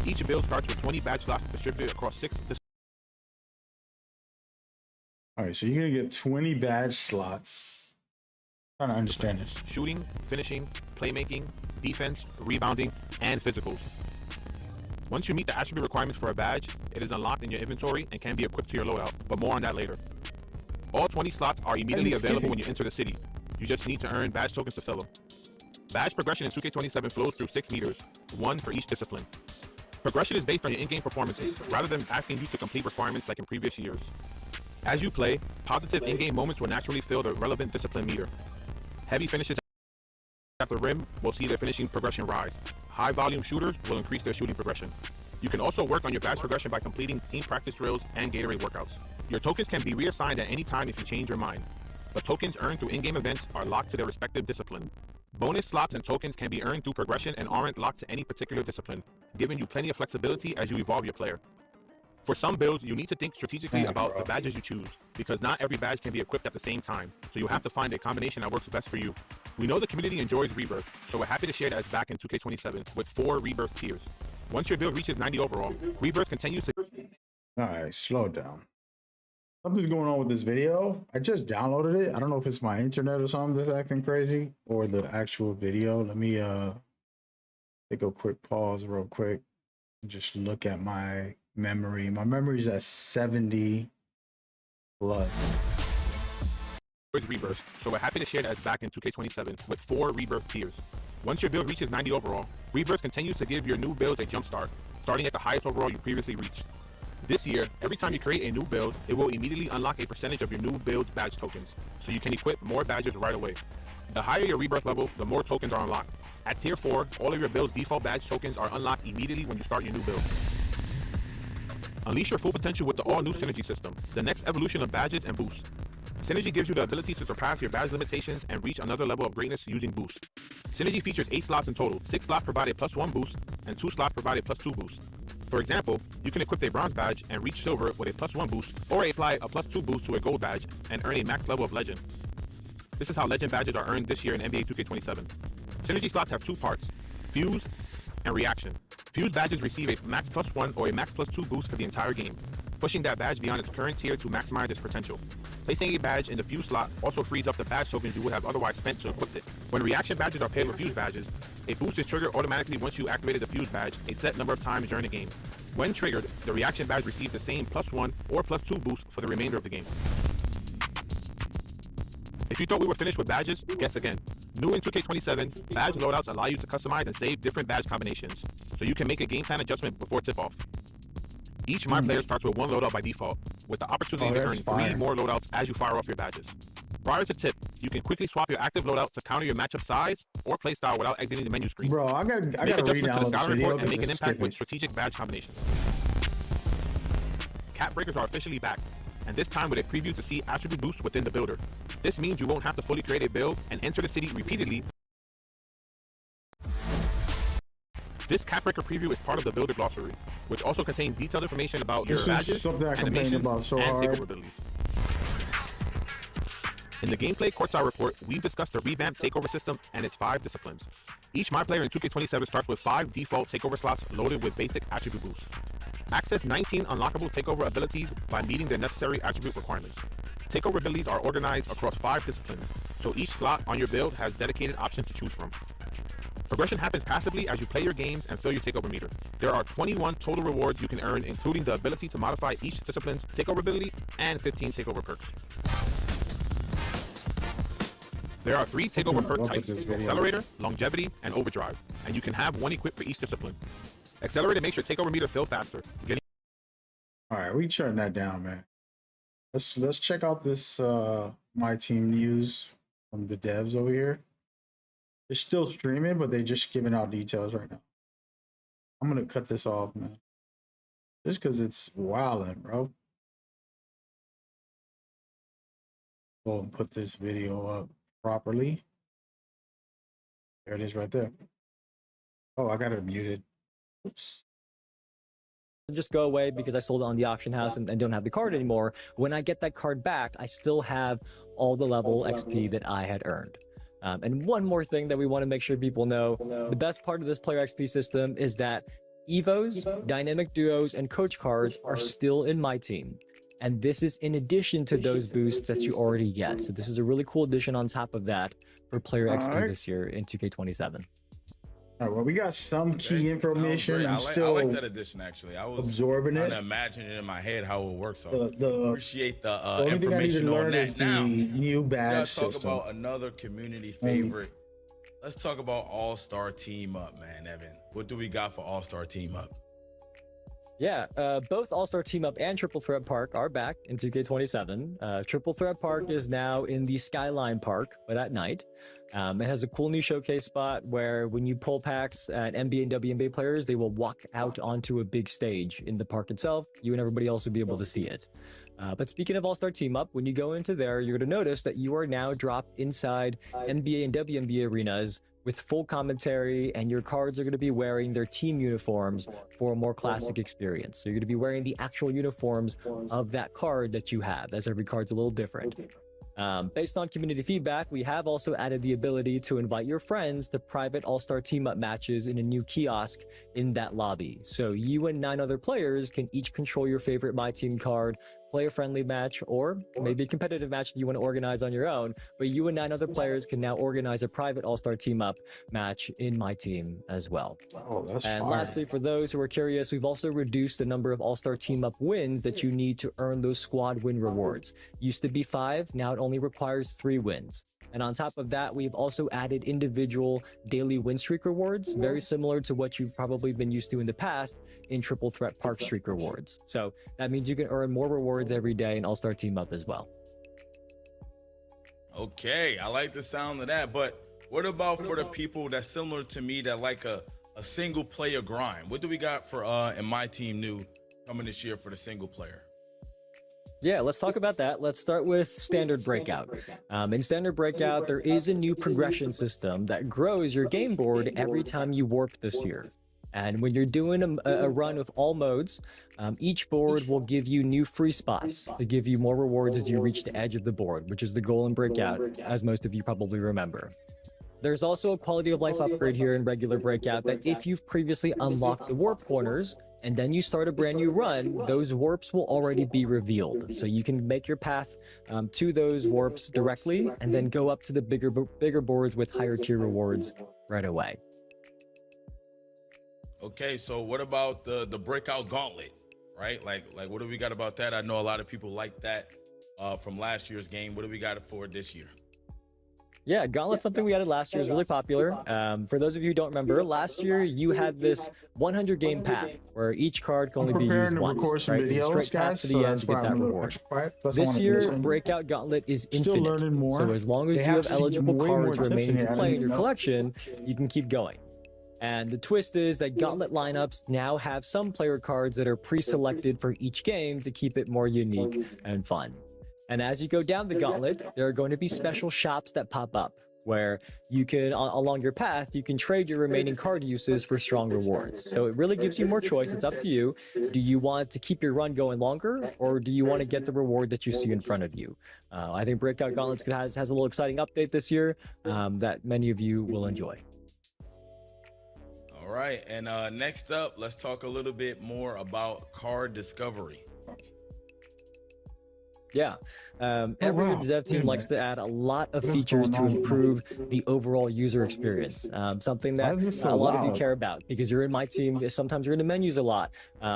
Each build starts with 20 badge slots distributed across 6 disciplines. All right, so you're going to get 20 badge slots. I'm trying to understand this. Shooting, finishing, playmaking, defense, rebounding, and physicals. Once you meet the attribute requirements for a badge, it is unlocked in your inventory and can be equipped to your loadout, but more on that later. All 20 slots are immediately available when you enter the city. You just need to earn badge tokens to fill them. Badge progression in 2K27 flows through 6 meters, 1 for each discipline. Progression is based on your in-game performances, rather than asking you to complete requirements like in previous years. As you play, positive in-game moments will naturally fill the relevant discipline meter. Heavy finishes at the rim will see their finishing progression rise. High-volume shooters will increase their shooting progression. You can also work on your badge progression by completing team practice drills and Gatorade workouts. Your tokens can be reassigned at any time if you change your mind. The tokens earned through in-game events are locked to their respective discipline. Bonus slots and tokens can be earned through progression and aren't locked to any particular discipline, giving you plenty of flexibility as you evolve your player. For some builds, you need to think strategically about the badges you choose, because not every badge can be equipped at the same time, so you'll have to find a combination that works best for you. We know the community enjoys Rebirth, so we're happy to share that it's back in 2K27 with 4 Rebirth tiers. Once your build reaches 90 overall, Rebirth continues to... Alright, slow down. Something's going on with this video. I just downloaded it. I don't know if it's my internet or something that's acting crazy, or the actual video. Let me take a quick pause real quick and just look at my memory. My memory is at 70 plus. Rebirth, so we're happy to share that it's back in 2K27 with 4 Rebirth tiers. Once your build reaches 90 overall, Rebirth continues to give your new builds a jump start, starting at the highest overall you previously reached. This year, every time you create a new build, it will immediately unlock a percentage of your new build's badge tokens, so you can equip more badges right away. The higher your Rebirth level, the more tokens are unlocked. At Tier 4, all of your build's default badge tokens are unlocked immediately when you start your new build. Unleash your full potential with the all-new Synergy system, the next evolution of badges and boosts. Synergy gives you the ability to surpass your badge limitations and reach another level of greatness using boost. Synergy features 8 slots in total. 6 slots provide a +1 boost, and 2 slots provide a +2 boost. For example, you can equip a bronze badge and reach silver with a +1 boost, or apply a +2 boost to a gold badge and earn a max level of legend. This is how legend badges are earned this year in NBA 2K27. Synergy slots have two parts, Fuse and Reaction. Fuse badges receive a max +1 or a max +2 boost for the entire game, pushing that badge beyond its current tier to maximize its potential. Placing a badge in the Fuse slot also frees up the badge tokens you would have otherwise spent to equip it. When Reaction badges are paired with Fuse badges, a boost is triggered automatically once you activated the Fuse badge a set number of times during the game. When triggered, the Reaction badge receives the same +1 or +2 boost for the remainder of the game. If you thought we were finished with badges, guess again. New in 2K27, badge loadouts allow you to customize and save different badge combinations, so you can make a game plan adjustment before tip-off. Each My Player starts with one loadout by default, with the opportunity to earn 3 more loadouts as you fire off your badges. Prior to tip, you can quickly swap your active loadout to counter your matchup size or playstyle without exiting the menu screen. Bro, I gotta Make read adjustments to down the this scouting video report and make an because impact with strategic badge combinations. Cap breakers are officially back, and this time with a preview to see attribute boosts within the builder. This means you won't have to fully create a build and enter the city repeatedly. This cap breaker preview is part of the builder glossary, which also contains detailed information about your This is badges, something I complain animations, about so and hard. takeover abilities. In the gameplay courtside report, we've discussed the revamped takeover system and its 5 disciplines. Each My Player in 2K27 starts with 5 default takeover slots loaded with basic attribute boosts. Access 19 unlockable takeover abilities by meeting the necessary attribute requirements. Takeover abilities are organized across 5 disciplines, so each slot on your build has dedicated options to choose from. Progression happens passively as you play your games and fill your takeover meter. There are 21 total rewards you can earn, including the ability to modify each discipline's takeover ability and 15 takeover perks. There are 3 takeover perk types, Accelerator, Longevity, and Overdrive, and you can have one equipped for each discipline. Accelerator makes your takeover meter fill faster. All right, we shutting that down, man. Let's check out this My Team news from the devs over here. They're still streaming, but they're just giving out details right now. I'm gonna cut this off, man. Just because it's wilding, bro. Go and put this video up properly. There it is right there. Oh, I got it muted. Oops. Just go away because I sold it on the auction house and don't have the card anymore. When I get that card back, I still have all the level XP that I had earned. And one more thing that we want to make sure people know, the best part of this player XP system is that Evos, Dynamic Duos, and Coach cards are still in My Team. And this is in addition to those boosts that you already get. So this is a really cool addition on top of that for player XP this year in 2K27. All right, well, we got some key information. I I'm still like that addition, actually. I was absorbing trying it. to imagine it in my head how it would work. So The appreciate the only thing I need to information on learn that. is the Now, new badge let's talk system. about another community favorite. Let's talk about All-Star Team Up, man, Evan. What do we got for All-Star Team Up? Yeah, both All-Star Team Up and Triple Threat Park are back in 2K27. Triple Threat Park is now in the Skyline Park, but at night. It has a cool new showcase spot where when you pull packs at NBA and WNBA players, they will walk out onto a big stage in the park itself. You and everybody else will be able to see it. But speaking of All-Star Team Up, when you go into there, you're going to notice that you are now dropped inside NBA and WNBA arenas with full commentary, and your cards are going to be wearing their team uniforms for a more classic experience. So you're going to be wearing the actual uniforms of that card that you have, as every card's a little different. Based on community feedback, we have also added the ability to invite your friends to private All-Star Team-Up matches in a new kiosk in that lobby. So you and 9 other players can each control your favorite My Team card, play a friendly match, or maybe a competitive match that you want to organize on your own, but you and 9 other players can now organize a private All-Star Team-Up match in My Team as well. Oh, that's And fire. lastly, for those who are curious, we've also reduced the number of All-Star Team-Up wins that you need to earn those squad win rewards. Used to be 5, now it only requires 3 wins. And on top of that, we've also added individual daily win streak rewards, very similar to what you've probably been used to in the past in Triple Threat Park streak rewards. So that means you can earn more rewards every day in All-Star Team Up as well. Okay, I like the sound of that, but what about for the people that's similar to me that like a single player grind? What do we got for in My Team new coming this year for the single player? Yeah, let's talk about that. Let's start with Standard Breakout. In Standard Breakout, there is a new progression system that grows your game board every time you warp this year. And when you're doing a run with all modes, each board will give you new free spots to give you more rewards as you reach the edge of the board, which is the goal in Breakout, as most of you probably remember. There's also a quality of life upgrade here in regular Breakout that if you've previously unlocked the warp corners, and then you start a brand new run, those warps will already be revealed. So you can make your path to those warps directly, and then go up to the bigger boards with higher tier rewards right away. Okay, so what about the Breakout Gauntlet, right? Like what do we got about that? I know a lot of people like that from last year's game. What do we got for this year? Yeah, Gauntlet's something we added last year. It was really popular. For those of you who don't remember, last year you had this 100 game path where each card can only be used once, right? It's a straight path to the end to get that reward. This year, Breakout Gauntlet is infinite. So as long as you have eligible cards remaining to play in your collection, you can keep going. And the twist is that Gauntlet lineups now have some player cards that are pre-selected for each game to keep it more unique and fun. And as you go down the Gauntlet, there are going to be special shops that pop up where you can, along your path, you can trade your remaining card uses for strong rewards. So it really gives you more choice. It's up to you. Do you want to keep your run going longer, or do you want to get the reward that you see in front of you? I think Breakout Gauntlets has a little exciting update this year that many of you will enjoy. All right, and next up, let's talk a little bit more about card discovery. Yeah, every dev team likes to add a lot of features to improve the overall user experience. Something that a lot of you care about because you're in my team. Sometimes you're in the menus a lot.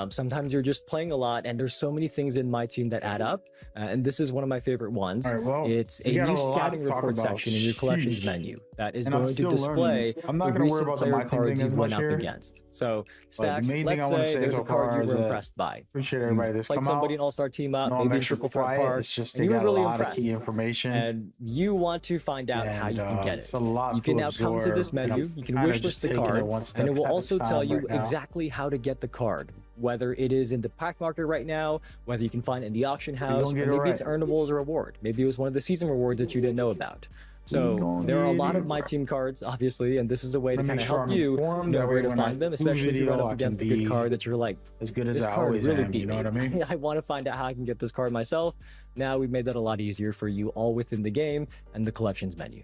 Sometimes you're just playing a lot, and there's so many things in my team that add up. And this is one of my favorite ones. It's a new scouting report section in your collections menu that is going to display the recent player cards you went up against. So, Stacks, let's say there's a card you were impressed by. Appreciate everybody that's like somebody in All-Star team up, maybe in triple threat part, and you were really impressed. And you want to find out how you can get it. You can now come to this menu, you can wishlist the card, and it will also tell you exactly how to get the card. Whether it is in the pack market right now, whether you can find it in the auction house, or maybe it's earnable as a reward. Maybe it was one of the season rewards that you didn't know about. So there are a lot of my team cards, obviously, and this is a way to kind of help you know where to find them, especially if you run up against a good card that you're like, as good as this I card always really am, beat you know me. what I mean? I want to find out how I can get this card myself. Now we've made that a lot easier for you all within the game and the collections menu.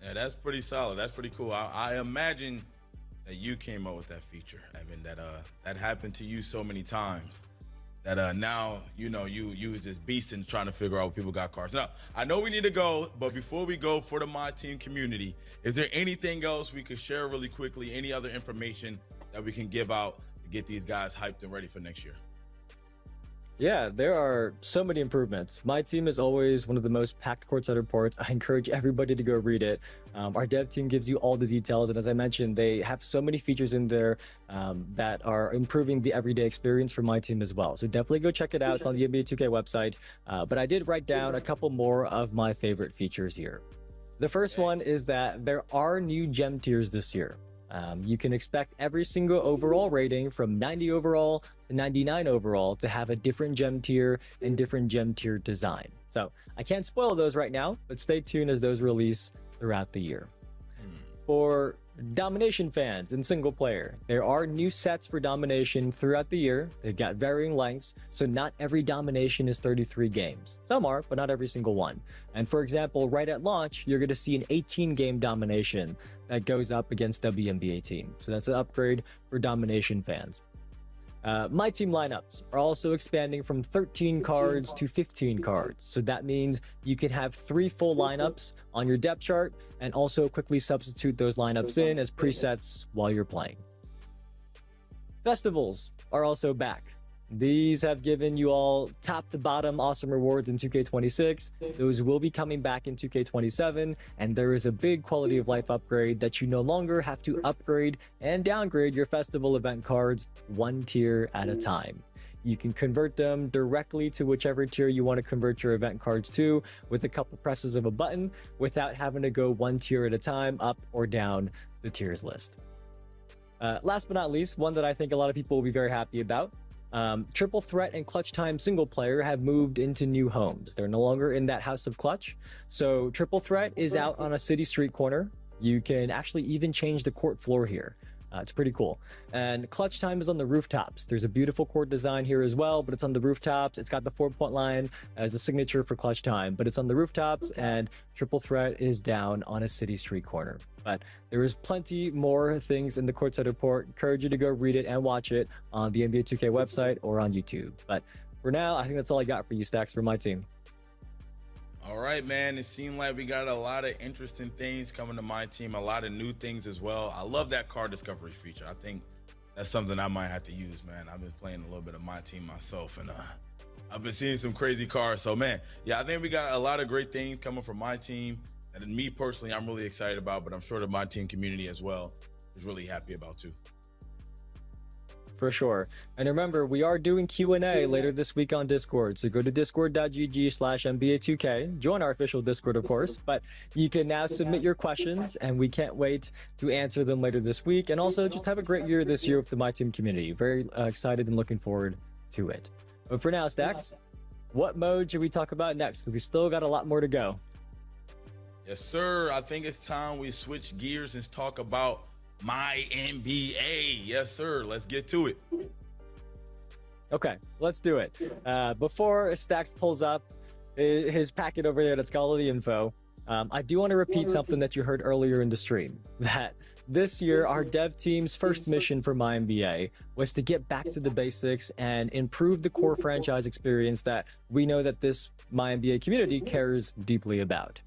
Yeah, that's pretty solid. That's pretty cool. I imagine that you came up with that feature, Evan, that happened to you so many times that now, you know, you use this beast in trying to figure out what people got cards. Now, I know we need to go, but before we go, for the My Team community, is there anything else we could share really quickly? Any other information that we can give out to get these guys hyped and ready for next year? Yeah, there are so many improvements. My team is always one of the most packed courtside reports. I encourage everybody to go read it. Our dev team gives you all the details, and as I mentioned, they have so many features in there that are improving the everyday experience for my team as well. So definitely go check it out. It's on the NBA2k website. But I did write down a couple more of my favorite features here. The first one is that there are new gem tiers this year. You can expect every single overall rating from 90 overall to 99 overall to have a different gem tier and different gem tier design. So I can't spoil those right now, but stay tuned as those release throughout the year. For domination fans in single player, there are new sets for domination throughout the year. They've got varying lengths, so not every domination is 33 games. Some are, but not every single one. And for example, right at launch, you're going to see an 18-game domination that goes up against WNBA team. So that's an upgrade for domination fans. My team lineups are also expanding from 13 cards to 15 cards. So that means you can have 3 full lineups on your depth chart and also quickly substitute those lineups in as presets while you're playing. Festivals are also back. These have given you all top to bottom awesome rewards in 2K26. Those will be coming back in 2K27, and there is a big quality of life upgrade that you no longer have to upgrade and downgrade your festival event cards one tier at a time. You can convert them directly to whichever tier you want to convert your event cards to with a couple presses of a button without having to go one tier at a time up or down the tiers list. Last but not least, one that I think a lot of people will be very happy about. Triple Threat and Clutch Time single player have moved into new homes. They're no longer in that house of Clutch. So Triple Threat is out on a city street corner. You can actually even change the court floor here. It's pretty cool. And clutch time is on the rooftops. There's a beautiful court design here as well, but it's on the rooftops. It's got the 4-point line as the signature for clutch time, but it's on the rooftops, and triple threat is down on a city street corner. But there is plenty more things in the courtside report. Encourage you to go read it and watch it on the NBA 2K website or on YouTube. But for now, I think that's all I got for you, Stacks, for my team. All right, man. It seemed like we got a lot of interesting things coming to my team, a lot of new things as well. I love that card discovery feature. I think that's something I might have to use, man. I've been playing a little bit of my team myself, and I've been seeing some crazy cards. So, man, yeah, I think we got a lot of great things coming from my team. And me personally, I'm really excited about, but I'm sure that my team community as well is really happy about too. For sure. And remember, we are doing Q&A later this week on Discord. So go to discord.gg/NBA2k. Join our official Discord, of course. But you can now submit your questions, and we can't wait to answer them later this week. And also, just have a great year this year with the My Team community. Very excited and looking forward to it. But for now, Stacks, what mode should we talk about next? Because we still got a lot more to go. Yes, sir. I think it's time we switch gears and talk about my NBA. Yes, sir. Let's get to it. Okay, let's do it. Before Stacks pulls up his packet over there that's got all the info, I do want to repeat something that you heard earlier in the stream, that this year our dev team's first mission for my NBA was to get back to the basics and improve the core franchise experience that we know that this my NBA community cares deeply about.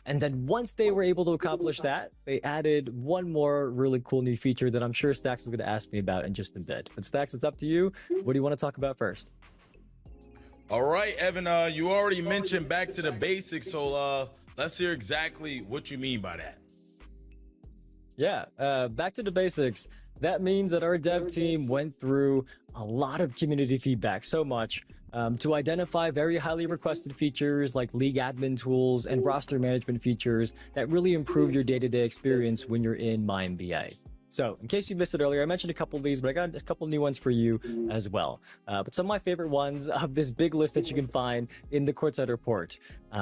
And then once they were able to accomplish that, they added one more really cool new feature that I'm sure Stacks is going to ask me about in just a bit. But Stacks, it's up to you. What do you want to talk about first? All right, Evan, you already mentioned back to the basics, so let's hear exactly what you mean by that. Yeah, back to the basics. That means that our dev team went through a lot of community feedback, so much, to identify very highly requested features like league admin tools and roster management features that really improve your day-to-day experience when you're in my NBA. So, in case you missed it earlier, I mentioned a couple of these, but I got a couple new ones for you as well. But some of my favorite ones of this big list that you can find in the Courtside Report.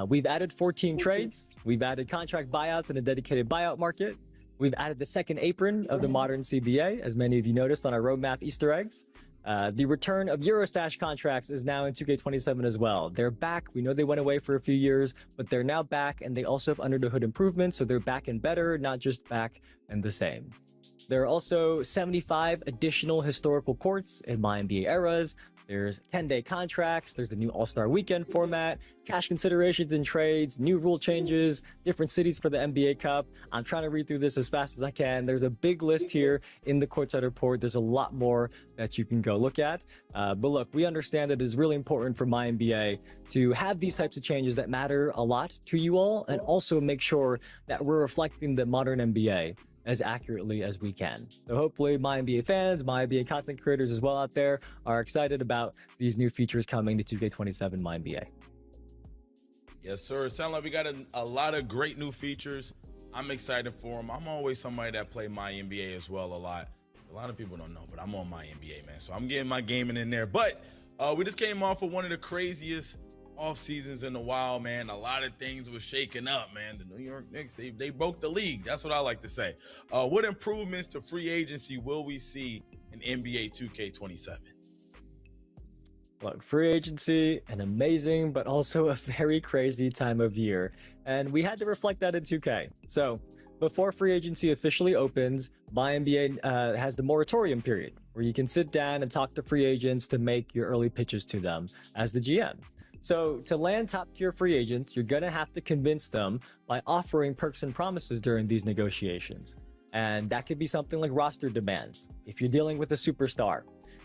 We've added 14 trades. We've added contract buyouts and a dedicated buyout market. We've added the second apron of the modern CBA, as many of you noticed on our roadmap Easter eggs. The return of Eurostash contracts is now in 2K27 as well. They're back. We know they went away for a few years, but they're now back, and they also have under the hood improvements, so they're back and better, not just back and the same. There are also 75 additional historical courts in my NBA eras. There's 10-day contracts. There's the new All-Star Weekend format, cash considerations and trades, new rule changes, different cities for the NBA Cup. I'm trying to read through this as fast as I can. There's a big list here in the Courtside Report. There's a lot more that you can go look at. But look, we understand that it is really important for my NBA to have these types of changes that matter a lot to you all, and also make sure that we're reflecting the modern NBA as accurately as we can. So hopefully my NBA fans, my NBA content creators as well out there are excited about these new features coming to 2K27 my NBA. Yes, sir. It sounds like we got a lot of great new features. I'm excited for them. I'm always somebody that play my NBA as well a lot. A lot of people don't know, but I'm on my NBA, man. So I'm getting my gaming in there. But we just came off of one of the craziest off seasons in a while, man. A lot of things were shaking up, man. The New York Knicks, they broke the league. That's what I like to say. What improvements to free agency will we see in NBA 2K27? Look, free agency, an amazing but also a very crazy time of year, and we had to reflect that in 2K. So before free agency officially opens, my NBA has the moratorium period where you can sit down and talk to free agents to make your early pitches to them as the GM. So to land top-tier free agents, you're going to have to convince them by offering perks and promises during these negotiations. And that could be something like roster demands. If you're dealing with a superstar,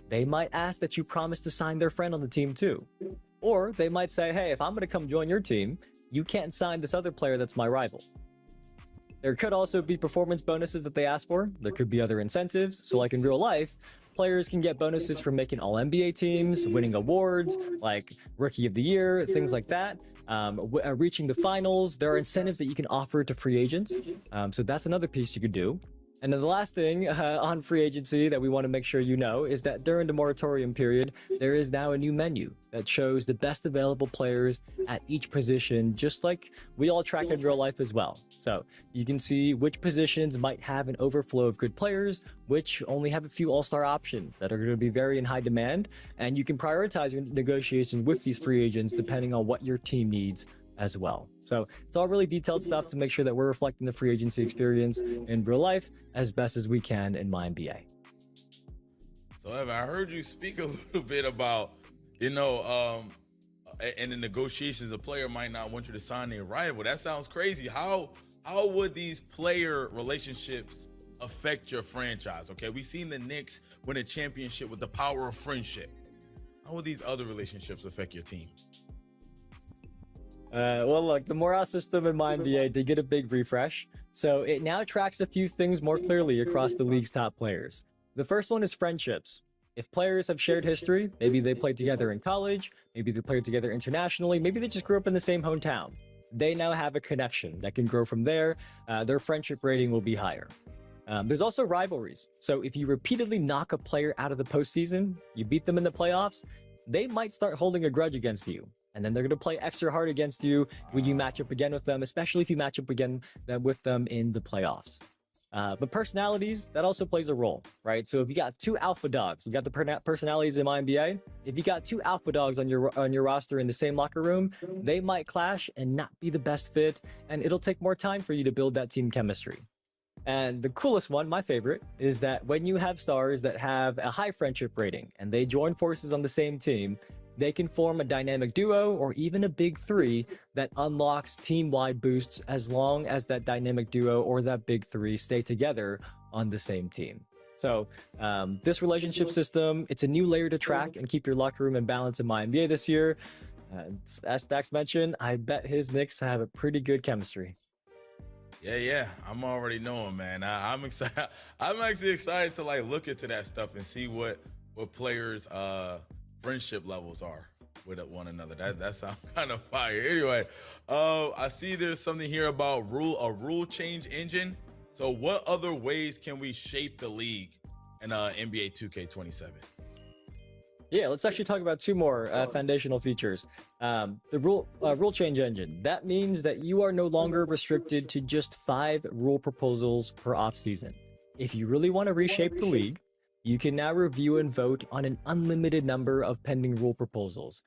they might ask that you promise to sign their friend on the team too. Or they might say, hey, if I'm going to come join your team, you can't sign this other player that's my rival. There could also be performance bonuses that they ask for. There could be other incentives. So like in real life, players can get bonuses for making all NBA teams, winning awards like Rookie of the Year, things like that. Reaching the finals, there are incentives that you can offer to free agents. So that's another piece you could do. And then the last thing on free agency that we want to make sure you know is that during the moratorium period, there is now a new menu that shows the best available players at each position, just like we all track in real life as well. So you can see which positions might have an overflow of good players, which only have a few all-star options that are going to be very in high demand, and you can prioritize your negotiations with these free agents depending on what your team needs as well. So it's all really detailed stuff to make sure that we're reflecting the free agency experience in real life as best as we can in my NBA. So Evan, I heard you speak a little bit about, in the negotiations, a player might not want you to sign their rival. That sounds crazy. How would these player relationships affect your franchise? Okay, we've seen the Knicks win a championship with the power of friendship. How would these other relationships affect your team? Well, look, the morale system in my NBA did get a big refresh, so it now tracks a few things more clearly across the league's top players. The first one is friendships. If players have shared history, maybe they played together in college, maybe they played together internationally, maybe they just grew up in the same hometown. They now have a connection that can grow from there. Their friendship rating will be higher. There's also rivalries. So if you repeatedly knock a player out of the postseason, you beat them in the playoffs, they might start holding a grudge against you. And then they're going to play extra hard against you when you match up again with them, especially if you match up again with them in the playoffs. But personalities, that also plays a role, right? So if you got two alpha dogs, you got the personalities in my NBA. If you got two alpha dogs on your roster in the same locker room, they might clash and not be the best fit, and it'll take more time for you to build that team chemistry. And the coolest one, my favorite, is that when you have stars that have a high friendship rating and they join forces on the same team, they can form a dynamic duo or even a big three that unlocks team-wide boosts as long as that dynamic duo or that big three stay together on the same team. So this relationship system, it's a new layer to track and keep your locker room in balance in my NBA this year. As Stax mentioned, I bet his Knicks have a pretty good chemistry. Yeah, I'm already knowing, man. I'm excited. I'm actually excited to look into that stuff and see what players' friendship levels are with one another. That sounds kind of fire. Anyway, I see there's something here about a rule change engine. So what other ways can we shape the league in NBA 2K27? Yeah, let's actually talk about two more foundational features. The rule change engine. That means that you are no longer restricted to just 5 rule proposals per offseason. If you really want to reshape the league, you can now review and vote on an unlimited number of pending rule proposals.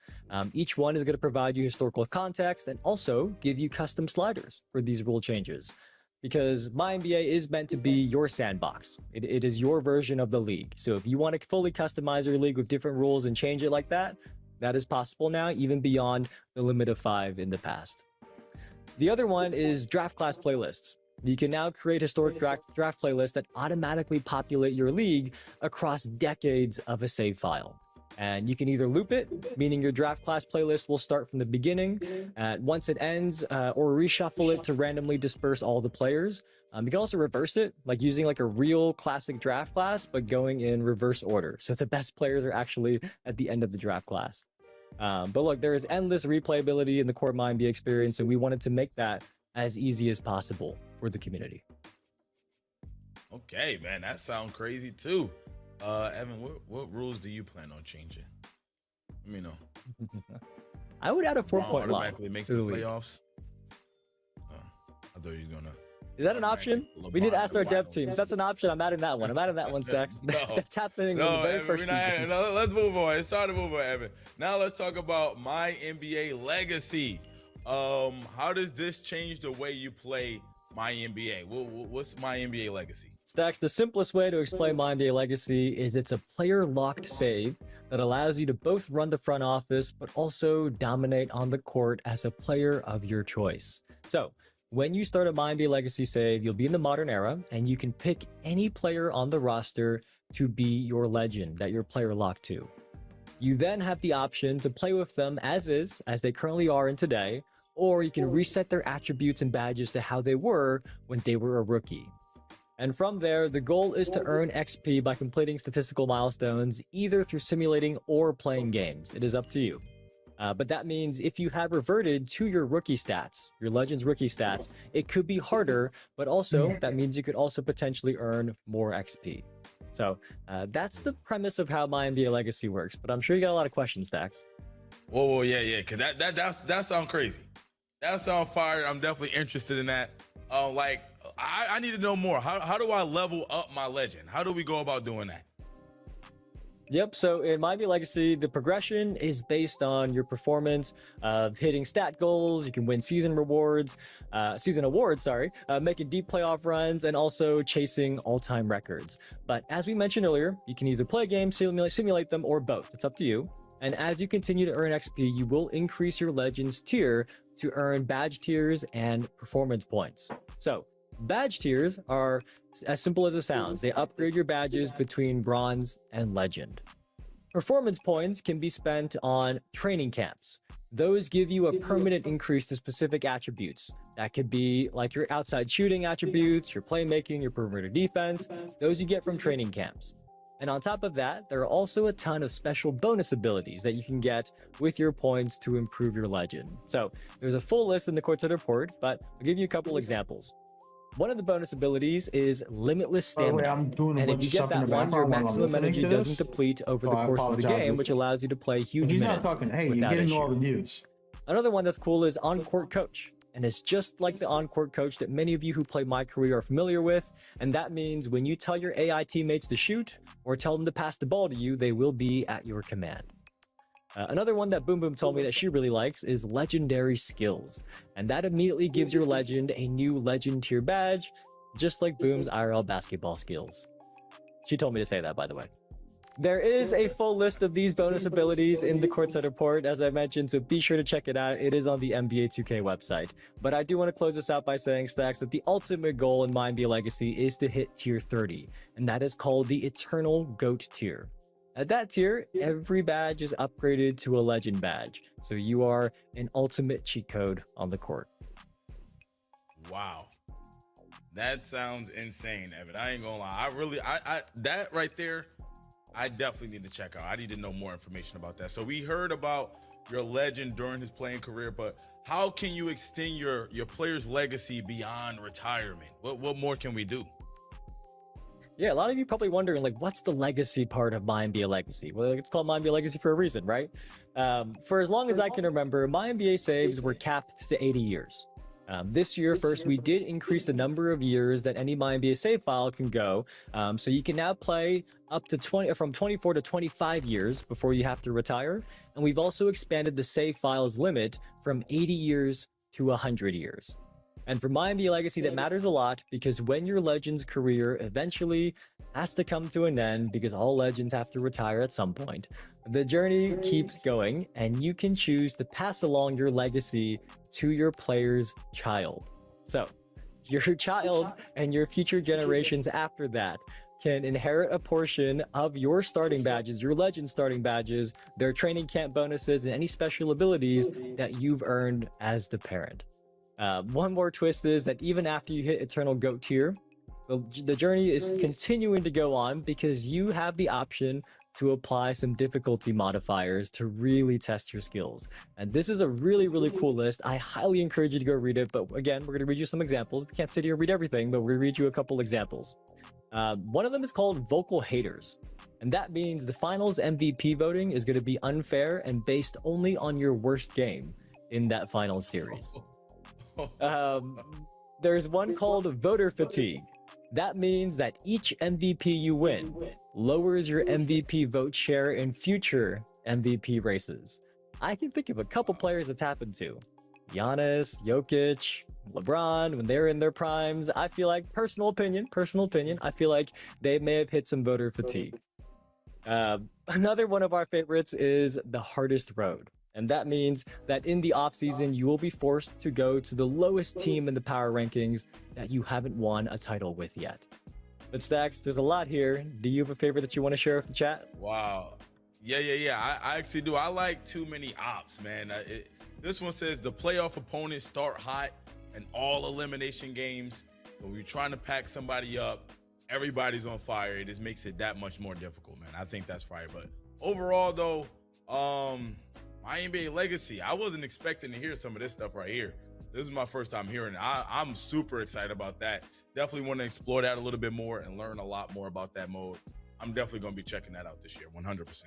Each one is going to provide you historical context and also give you custom sliders for these rule changes. Because my NBA is meant to be your sandbox. It is your version of the league. So if you want to fully customize your league with different rules and change it like that, that is possible now, even beyond the limit of 5 in the past. The other one is draft class playlists. You can now create historic draft playlists that automatically populate your league across decades of a save file. And you can either loop it, meaning your draft class playlist will start from the beginning once it ends, or reshuffle it to randomly disperse all the players. You can also reverse it, like using a real classic draft class, but going in reverse order. So the best players are actually at the end of the draft class. But look, there is endless replayability in the core NBA experience, and we wanted to make that as easy as possible for the community. Okay, man, that sounds crazy too. Evan, what rules do you plan on changing? Let me know. I would add a 4-point line. Automatically makes the playoffs. I thought he was gonna. Is that an option? We need to ask our dev team. If that's an option, I'm adding that one. I'm adding that one, Stacks. That's happening in the very Evan, first season. Let's move on. It's time to move on, Evan. Now let's talk about my NBA legacy. How does this change the way you play my NBA? What's my NBA legacy? Stacks, the simplest way to explain my NBA legacy is it's a player-locked save that allows you to both run the front office, but also dominate on the court as a player of your choice. So, when you start a my NBA legacy save, you'll be in the modern era, and you can pick any player on the roster to be your legend that you're player locked to. You then have the option to play with them as they currently are in today, or you can reset their attributes and badges to how they were when they were a rookie. And from there, the goal is to earn XP by completing statistical milestones, either through simulating or playing games. It is up to you. But that means if you have reverted to your rookie stats, your Legends rookie stats, it could be harder, but also that means you could also potentially earn more XP. So that's the premise of how my NBA legacy works, but I'm sure you got a lot of questions, Stacks. Whoa, yeah, because that sounds crazy. That sounds fire. I'm definitely interested in that. Like, I need to know more. How do I level up my legend? How do we go about doing that? Yep, so in My NBA Legacy, the progression is based on your performance of hitting stat goals. You can win season awards, making deep playoff runs, and also chasing all-time records. But as we mentioned earlier, you can either play games, simulate them, or both. It's up to you. And as you continue to earn XP, you will increase your Legends tier to earn badge tiers and performance points. So badge tiers are as simple as it sounds. They upgrade your badges between bronze and legend. Performance points can be spent on training camps. Those give you a permanent increase to specific attributes. That could be like your outside shooting attributes, your playmaking, your perimeter defense. Those you get from training camps. And on top of that, there are also a ton of special bonus abilities that you can get with your points to improve your legend. So there's a full list in the Courtside Report, but I'll give you a couple examples. One of the bonus abilities is Limitless Stamina. And if you get that one, your maximum energy doesn't deplete over the course of the game, which allows you to play huge minutes. Hey, you're getting all the news. Another one that's cool is On-Court Coach. And it's just like the On-Court Coach that many of you who play My Career are familiar with. And that means when you tell your AI teammates to shoot or tell them to pass the ball to you, they will be at your command. Another one that Boom Boom told me that she really likes is Legendary Skills. And that immediately gives your legend a new legend tier badge, just like Boom's IRL basketball skills. She told me to say that, by the way. There is a full list of these bonus abilities in the Courtside Report, as I mentioned, so be sure to check it out. It is on the NBA2k website. But I do want to close this out by saying, Stacks, that the ultimate goal in My NBA Legacy is to hit tier 30, and that is called the Eternal GOAT tier. At that tier, every badge is upgraded to a legend badge, so you are an ultimate cheat code on the court. Wow. That sounds insane, Evan. I ain't gonna lie. I that right there, I definitely need to check out. I need to know more information about that. So we heard about your legend during his playing career, but how can you extend your player's legacy beyond retirement? What more can we do? Yeah, a lot of you probably wondering, like, what's the legacy part of My NBA Legacy? Well, it's called My NBA Legacy for a reason, right? For as long as I can remember, My NBA saves were capped to 80 years. This year, first, we did increase the number of years that any My NBA save file can go. So you can now play up to from 24 to 25 years before you have to retire. And we've also expanded the save files limit from 80 years to 100 years. And for My NBA Legacy, that matters a lot because when your legend's career eventually has to come to an end, because all legends have to retire at some point, the journey keeps going, and you can choose to pass along your legacy to your player's child. So your child and your future generations after that can inherit a portion of your starting badges, your legend starting badges, their training camp bonuses, and any special abilities that you've earned as the parent. One more twist is that even after you hit Eternal GOAT tier, the journey is continuing to go on because you have the option to apply some difficulty modifiers to really test your skills. And this is a really, really cool list. I highly encourage you to go read it. But again, we're going to read you some examples. We can't sit here and read everything, but we're going to read you a couple examples. One of them is called Vocal Haters. And that means the finals MVP voting is going to be unfair and based only on your worst game in that finals series. There's one called Voter Fatigue. That means that each MVP you win lowers your MVP vote share in future MVP races. I can think of a couple players it's happened to. Giannis, Jokic, LeBron, when they're in their primes. I feel like, personal opinion, I feel like they may have hit some voter fatigue. Another one of our favorites is the hardest road. And that means that in the offseason, you will be forced to go to the lowest team in the power rankings that you haven't won a title with yet. But Stacks, there's a lot here. Do you have a favorite that you want to share with the chat? Wow. Yeah. I actually do. I like too many ops, man. This one says the playoff opponents start hot in all elimination games. When we're trying to pack somebody up, everybody's on fire. It just makes it that much more difficult, man. I think that's fire. But overall, though, My NBA Legacy, I wasn't expecting to hear some of this stuff right here. This is my first time hearing it. I'm super excited about that. Definitely want to explore that a little bit more and learn a lot more about that mode. I'm definitely going to be checking that out this year, 100%.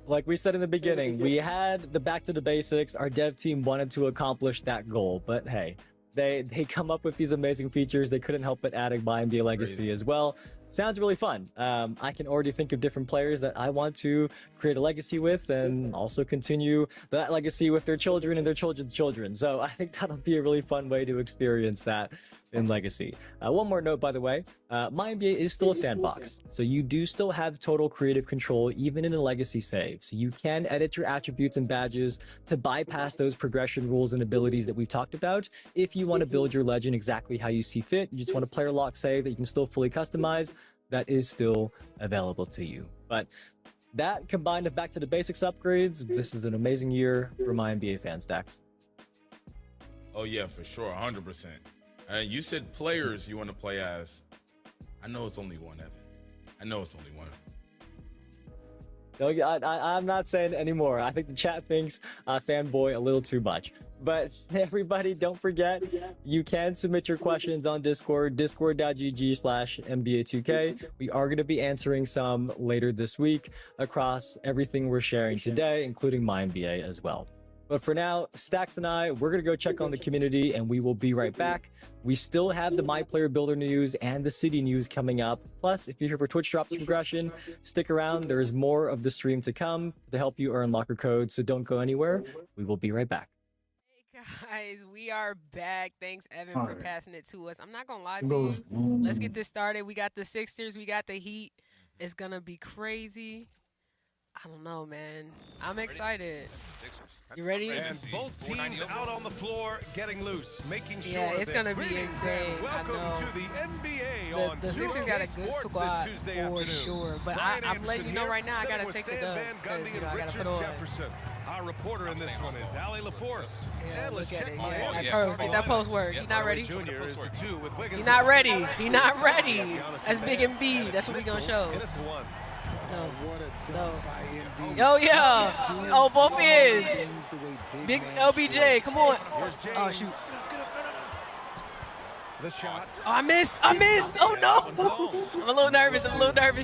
Like we said in the beginning, we had the back to the basics. Our dev team wanted to accomplish that goal, but hey, They come up with these amazing features. They couldn't help but adding My NBA Legacy as well. Sounds really fun. I can already think of different players that I want to create a legacy with and also continue that legacy with their children and their children's children. So I think that'll be a really fun way to experience that in Legacy. One more note, by the way, My NBA is still a sandbox. So you do still have total creative control even in a Legacy save. So you can edit your attributes and badges to bypass those progression rules and abilities that we've talked about. If you want to build your legend exactly how you see fit, you just want a player lock save that you can still fully customize, that is still available to you. But that combined with back to the basics upgrades, this is an amazing year for My NBA fans, Dax. Oh yeah, for sure, 100%. And you said players you want to play as. I know it's only one, Evan. I know it's only one. No, I'm not saying anymore. I think the chat thinks fanboy a little too much. But everybody, don't forget, you can submit your questions on Discord, discord.gg/NBA2k. We are going to be answering some later this week across everything we're sharing today, including My NBA as well. But for now, Stacks and I, we're going to go check on the community, and we will be right back. We still have the My Player Builder news and the city news coming up. Plus, if you're here for Twitch Drops Progression, stick around. There's more of the stream to come to help you earn locker codes, so don't go anywhere. We will be right back. Guys, we are back. Thanks, Evan, for passing it to us. I'm not going to lie to you. Let's get this started. We got the Sixers. We got the Heat. It's going to be crazy. I don't know, man. I'm excited. You ready? And both teams out on the floor, getting loose, making sure. Yeah, it's gonna be insane. I know. To the NBA the Sixers got a good squad for sure, but I'm letting you know right now, I gotta take the dub because I gotta put on. Our reporter in this one is Ali LaForce. Yeah, look at it. Yeah, that post, get that post work. He not ready. He not ready. He not ready. That's Big MB. That's what we gonna show. No. Yo, yeah. Oh, both is. Big LBJ, come on. Oh, shoot. The shot. Oh, I missed. Oh, no. I'm a little nervous,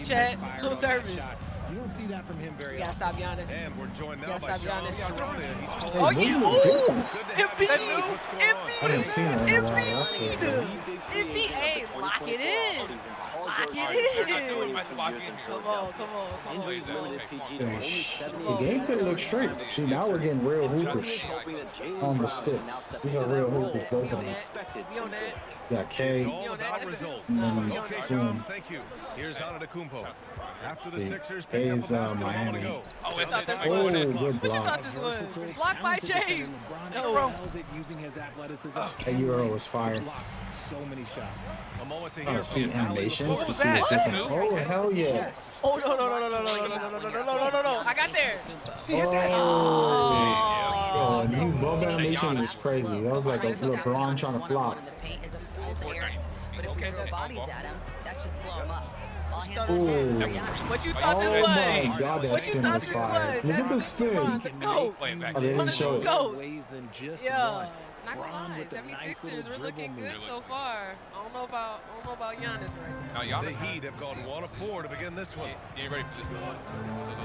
Chad. A little nervous. You don't see that from him very often. You gotta stop Giannis. And we're joined now by Giannis. Oh, yeah. Ooh. Embiid. Lock it in. Come on. The gameplay looks straight. See, now we're getting real hoopers on the sticks. These are real hoopers, both of them. Got K. Thank you. Here's Antetokounmpo. After the Sixers pick up Miami. What you thought this was? Good block. What you thought this was? Blocked by James. No. That Euro was fire. So many shots. A moment to hear. See animations to see the difference. Oh, hell yeah. Oh, no. I got there. Oh, new bump animation was crazy. That was like a LeBron trying to block. But if you throw bodies at him, that should slow him up. What you thought this was? Oh my god, that spin was fire. Look at the spin. Oh, they didn't show it. Yeah. Not gonna lie, 76ers, we're looking good so far. I don't know about Giannis right now. The Heat have gone 1 of 4 to begin this one. You ready for this?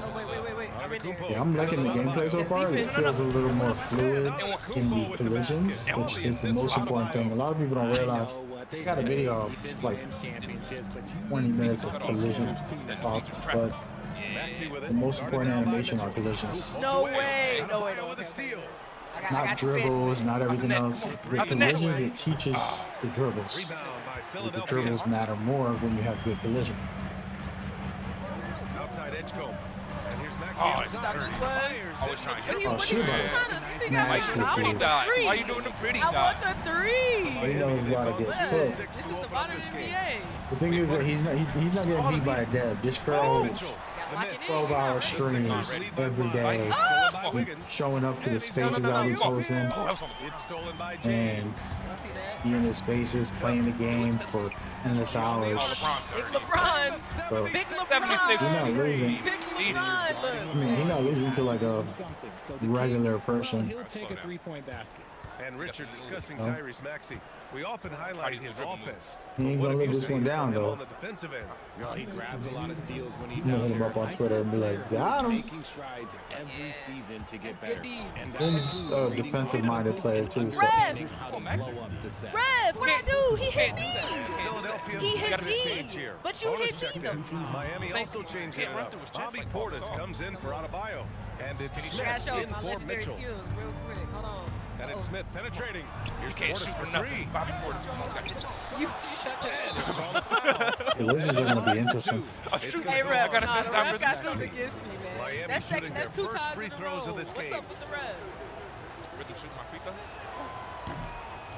Oh, wait. I'm in there. Yeah, I'm liking the gameplay so far. It feels a little more fluid in the collisions, which is the most important thing. A lot of people don't realize. I got a video of like 20 minutes of collision talk, but the most important animation are collisions. No way. Not dribbles, not everything else. With collisions, it teaches the dribbles. The dribbles matter more when you have good collision. Outside Edgecombe. And here's Maxi. Stop this one. Why you doing the pretty I want the 3. He knows about to get put. This is the modern NBA. The thing is that he's not getting beat by a dab. This girl holds 12-hour streams every day, showing up to the spaces that he's hosting, and he in his spaces playing the game for endless hours. Big LeBron. So, Big you're not losing. Big LeBron. Run, look. I mean, he's not losing to like a regular person. He'll take a three-point basket. And Richard, discussing Tyrese Maxey, we often highlight his offense. He ain't gonna let this one down though. On the defensive end. Well, he grabs a lot of steals when he's I'm gonna out hit him there. up on Twitter and be like, got him. Making strides every season to get better. And He's a defensive-minded player too. So. Rev, how to blow up the set. Rev, what I do? He hit me. He hit me. But you hit me though. Miami also changed it up. Bobby Portis comes in for Adebayo. And it's I gotta Smith show in my for legendary Mitchell. skills real quick. Hold on. And it's Smith penetrating. Here's Can't Portis shoot for for nothing. three. Bobby Portis, come on, guys. You shut that. The Wizards are gonna be interesting. Hey, Rev, I gotta nah, set the that Rev got rhythm. something against me, man. Miami That's shooting that's their 2 first times free in a throws row. of this What's game. up with the Revs? Rhythm shooting my free throws.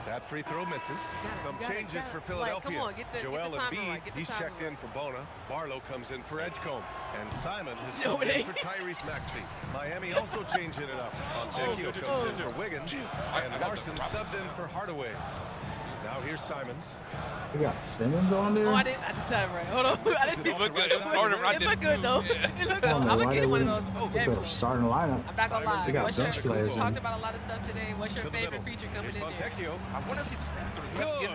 That free throw misses. Some got it, changes got it. for Like, Philadelphia. come on, get the Joel timing Embiid, right, get the he's timing checked in for Bona. Barlow comes in for Edgecombe. And Simon has No, subbed it in ain't. for Tyrese Maxey. Miami also changing it up. Fontecchio comes in for Wiggins. And Larson subbed in for Hardaway. Now here's Simons. We got Simmons on there. Oh, I didn't at the time, right? Hold on. I didn't. It looked good. It was harder than I It did looked good too. though. Yeah. It looked I good. don't I'm know gonna why get they one of would those. put a starting lineup. I'm not gonna lie. They got What's your, bench players we in. talked about a lot of stuff today. What's your To the favorite middle. feature coming Here's in there? Fontecchio. I want to see the stat. Good.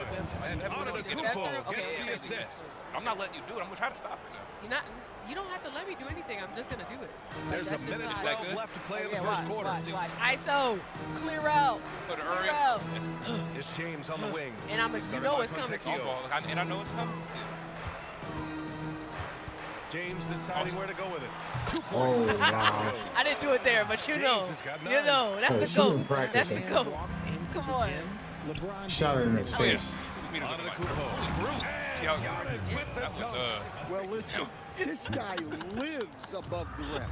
And Antetokounmpo Okay, gets the yeah. assist. I'm not letting you do it. I'm gonna try to stop it. You're not. You don't have to let me do anything. I'm just gonna do it. There's That's a just minute how 12 I- left to play in the Yeah, first watch, quarter. watch. ISO, clear out, Put it clear early. out. It's James on the wing. And I'm. It's You guarded know by it's coming. Fontecchio. And I know it's coming. James deciding where to go with it. 2 Oh points. wow. I didn't do it there, but you James know, has got you 9. know, that's Hey, the she was goat. That's the practicing. goat. Come on. Shot it in his face. Antetokounmpo. And Giannis with the That was dunk. Well, listen, this guy lives above the rim.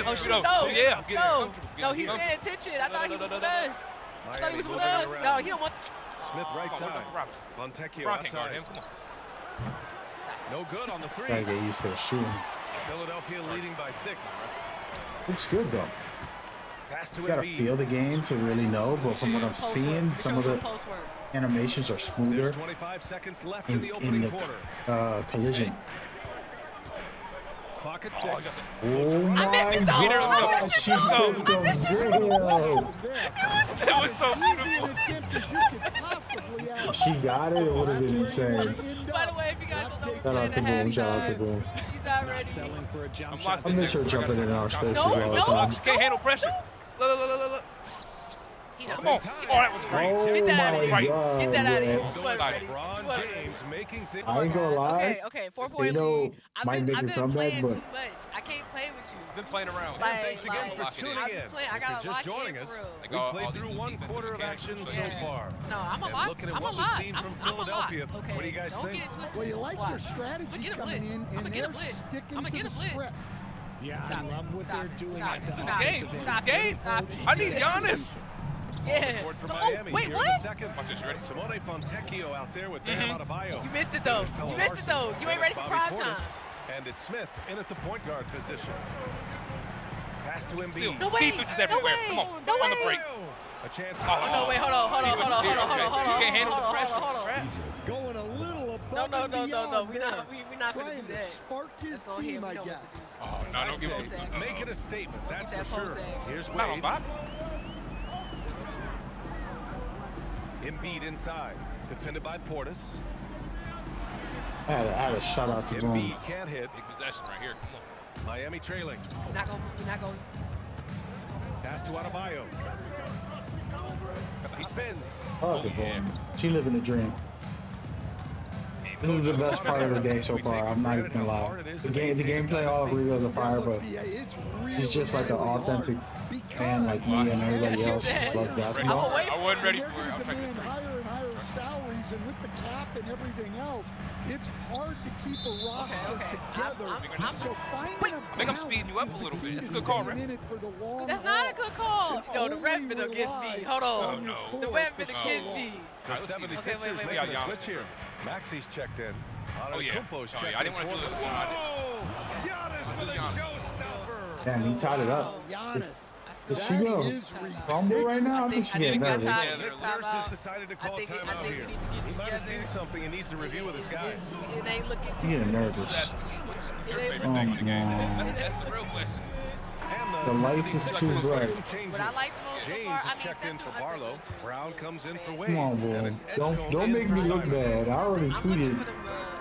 Oh shoot! No, No, yeah, I'm getting no, comfortable, no, getting he's paying attention. I thought he was with us. I thought he was with Miami us. moving No, around. he don't want. Smith right Come on, side. Robinson. Fontecchio Brock can't guard outside. him. Come on. No good on the three. Gotta get used to the shooting. Philadelphia leading by 6. Looks good though. Pass to You gotta Embiid. feel the game to really know, but from what I'm Post seeing, work. some of the Post work. animations are smoother There's 25 seconds left in the in opening the quarter. collision. Clock at 6. Oh my missed it, though. I God, missed it, she though. picked I missed it, them. Damn. That was so beautiful. If she got it, it would have been insane. By the way, if you guys don't know, we're Shout playing out to the Boom. Shout out to halftime. Boom. He's not ready. Selling for a jump I'm shot. locked I in miss her there. jumping in our spaces No, all the no. time. She can't handle pressure. Look, look, look, look, look. He don't. Come on. Oh, that was great. Oh Get that out of my here. God, Get that out of here. man. You wasn't ready. LeBron You wasn't ready. James making things. I ain't gonna lie. Okay, 4 They point know lead. might make a I've been comeback, playing but too much. I can't play with you. Been playing around. Like, Thanks again for like, tuning I've in. been playing. I If got you're a just lock joining in us, for real. Like we all played these through new one defensive quarter of mechanics action and so shit. far. No, I'm a And lot. looking at I'm what a we've lot. seen from I'm a lot. Philadelphia, Okay. what do you guys Don't think? get it twisted. Well, you like Watch. their strategy I'ma get a coming blitz. in, I'ma and get a they're blitz. sticking I'ma to get the a blitz. script. Yeah, I Stop it. love what Stop they're it. doing Stop at it. the Stop it. Game. Stop Game. it. Stop it. I need Giannis. Yeah. Forward for Oh, Miami. wait, Here in what? the second. Watch this, you ready? Simone Fontecchio out there with Bam Adebayo. You missed it though. You missed it though. You ain't ready for prime time. And it's Smith in at the point guard position. Pass to Embiid. No way. Defense is everywhere. No way. Come on. No On the way. break. A chance. Oh, no, wait, hold on. You can't handle the pressure. Hold on. Traps. Going a little above No. and beyond We're there. not gonna Trying do to that. spark his Let's go ahead. team, We I know what guess. this is. Oh, no, don't give it. Make it a statement. Don't That's get that for sure. post action. Here's Not on Wade. Bob. Embiid inside. Defended by Portis. I had a shout out to Boom. Embiid can't hit. Big possession right here. Come on. Miami trailing. We're not gonna. Pass to Adebayo. He spins. Oh, the Boom. She living the dream. This is the best part of the day so far. I'm not even gonna lie. The gameplay all agree was a fire, but he's just like an authentic fan like me and everybody else loves basketball. I wasn't ready for it. They're I'm trying demand to higher and higher salaries, and with the cap and everything else, it's hard to keep a roster together. So finding a I think I'm speeding you up a little bit. It's a good call, Rep. That's not a good call. No, the ref been against me. Hold on. No. The ref been against me. The All right, let's see this. 76ers wait. making We got a Giannis. switch here. Maxey's checked in. Oh, yeah. Antetokounmpo's Oh, checked yeah. I didn't in want to do for- this one. Oh, Giannis with a showstopper. Damn, he tied it up. Giannis. I Does she go rumble right now? I think she getting nervous. Nurse decided to call timeout here. He might have seen something and needs to review with his guys. It ain't looking too Getting nervous. Oh, man. That's the real question. The lights is too bright. What I like the most so James far, is checked in for Barlow. Brown comes in for Wade. Come on, boy. Don't make me look bad. I already tweeted.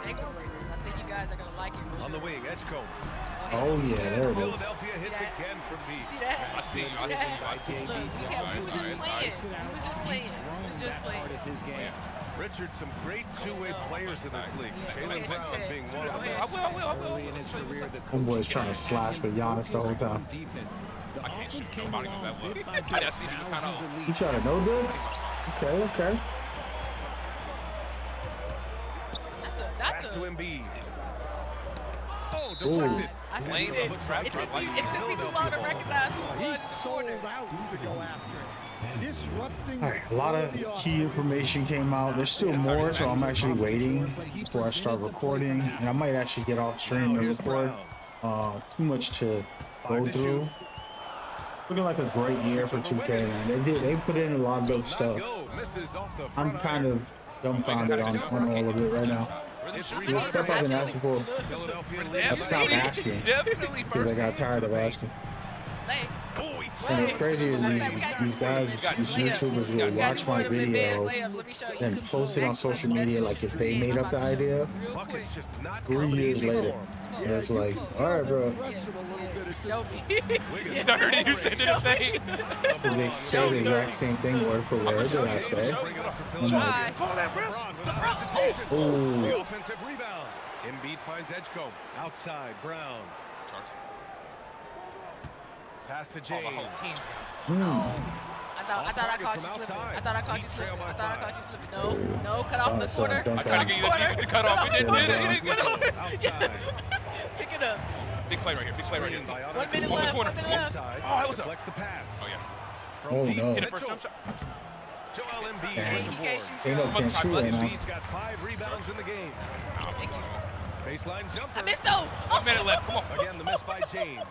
ankle breakers. I think you guys are gonna like it. On the wing, Edgecombe. Oh yeah, there it is. Philadelphia hits again from Beast. See that? I see you. I see you. Look, he was just playing. He was just playing. He was just playing. Richard, some great two-way players in this league. Jaylen Brown being one of them. I will. Homeboy's trying to slash with Giannis the whole time. I can't shoot nobody on that was. I see he was kind of. You trying to no good? Okay. Pass to Embiid. Oh, deflected. I see it. It took me too long to recognize who was sold out to go after it. Disrupting. All right, a lot of key information came out. There's still more, so I'm actually waiting before I start recording, and I might actually get off stream and record. Too much to go through. Looking like a great year for 2K, man. They put in a lot of good stuff. I'm kind of dumbfounded on all of it right now. The stuff I've been asking for, I stopped asking because I got tired of asking. And what's crazy is these guys, these YouTubers will watch my video and post it on social media like if they made up the idea 3 years later. And it's like, all right, bro. You said the thing. They say the exact same thing word for word that I say. I'm like, oh. The offensive rebound. Embiid finds Edgecombe. Outside, Brown. Pass to James. I thought I caught you slipping. I thought I caught you slipping. No, cut off the corner. I tried to get you to cut off. You didn't cut off. Pick it up. Big play right here. 1 minute left. 1 minute left. Oh, that was Deflects the pass. Oh, yeah. Oh, no. Hit it first jump shot. Joel Embiid Damn. on the board. Can't shoot right now. Embiid's got 5 rebounds in the game. Thank you. Baseline jumper. I missed though. 1 minute left. Come on. Again, the miss by James.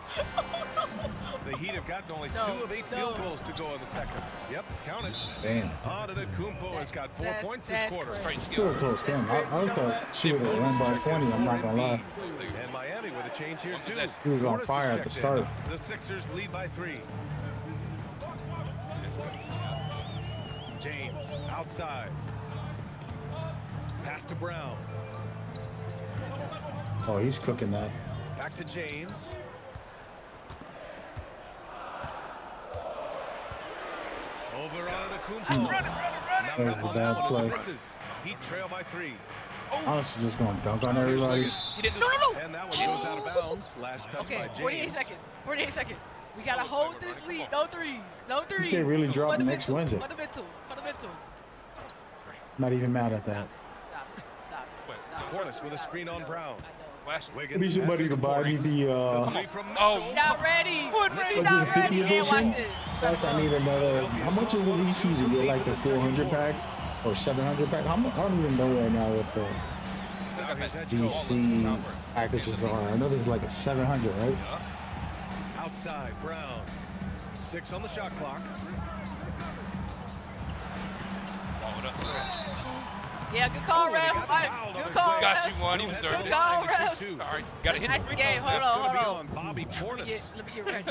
The Heat have gotten only 2 of 8 field goals to go in the second. Yep, count it. Damn. Antetokounmpo has got 4 points this quarter. It's still a close game. I thought she would have won by 20. I'm not gonna lie. And Miami with a change here too. He was on fire at the start. The Sixers lead by 3. James outside. Pass to Brown. Oh, he's cooking that. Back to James. Over on the Kumpo. There's the bad play. Heat trail by 3. Honestly, just going to dunk on everybody. No. And that one goes out of bounds. Last touch by James. 48 seconds. We gotta hold this lead. No threes. You can't really drop next Wednesday. Fundamental. Not even mad at that. Stop. Corliss with a screen on Brown. I need somebody to buy me the Not ready. Not ready. And watch this. Plus, I need another. How much is a VC to get like a 400 pack or 700 pack? I don't even know right now what the VC packages are. I know there's like a 700, right? Outside, Brown. 6 on the shot clock. Yeah, good call, ref. Good call, Got ref. you one. You deserve it. Good call, ref. Sorry. Got to hit Nice the game. Hold on. Bobby Portis. Let me get ready.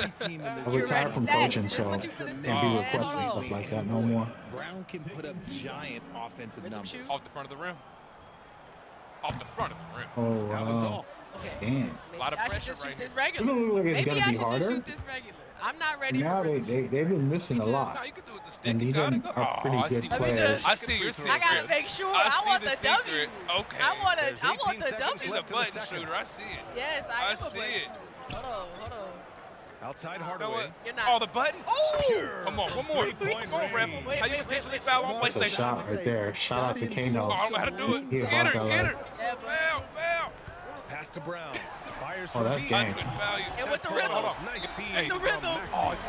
I retired from coaching, so I can't be requesting stuff like that no more. Brown can put up giant offensive numbers. Off the front of the rim. Off the front of the rim. Oh, wow. Damn. A lot of I should pressure just right shoot this here. regular. It look like it's Maybe gonna I be should harder. just shoot this regular. I'm not ready Now for they've been missing a lot, and these are pretty good players. I see your secret. I gotta make sure. I want the W. Okay. I want the W. He's a button shooter. I see it. Yes, I am a see button it. shooter. Hold on. Outside You know Hardaway. what? You're not. Oh, the button? Oh! Come on, one more. Come on, ref. Wait, How you potentially foul on That's a PlayStation? shot right there. Shout out to Kano. Oh, I don't know how to do it. He Get about her, that get life. her. Foul. Pass to Brown. Fires Oh, that's deep. game. And with the rhythm. Nice feed. With the rhythm.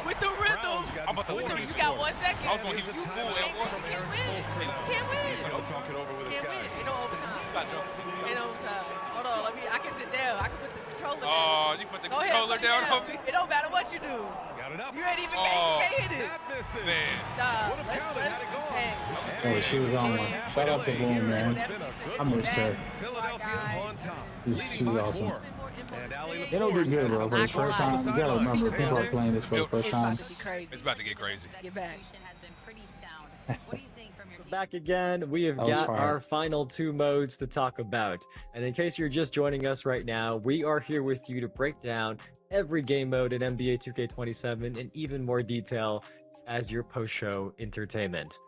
With the rhythm. I'm about to With win the, you this. got 1 second. I was going to give you full and one. You can't win. Can't win. He's gonna talk it over with his Can't guy. win. Ain't no overtime. Got you. Ain't no overtime. Hold on. I can sit down. I can put the controller down. Oh, you put the Go ahead, controller put it down on me? It don't matter what you do. Got it up. You ain't even made it. Oh, she was on one. Shout out to Boom, man. I miss her. She's awesome. They don't do good, bro. For the first time, you gotta remember, people are playing this for the first time. It's about to get crazy. Get back. Back again. We have got our final 2 modes to talk about. And in case you're just joining us right now, we are here with you to break down every game mode in NBA 2K27 in even more detail as your post-show entertainment.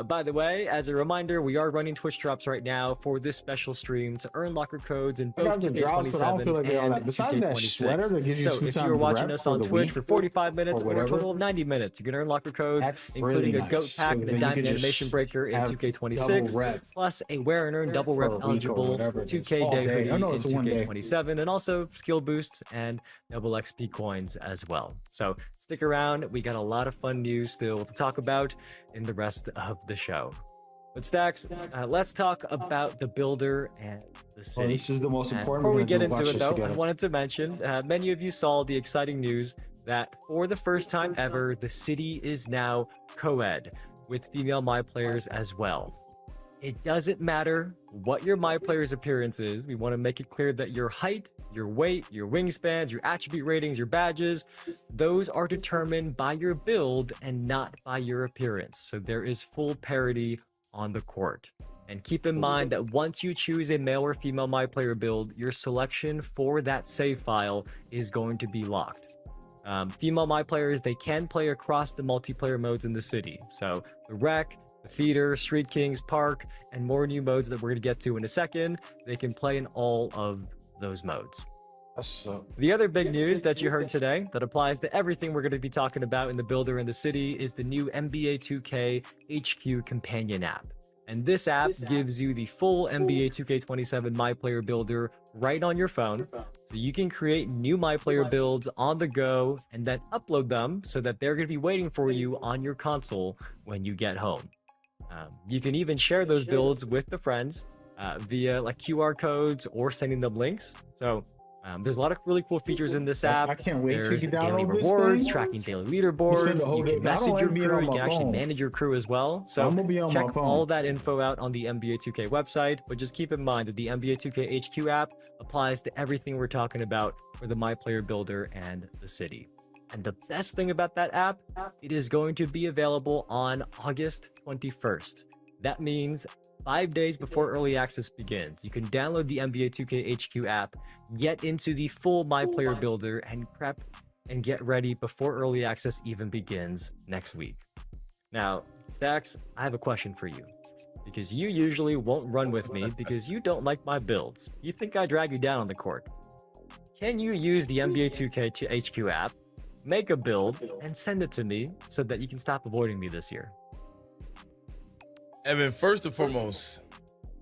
By the way, as a reminder, we are running Twitch drops right now for this special stream to earn locker codes in both 2K27 and 2K26. So if you're watching us on Twitch for 45 minutes or a total of 90 minutes, you can earn locker codes, including a GOAT pack and a Diamond Animation Breaker in 2K26, plus a Wear and Earn double rep eligible 2K Day hoodie in 2K27, and also skill boosts and double XP coins as well. So stick around, we got a lot of fun news still to talk about in the rest of the show. But Stacks, let's talk about the builder and the city. Well, this is the most important. Before we get into it though, I wanted to mention, many of you saw the exciting news that for the first time ever, the city is now co-ed with female My Players as well. It doesn't matter what your My Players appearance is. We want to make it clear that your height, your weight, your wingspans, your attribute ratings, your badges, those are determined by your build and not by your appearance. So there is full parity on the court. And keep in mind that once you choose a male or female My Player build, your selection for that save file is going to be locked. Female My Players, they can play across the multiplayer modes in the city. So the Rec, the Theater, Street Kings, Park, and more new modes that we're going to get to in a second, they can play in all of those modes. The other big news that you heard today that applies to everything we're going to be talking about in the builder in the city is the new NBA2k HQ companion app. And this app gives you the full NBA 2K27 My Player builder right on your phone. So you can create new My Player builds on the go and then upload them so that they're going to be waiting for you on your console when you get home. You can even share those builds with the friends via like QR codes or sending them links. So there's a lot of really cool features in this app. I can't wait There's to get daily download this rewards, thing. tracking daily leaderboards. You can message your crew. You can actually phone. manage your crew as well. So I'm gonna be on my check phone. all that info out on the NBA 2K website. But just keep in mind that the NBA 2K HQ app applies to everything we're talking about for the My Player Builder and the city. And the best thing about that app, it is going to be available on August 21st. That means 5 days before early access begins. You can download the NBA 2K HQ app, get into the full My Player Builder, and prep and get ready before early access even begins next week. Now, Stacks, I have a question for you. Because you usually won't run with me because you don't like my builds. You think I drag you down on the court. Can you use the NBA 2K HQ app, make a build, and send it to me so that you can stop avoiding me this year? Evan, first and foremost,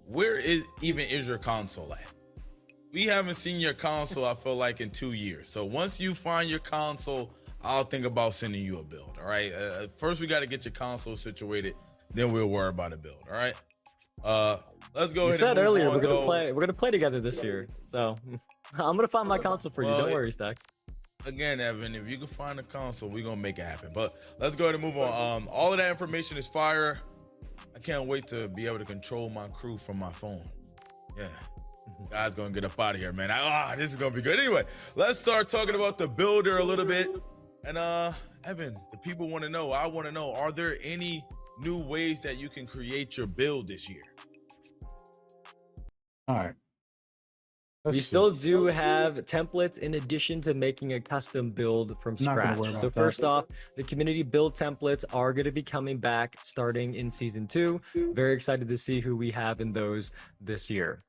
where is your console at? We haven't seen your console, I feel like, in 2 years. So once you find your console, I'll think about sending you a build, all right? First, we got to get your console situated, then we'll worry about a build, all right? Let's go ahead. You said and move earlier on, we're gonna play together this year. So I'm gonna find my console for you. Don't worry, Stacks. Again, Evan, if you can find a console, we're gonna make it happen. But let's go ahead and move on. All of that information is fire. I can't wait to be able to control my crew from my phone. Yeah. Guys gonna get up out of here, man. This is gonna be good. Anyway, let's start talking about the builder a little bit. And Evan, the people want to know, I want to know, are there any new ways that you can create your build this year? All right. We still do have templates in addition to making a custom build from scratch. So first off, the community build templates are going to be coming back starting in season 2. Very excited to see who we have in those this year.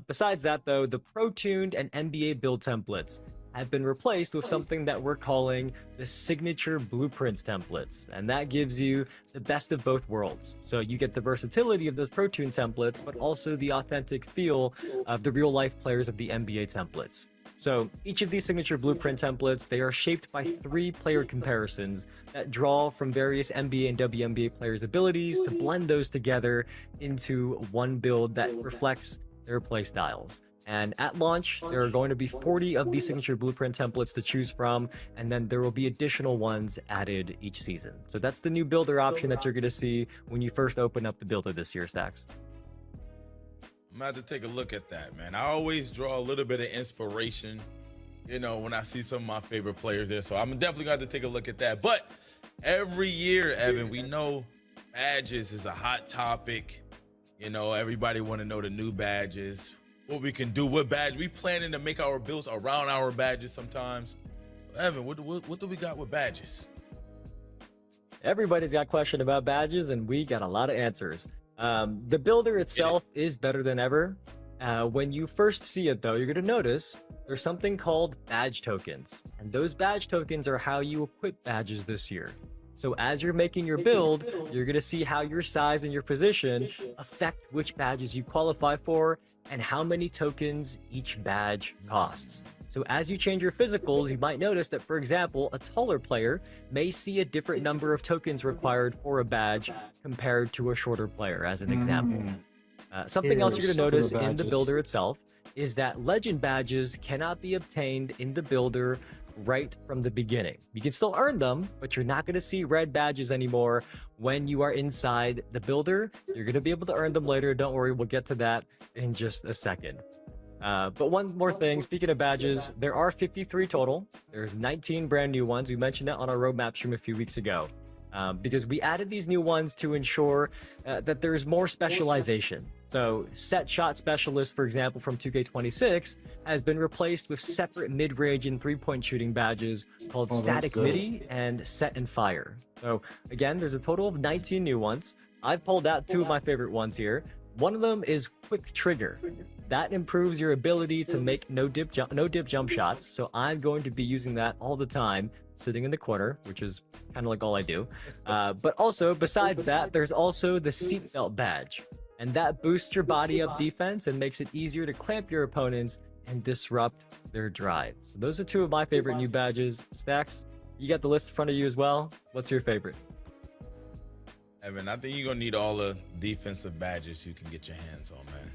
Besides that though, the Pro Tuned and NBA build templates have been replaced with something that we're calling the signature blueprints templates. And that gives you the best of both worlds. So you get the versatility of those Pro Tune templates, but also the authentic feel of the real life players of the NBA templates. So each of these signature blueprint templates, they are shaped by 3 player comparisons that draw from various NBA and WNBA players' abilities to blend those together into one build that reflects their play styles. And at launch, there are going to be 40 of these signature blueprint templates to choose from, and then there will be additional ones added each season. So that's the new builder option that you're going to see when you first open up the builder this year, Stacks. I'm gonna have to take a look at that, man. I always draw a little bit of inspiration, you know, when I see some of my favorite players there. So I'm definitely gonna have to take a look at that. But every year, Evan, we know badges is a hot topic. You know, everybody want to know the new badges, what we can do, what badge we planning to make our builds around our badges sometimes. So Evan, what do we got with badges? Everybody's got a question about badges, and we got a lot of answers. The builder itself is better than ever. When you first see it, though, you're going to notice there's something called badge tokens. And those badge tokens are how you equip badges this year. So as you're making your build, you're going to see how your size and your position affect which badges you qualify for and how many tokens each badge costs. So as you change your physicals, you might notice that, for example, a taller player may see a different number of tokens required for a badge compared to a shorter player, as an example. Something else you're going to notice in the builder itself is that legend badges cannot be obtained in the builder right from the beginning. You can still earn them, but you're not going to see red badges anymore when you are inside the builder. You're going to be able to earn them later. Don't worry, we'll get to that in just a second. But one more thing, speaking of badges, there are 53 total. There's 19 brand new ones. We mentioned that on our roadmap stream a few weeks ago. Because we added these new ones to ensure that there's more specialization. So set shot specialist, for example, from 2K26 has been replaced with separate mid-range and three-point shooting badges called static midi and set and fire. So again, there's a total of 19 new ones. I've pulled out 2 of my favorite ones here. One of them is quick trigger. That improves your ability to make no dip jump shots. So I'm going to be using that all the time, sitting in the corner, which is kind of like all I do. But also, besides that, there's also the seatbelt badge. And that boosts your body up defense and makes it easier to clamp your opponents and disrupt their drive. So those are 2 of my favorite new badges. Stacks, you got the list in front of you as well. What's your favorite? Evan, I think you're going to need all the defensive badges you can get your hands on, man.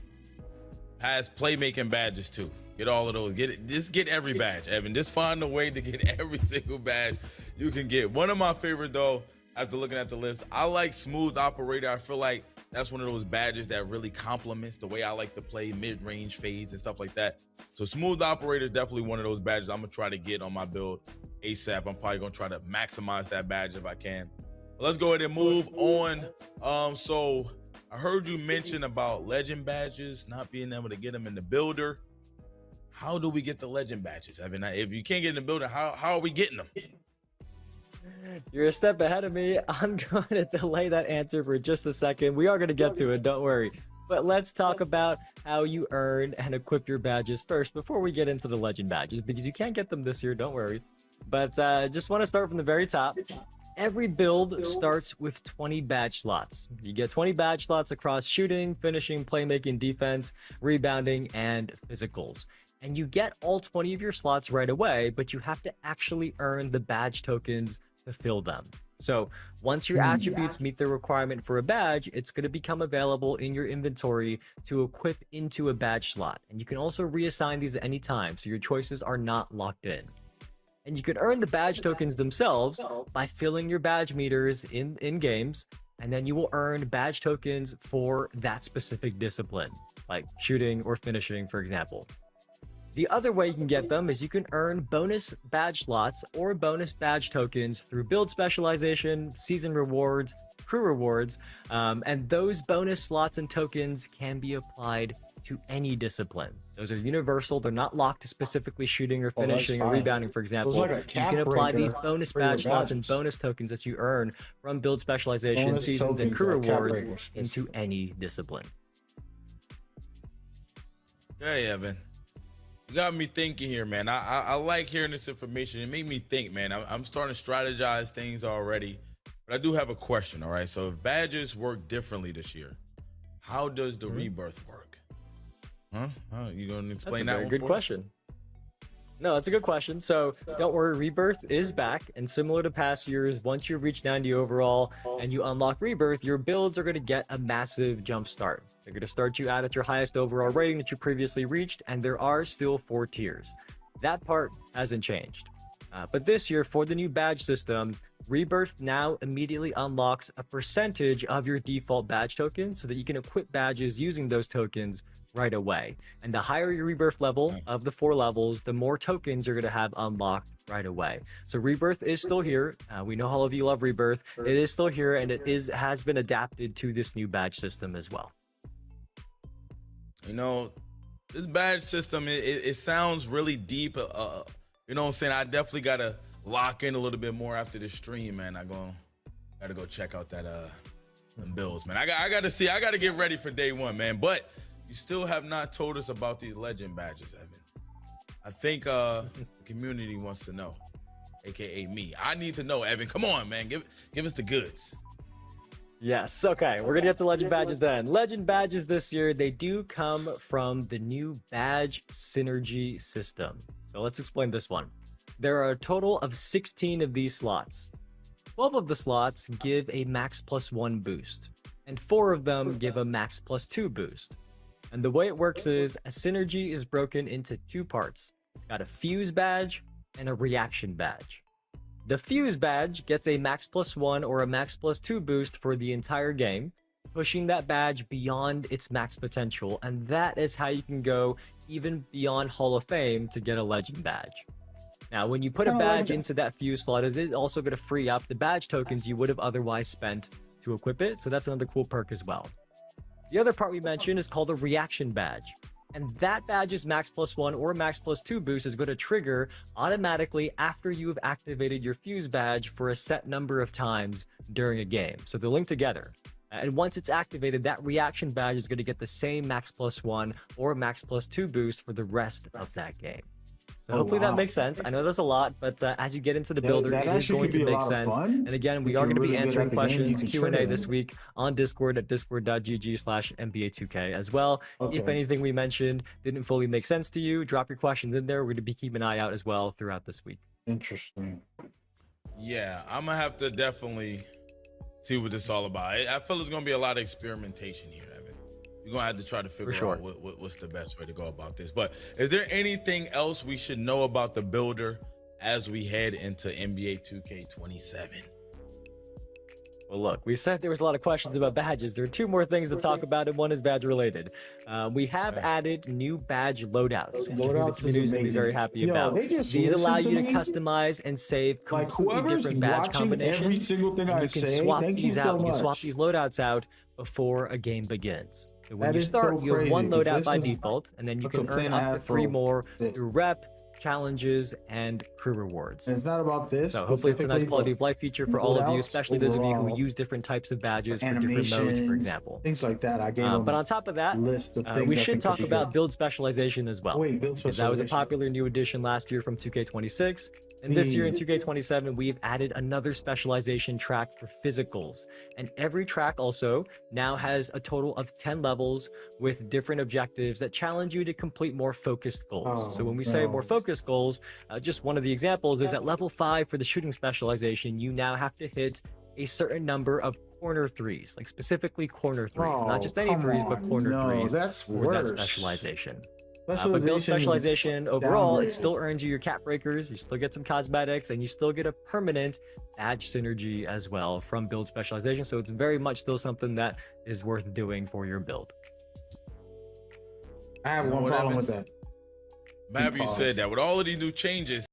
Has playmaking badges too. Get all of those. Just get every badge, Evan. Just find a way to get every single badge you can get. One of my favorite, though, after looking at the list, I like smooth operator. I feel like that's one of those badges that really complements the way I like to play mid-range fades and stuff like that. So smooth operator is definitely one of those badges I'm gonna try to get on my build ASAP. I'm probably gonna try to maximize that badge if I can. But let's go ahead and move on. So I heard you mention about legend badges, not being able to get them in the builder. How do we get the legend badges, Evan? If you can't get in the builder, how are we getting them? You're a step ahead of me. I'm going to delay that answer for just a second. We are going to get to it, don't worry. But let's talk about how you earn and equip your badges first before we get into the legend badges, because you can't get them this year, don't worry. But just want to start from the very top. Every build starts with 20 badge slots. You get 20 badge slots across shooting, finishing, playmaking, defense, rebounding, and physicals. And you get all 20 of your slots right away, but you have to actually earn the badge tokens to fill them. So once your attributes meet the requirement for a badge, it's going to become available in your inventory to equip into a badge slot. And you can also reassign these at any time, so your choices are not locked in. And you can earn the badge tokens themselves by filling your badge meters in games, and then you will earn badge tokens for that specific discipline, like shooting or finishing, for example. The other way you can get them is you can earn bonus badge slots or bonus badge tokens through build specialization, season rewards, crew rewards, and those bonus slots and tokens can be applied to any discipline. Those are universal. They're not locked to specifically shooting or finishing or rebounding, for example. Like you can apply these bonus badge slots and bonus tokens that you earn from build specialization, seasons, and crew rewards into any discipline. Hey, Evan. You got me thinking here, man. I like hearing this information. It made me think, man. I'm starting to strategize things already. But I do have a question, all right? So if badges work differently this year, how does the rebirth work? Huh? You gonna explain that one? That's a very good question. No, that's a good question. So don't worry, Rebirth is back, and similar to past years, once you reach 90 overall and you unlock Rebirth, your builds are going to get a massive jump start. They're going to start you out at your highest overall rating that you previously reached, and there are still 4 tiers. That part hasn't changed. But this year, for the new badge system, Rebirth now immediately unlocks a percentage of your default badge token so that you can equip badges using those tokens right away. And the higher your Rebirth level of the 4 levels, the more tokens you're going to have unlocked right away. So Rebirth is still here. We know all of you love Rebirth. It is still here, and has been adapted to this new badge system as well. You know, this badge system, it sounds really deep. You know what I'm saying? I definitely got to lock in a little bit more after the stream, man. Gotta go check out that them builds, man. I got to get ready for day one, man. But you still have not told us about these legend badges, Evan. I think the community wants to know, aka me. I need to know, Evan. Come on, man. Give us the goods. Yes, okay, we're gonna get to legend badges then. Legend badges this year, they do come from the new badge synergy system. So let's explain this one. There are a total of 16 of these slots. 12 of the slots give a max +1 boost, and 4 of them give a max +2 boost. And the way it works is a synergy is broken into 2 parts. It's got a fuse badge and a reaction badge. The fuse badge gets a max +1 or a max +2 boost for the entire game, pushing that badge beyond its max potential, and that is how you can go even beyond Hall of Fame to get a legend badge. Now, when you put a badge into that fuse slot, it is also going to free up the badge tokens you would have otherwise spent to equip it, so that's another cool perk as well. The other part we mentioned is called a reaction badge. And that badge's max +1 or max +2 boost is going to trigger automatically after you have activated your fuse badge for a set number of times during a game. So they're linked together. And once it's activated, that reaction badge is going to get the same max +1 or max +2 boost for the rest of that game. So hopefully that makes sense. I know there's a lot, but as you get into the builder, it is going to make sense. And again, we are going to be answering questions, Q&A this week on Discord at discord.gg/NBA2k as well. If anything we mentioned didn't fully make sense to you, drop your questions in there. We're going to be keeping an eye out as well throughout this week. Interesting. Yeah, I'm going to have to definitely see what this is all about. I feel there's going to be a lot of experimentation here, Evan. We're going to have to try to figure out what's the best way to go about this. But is there anything else we should know about the builder as we head into NBA 2K27? Well, look, we said there was a lot of questions about badges. There are 2 more things to talk about, and one is badge related. We have added new badge loadouts, which the community is going to be very happy about. These allow you to customize and save completely different badge combinations. Every single thing I say, swap these out. You can swap these loadouts out before a game begins. So when you start, you have 1 loadout by default, and then you can earn up to 3 more through rep, challenges, and crew rewards. And it's not about this. So hopefully it's a nice quality of life feature for all of you, especially those of you who use different types of badges for different modes, for example. Things like that. But on top of that, we should talk about build specialization as well. Because that was a popular new addition last year from 2K26. And this year in 2K27, we've added another specialization track for physicals. And every track also now has a total of 10 levels with different objectives that challenge you to complete more focused goals. So when we say more focused goals, just one of the examples is at level 5 for the shooting specialization, you now have to hit a certain number of corner threes, like specifically corner threes, not just any threes, but corner threes for that specialization. But build specialization overall, it still earns you your cap breakers, you still get some cosmetics, and you still get a permanent badge synergy as well from build specialization. So it's very much still something that is worth doing for your build. I have one problem with that. Maybe you said that with all of these new changes.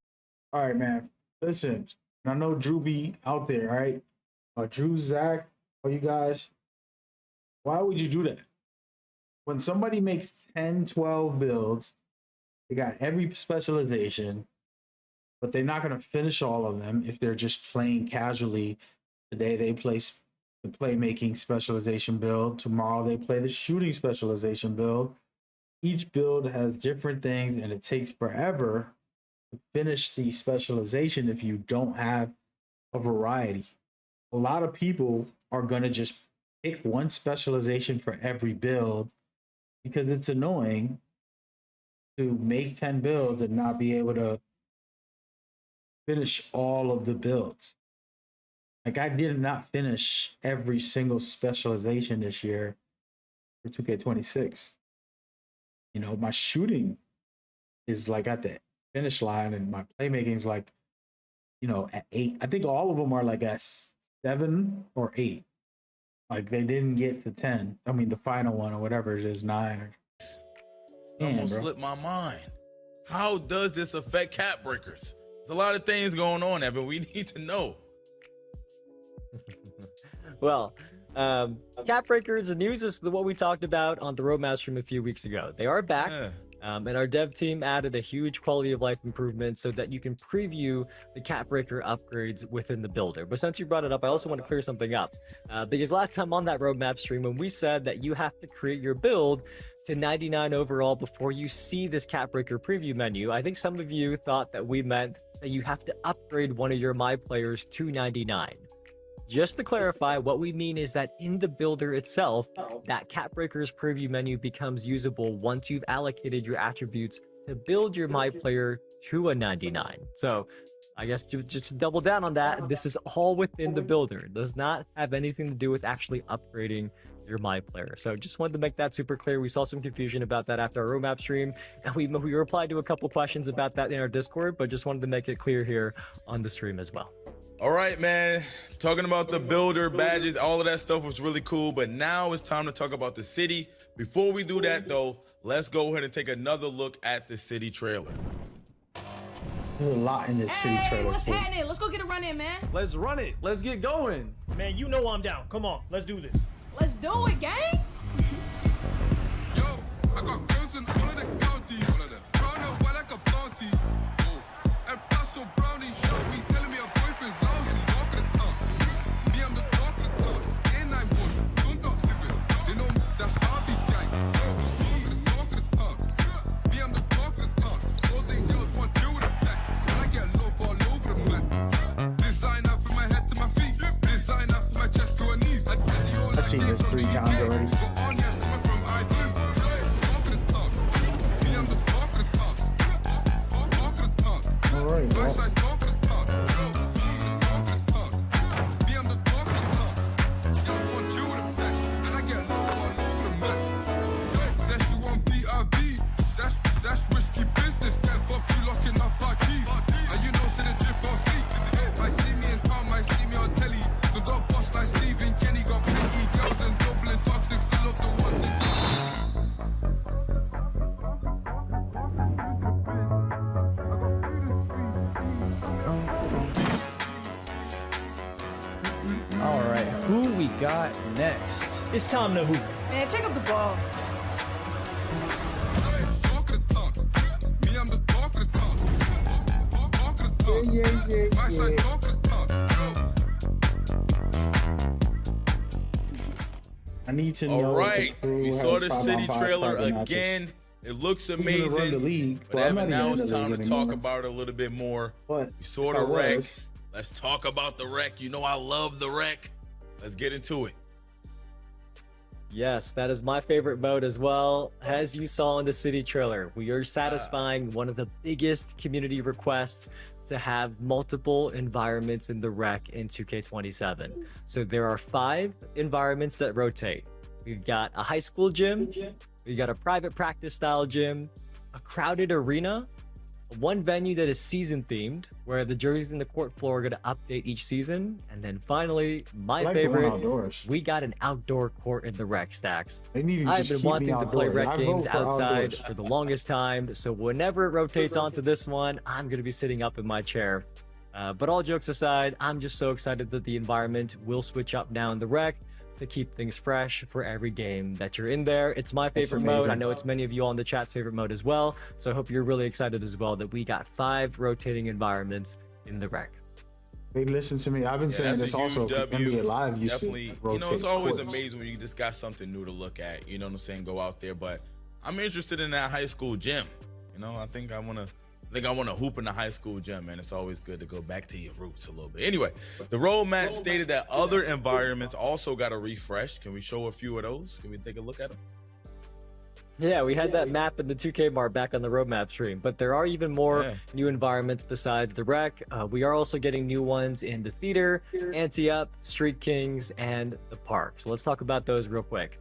All right, man. Listen, I know Drew be out there, all right? Drew, Zach, all you guys, why would you do that? When somebody makes 10, 12 builds, they got every specialization, but they're not going to finish all of them if they're just playing casually. Today they play the playmaking specialization build. Tomorrow they play the shooting specialization build. Each build has different things, and it takes forever to finish the specialization if you don't have a variety. A lot of people are going to just pick one specialization for every build because it's annoying to make 10 builds and not be able to finish all of the builds. Like, I did not finish every single specialization this year for 2K26. You know, my shooting is like at the finish line, and my playmaking is like, you know, at 8. I think all of them are like at 7 or 8. Like, they didn't get to 10. I mean, the final one or whatever it is, 9. Or... Almost slipped my mind. How does this affect cap breakers? There's a lot of things going on, Evan. We need to know. Well, cap breakers and news is what we talked about on the roadmap stream a few weeks ago. They are back. And our dev team added a huge quality of life improvement so that you can preview the cap breaker upgrades within the builder. But since you brought it up, I also want to clear something up. Because last time on that roadmap stream, when we said that you have to create your build to 99 overall before you see this cap breaker preview menu, I think some of you thought that we meant that you have to upgrade one of your My Players to 99. Just to clarify, what we mean is that in the builder itself, that cap breakers preview menu becomes usable once you've allocated your attributes to build your My Player to a 99. So I guess just to double down on that, this is all within the builder. It does not have anything to do with actually upgrading your My Player. So just wanted to make that super clear. We saw some confusion about that after our roadmap stream, and we replied to a couple questions about that in our Discord, but just wanted to make it clear here on the stream as well. All right, man. Talking about the builder badges, all of that stuff was really cool, but now it's time to talk about the city. Before we do that, though, let's go ahead and take another look at the city trailer. There's a lot in this city trailer. What's happening? Let's go get a run in, man. Let's run it. Let's get going. Man, you know I'm down. Come on, let's do this. Let's do it, gang. Yo, I got guns in all of the counties. Brown and white like a bounty. And Paso Brownie shot me, telling me a boyfriend's lousy. Talk of the town. Me, I'm the talk of the town. And I'm one. Don't talk living. They know that's RB gang. Talk of the town. Me, I'm the talk of the town. All they girls want to deal with a pack. And I get love all over the map. Designer from my head to my feet. Designer from my chest to her knees. I've seen this 3 times already. All right, well. That's risky business. Can't buff you locking up our keys. And you know, see the drip on feet. Might see me in town, might see me on telly. So don't boss like Stephen Kenny. Got plenty girls and Dublin toxic. Still up the ones and All right, who we got next? It's time to hoop. Man, check out the ball. I need to know. All right, we saw the city trailer again. It looks amazing. The league, but Evan, now it's time to talk about it a little bit more. What? We saw the rec. Let's talk about the rec. You know I love the rec. Let's get into it. Yes, that is my favorite mode as well. As you saw in the city trailer, we are satisfying one of the biggest community requests to have multiple environments in the rec in 2K27. So there are 5 environments that rotate. We've got a high school gym, we got a private practice style gym, a crowded arena, one venue that is season themed, where the jerseys in the court floor are going to update each season, and then finally, my favorite, we got an outdoor court in the rec stacks. I've been wanting to play rec games outside for the longest time, so whenever it rotates onto this one, I'm going to be sitting up in my chair. But all jokes aside, I'm just so excited that the environment will switch up now in the rec to keep things fresh for every game that you're in there. It's my favorite mode. I know it's many of you on the chat's favorite mode as well. So I hope you're really excited as well that we got 5 rotating environments in the rec. They listen to me. I've been saying this also. NBA Live, you see, you know, it's always amazing when you just got something new to look at. You know what I'm saying? Go out there. But I'm interested in that high school gym. You know, I think I want to hoop in the high school gym, man. It's always good to go back to your roots a little bit. Anyway, the roadmap stated that other environments also got a refresh. Can we show a few of those? Can we take a look at them? Yeah, we had that map in the 2K Mart back on the roadmap stream, but there are even more new environments besides the rec. We are also getting new ones in the theater, Ante-Up, Street Kings, and the park. So let's talk about those real quick.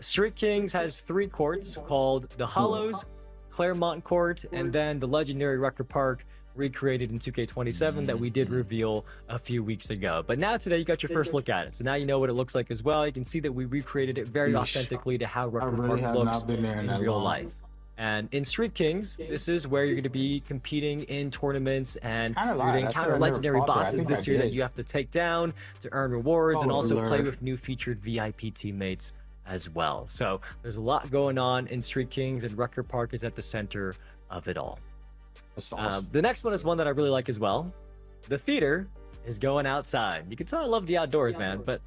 Street Kings has 3 courts called the Hollows, Claremont Court, and then the legendary Record Park, recreated in 2K27 that we did reveal a few weeks ago. But now today you got your first look at it. So now you know what it looks like as well. You can see that we recreated it very authentically to how Record Park looks in real life. And in Street Kings, this is where you're going to be competing in tournaments, and you're going to encounter legendary bosses this year that you have to take down to earn rewards, and also play with new featured VIP teammates as well. So there's a lot going on in Street Kings, and Record Park is at the center of it all. The next one is one that I really like as well. The theater is going outside. You can tell I love the outdoors, man. But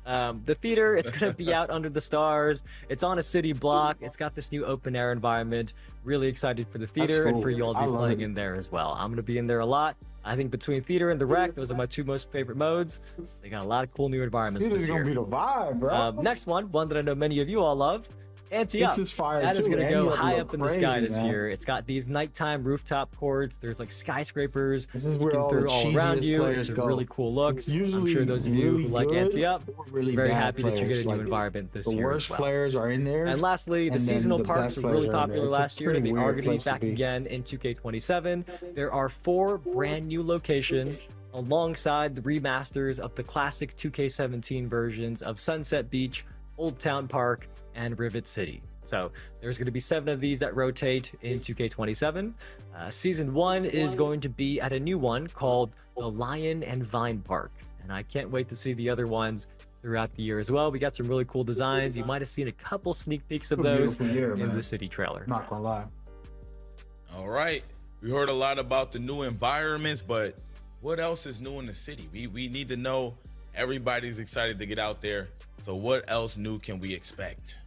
the theater, it's going to be out under the stars. It's on a city block. It's got this new open air environment. Really excited for the theater and for you all to be playing in there as well. I'm going to be in there a lot. I think between theater and the rec, those are my 2 most favorite modes. They got a lot of cool new environments this year. Theater's gonna be the vibe, bro. Next one that I know many of you all love. Ante-Up. This is fire That is too. going to go high look up in the sky crazy, this man. year. It's got these nighttime rooftop courts. There's like skyscrapers. This is you where can all through the all around cheesiest you. players It's a go. really cool look. It's usually I'm sure those of you really who like good Ante-Up, or really very bad happy that you're players. getting a new Like, environment this the year worst as well. players are in there. And lastly, the and then seasonal the parks best were players really are in there. popular It's a last year. pretty They are weird going to be place to back be. again in 2K27. There are 4 brand new locations alongside the remasters of the classic 2K17 versions of Sunset Beach, Old Town Park, and Rivet City. So there's going to be 7 of these that rotate in 2K27. Season 1 is going to be at a new one called the Lion and Vine Park. And I can't wait to see the other ones throughout the year as well. We got some really cool designs. You might have seen a couple sneak peeks of those in the city trailer. Not gonna lie. All right. We heard a lot about the new environments, but what else is new in the city? We need to know. Everybody's excited to get out there. So what else new can we expect?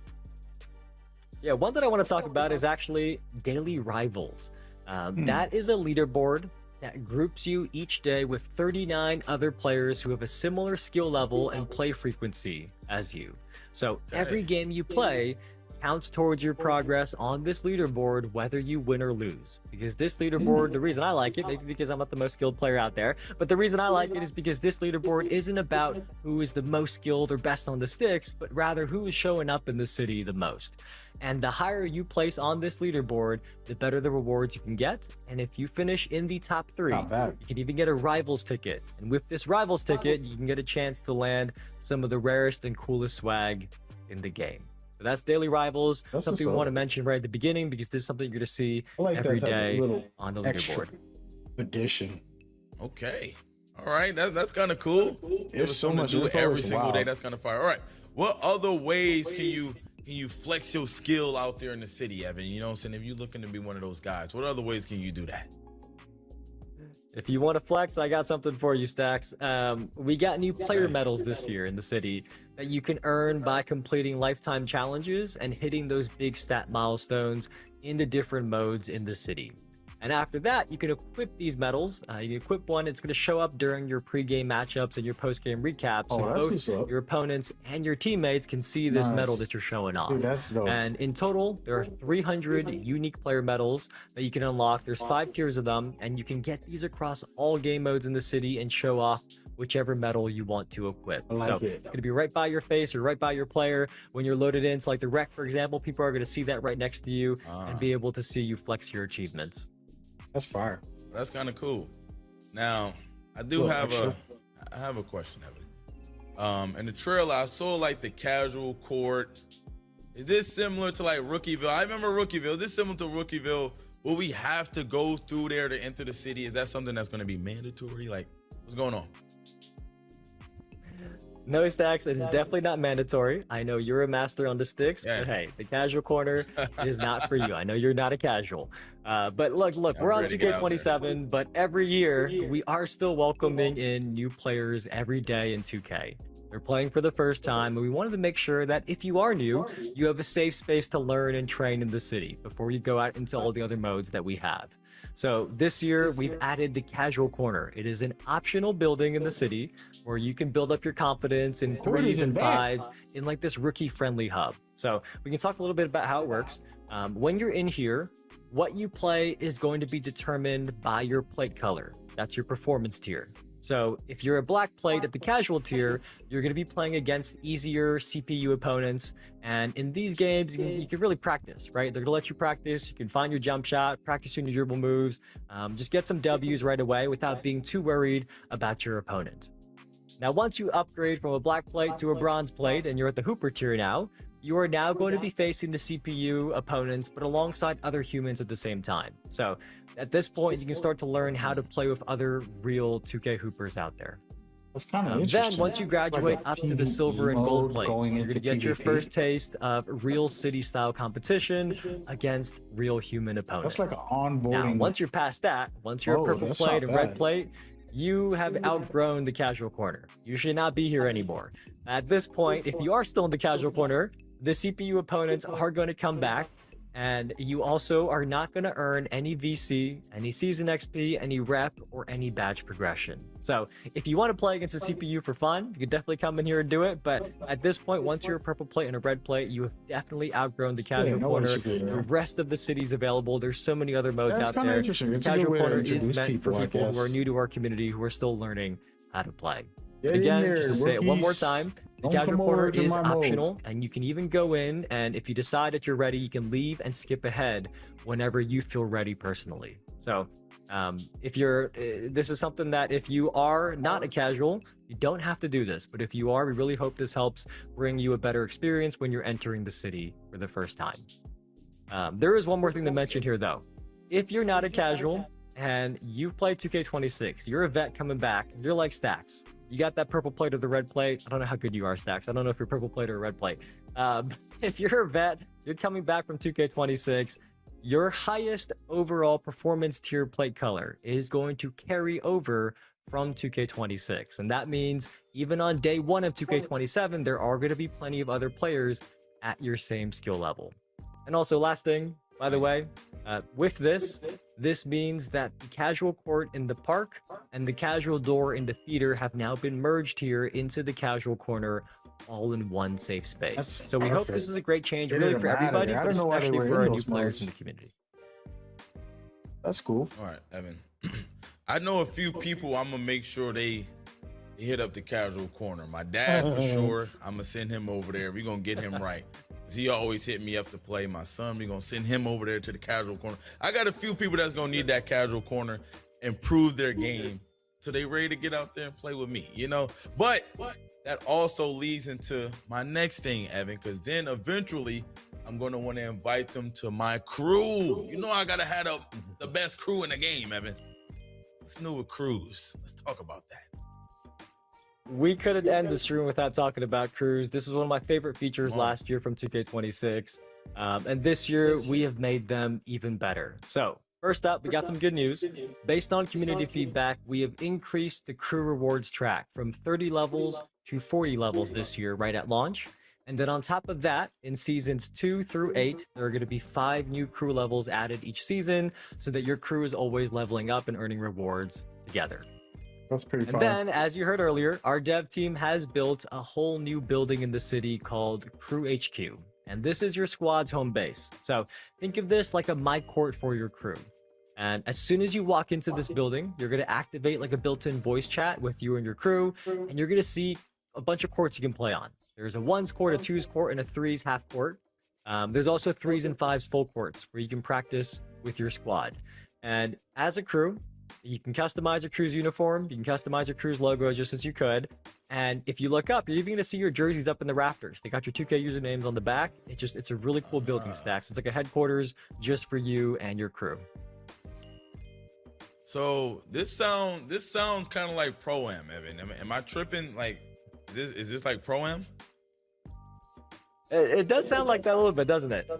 Yeah, one that I want to talk about is actually Daily Rivals. That is a leaderboard that groups you each day with 39 other players who have a similar skill level and play frequency as you. So every game you play counts towards your progress on this leaderboard, whether you win or lose. Because this leaderboard, the reason I like it, maybe because I'm not the most skilled player out there, but the reason I like it is because this leaderboard isn't about who is the most skilled or best on the sticks, but rather who is showing up in the city the most. And the higher you place on this leaderboard, the better the rewards you can get. And if you finish in the top 3, you can even get a Rivals ticket. And with this Rivals ticket, you can get a chance to land some of the rarest and coolest swag in the game. So that's Daily Rivals. Something we want to mention right at the beginning, because this is something you're going to see every day on the leaderboard. Addition. Okay. All right. That's kind of cool. There's so much to do info, every it's single wild. day. That's kind of fire. All right. What other ways can you flex your skill out there in the city, Evan? You know what I'm saying? If you're looking to be one of those guys, what other ways can you do that? If you want to flex, I got something for you, Stacks. We got new player medals this year in the city that you can earn by completing lifetime challenges and hitting those big stat milestones in the different modes in the city. And after that, you can equip these medals. You can equip one, it's going to show up during your pre-game matchups and your post-game recaps. So both your opponents and your teammates can see this medal that you're showing off. Dude, that's dope. And in total, there are 300 unique player medals that you can unlock. There's 5 tiers of them, and you can get these across all game modes in the city and show off whichever medal you want to equip. So it's going to be right by your face or right by your player when you're loaded in. So like the rec, for example, people are going to see that right next to you and be able to see you flex your achievements. That's fire. That's kind of cool. Now, I have a question, Evan. In the trailer, I saw like the casual court. Is this similar to like Rookieville? I remember Rookieville. Is this similar to Rookieville? Will we have to go through there to enter the city? Is that something that's going to be mandatory? Like, what's going on? No, Stacks, it is definitely not mandatory. I know you're a master on the sticks, but hey, the casual corner is not for you. I know you're not a casual. But look, we're on 2K27, but every year we are still welcoming in new players every day in 2K. They're playing for the first time, and we wanted to make sure that if you are new, you have a safe space to learn and train in the city before you go out into all the other modes that we have. So this year, we've added the Casual Corner. It is an optional building in the city where you can build up your confidence in 3s and 5s in like this rookie-friendly hub. So we can talk a little bit about how it works. When you're in here, what you play is going to be determined by your plate color. That's your performance tier. So if you're a black plate at the casual tier, you're going to be playing against easier CPU opponents. And in these games, you can really practice, right? They're going to let you practice. You can find your jump shot, practice your dribble moves, just get some W's right away without being too worried about your opponent. Now, once you upgrade from a black plate to a bronze plate and you're at the Hooper tier now, you are now going to be facing the CPU opponents, but alongside other humans at the same time. So at this point, you can start to learn how to play with other real 2K Hoopers out there. That's kind of interesting. Then once you graduate up to the silver and gold plates, you're going to get your first taste of real city-style competition against real human opponents. That's like an onboarding. Now, once you're past that, once you're a purple plate and red plate, you have outgrown the casual corner. You should not be here anymore. At this point, if you are still in the casual corner, the CPU opponents are going to come back, and you also are not going to earn any VC, any season XP, any rep, or any badge progression. So if you want to play against a CPU for fun, you can definitely come in here and do it. But at this point, once you're a purple plate and a red plate, you have definitely outgrown the casual corner. The rest of the city's available. There's so many other modes out there. The casual corner is meant for people who are new to our community, who are still learning how to play. Again, just to say it one more time, the casual corner is optional, and you can even go in, and if you decide that you're ready, you can leave and skip ahead whenever you feel ready personally. So if you're, this is something that if you are not a casual, you don't have to do this, but if you are, we really hope this helps bring you a better experience when you're entering the city for the first time. There is one more thing to mention here though. If you're not a casual and you've played 2K26, you're a vet coming back, you're like Stacks. You got that purple plate or the red plate. I don't know how good you are, Stacks. I don't know if you're purple plate or a red plate. If you're a vet, you're coming back from 2K26, your highest overall performance tier plate color is going to carry over from 2K26. And that means even on day one of 2K27, there are going to be plenty of other players at your same skill level. And also, last thing, by the way, with this means that the casual court in the park and the casual door in the theater have now been merged here into the casual corner, all in one safe space. So we hope this is a great change, really for everybody, but especially for our new players in the community. That's cool. All right, Evan. I know a few people. I'm gonna make sure they hit up the casual corner. My dad for sure. I'm gonna send him over there. We're gonna get him right. He always hit me up to play. My son, we're gonna send him over there to the casual corner. I got a few people that's gonna need that casual corner, improve their game, so they ready to get out there and play with me, you know? But that also leads into my next thing, Evan, because then eventually I'm gonna want to invite them to my crew. You know I gotta have the best crew in the game, Evan. What's new with crews? Let's talk about that. We couldn't end the stream without talking about crews. This is one of my favorite features last year from 2K26. And this year, we have made them even better. So, first up, we got some good news. Based on community feedback, we have increased the crew rewards track from 30 levels to 40 levels this year, right at launch. And then on top of that, in seasons 2 through 8, there are going to be 5 new crew levels added each season so that your crew is always leveling up and earning rewards together. That's pretty fun. And then, as you heard earlier, our dev team has built a whole new building in the city called Crew HQ. And this is your squad's home base. So think of this like a my court for your crew. And as soon as you walk into this building, you're going to activate like a built-in voice chat with you and your crew. And you're going to see a bunch of courts you can play on. There's a 1's court, a 2's court, and a 3's half court. There's also 3's and 5's full courts where you can practice with your squad. And as a crew, you can customize your crew's uniform. You can customize your crew's logo just as you could. And if you look up, you're even going to see your jerseys up in the rafters. They got your 2K usernames on the back. It's a really cool building, Stacks. It's like a headquarters just for you and your crew. So this sounds kind of like Pro-Am, Evan. Am I tripping? Like, is this like Pro-Am? It does sound like that a little bit, doesn't it?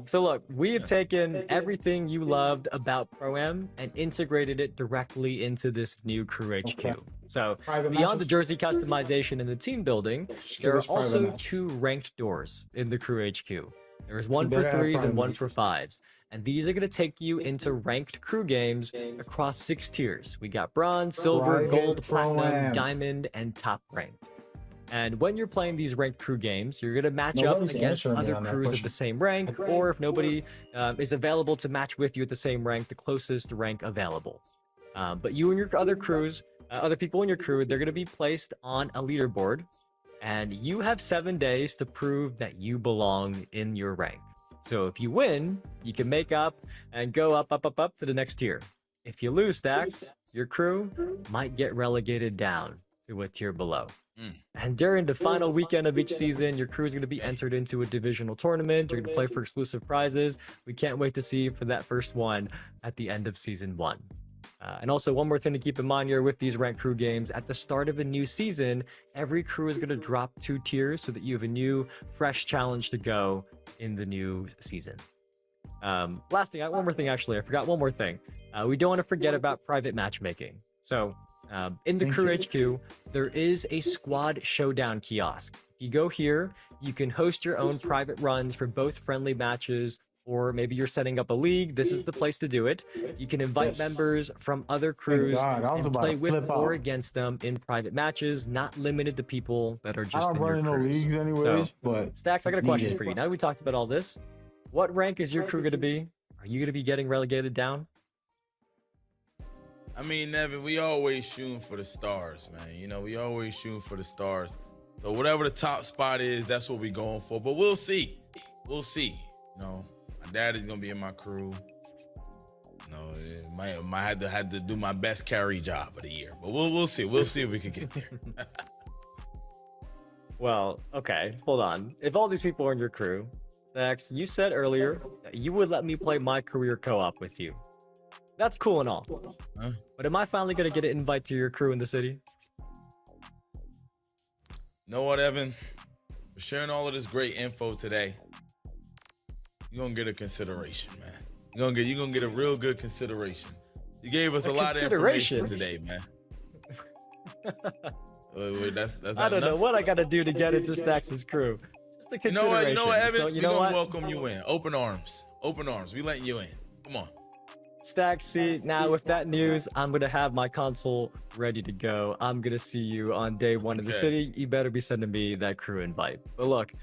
So look, we have taken everything you loved about Pro-Am and integrated it directly into this new Crew HQ. Okay. So beyond the jersey customization and the team building, there are also 2 ranked doors in the Crew HQ. There's one for 3's and one for 5's. And these are going to take you into ranked crew games across 6 tiers. We got bronze, silver, gold, platinum, diamond, and top ranked. And when you're playing these ranked crew games, you're going to match up against other crews at the same rank, or if nobody is available to match with you at the same rank, the closest rank available. But you and your other crews, other people in your crew, they're going to be placed on a leaderboard, and you have 7 days to prove that you belong in your rank. So if you win, you can make up and go up to the next tier. If you lose, Stacks, your crew might get relegated down to a tier below. And during the final weekend of each season, your crew is going to be entered into a divisional tournament. You're going to play for exclusive prizes. We can't wait to see you for that first one at the end of season 1. And also, one more thing to keep in mind here with these ranked crew games, at the start of a new season, every crew is going to drop 2 tiers so that you have a new, fresh challenge to go in the new season. Last thing, one more thing actually, I forgot one more thing. We don't want to forget about private matchmaking. So, in the Crew HQ, there is a squad showdown kiosk. If you go here, you can host your own private runs for both friendly matches, or maybe you're setting up a league. This is the place to do it. You can invite members from other crews and play with or against them in private matches, not limited to people that are just in your crews. Leagues anyways, but Stacks, I got a question for you. Now that we talked about all this, what rank is your crew going to be? Are you going to be getting relegated down? I mean, Nevin, we always shooting for the stars, man. You know, we always shooting for the stars. So whatever the top spot is, that's what we're going for. But we'll see. We'll see. You know, my dad is gonna be in my crew. You know, might have to do my best carry job of the year. But we'll see. We'll see if we can get there. Well, okay, hold on. If all these people are in your crew, Stacks, you said earlier that you would let me play my career co-op with you. That's cool and all. Huh? But am I finally going to get an invite to your crew in the city? You know what, Evan? For sharing all of this great info today, you're going to get a consideration, man. You're going to get a real good consideration. You gave us a lot of information today, man. That's I don't know what I got to do to get into Stacks' crew. Just a consideration. You know what, Evan? So, we're going to welcome you in. Open arms. Open arms. We letting you in. Come on. Stacks, see, now with that news, I'm going to have my console ready to go. I'm going to see you on day 1 in the city. You better be sending me that crew invite. But look,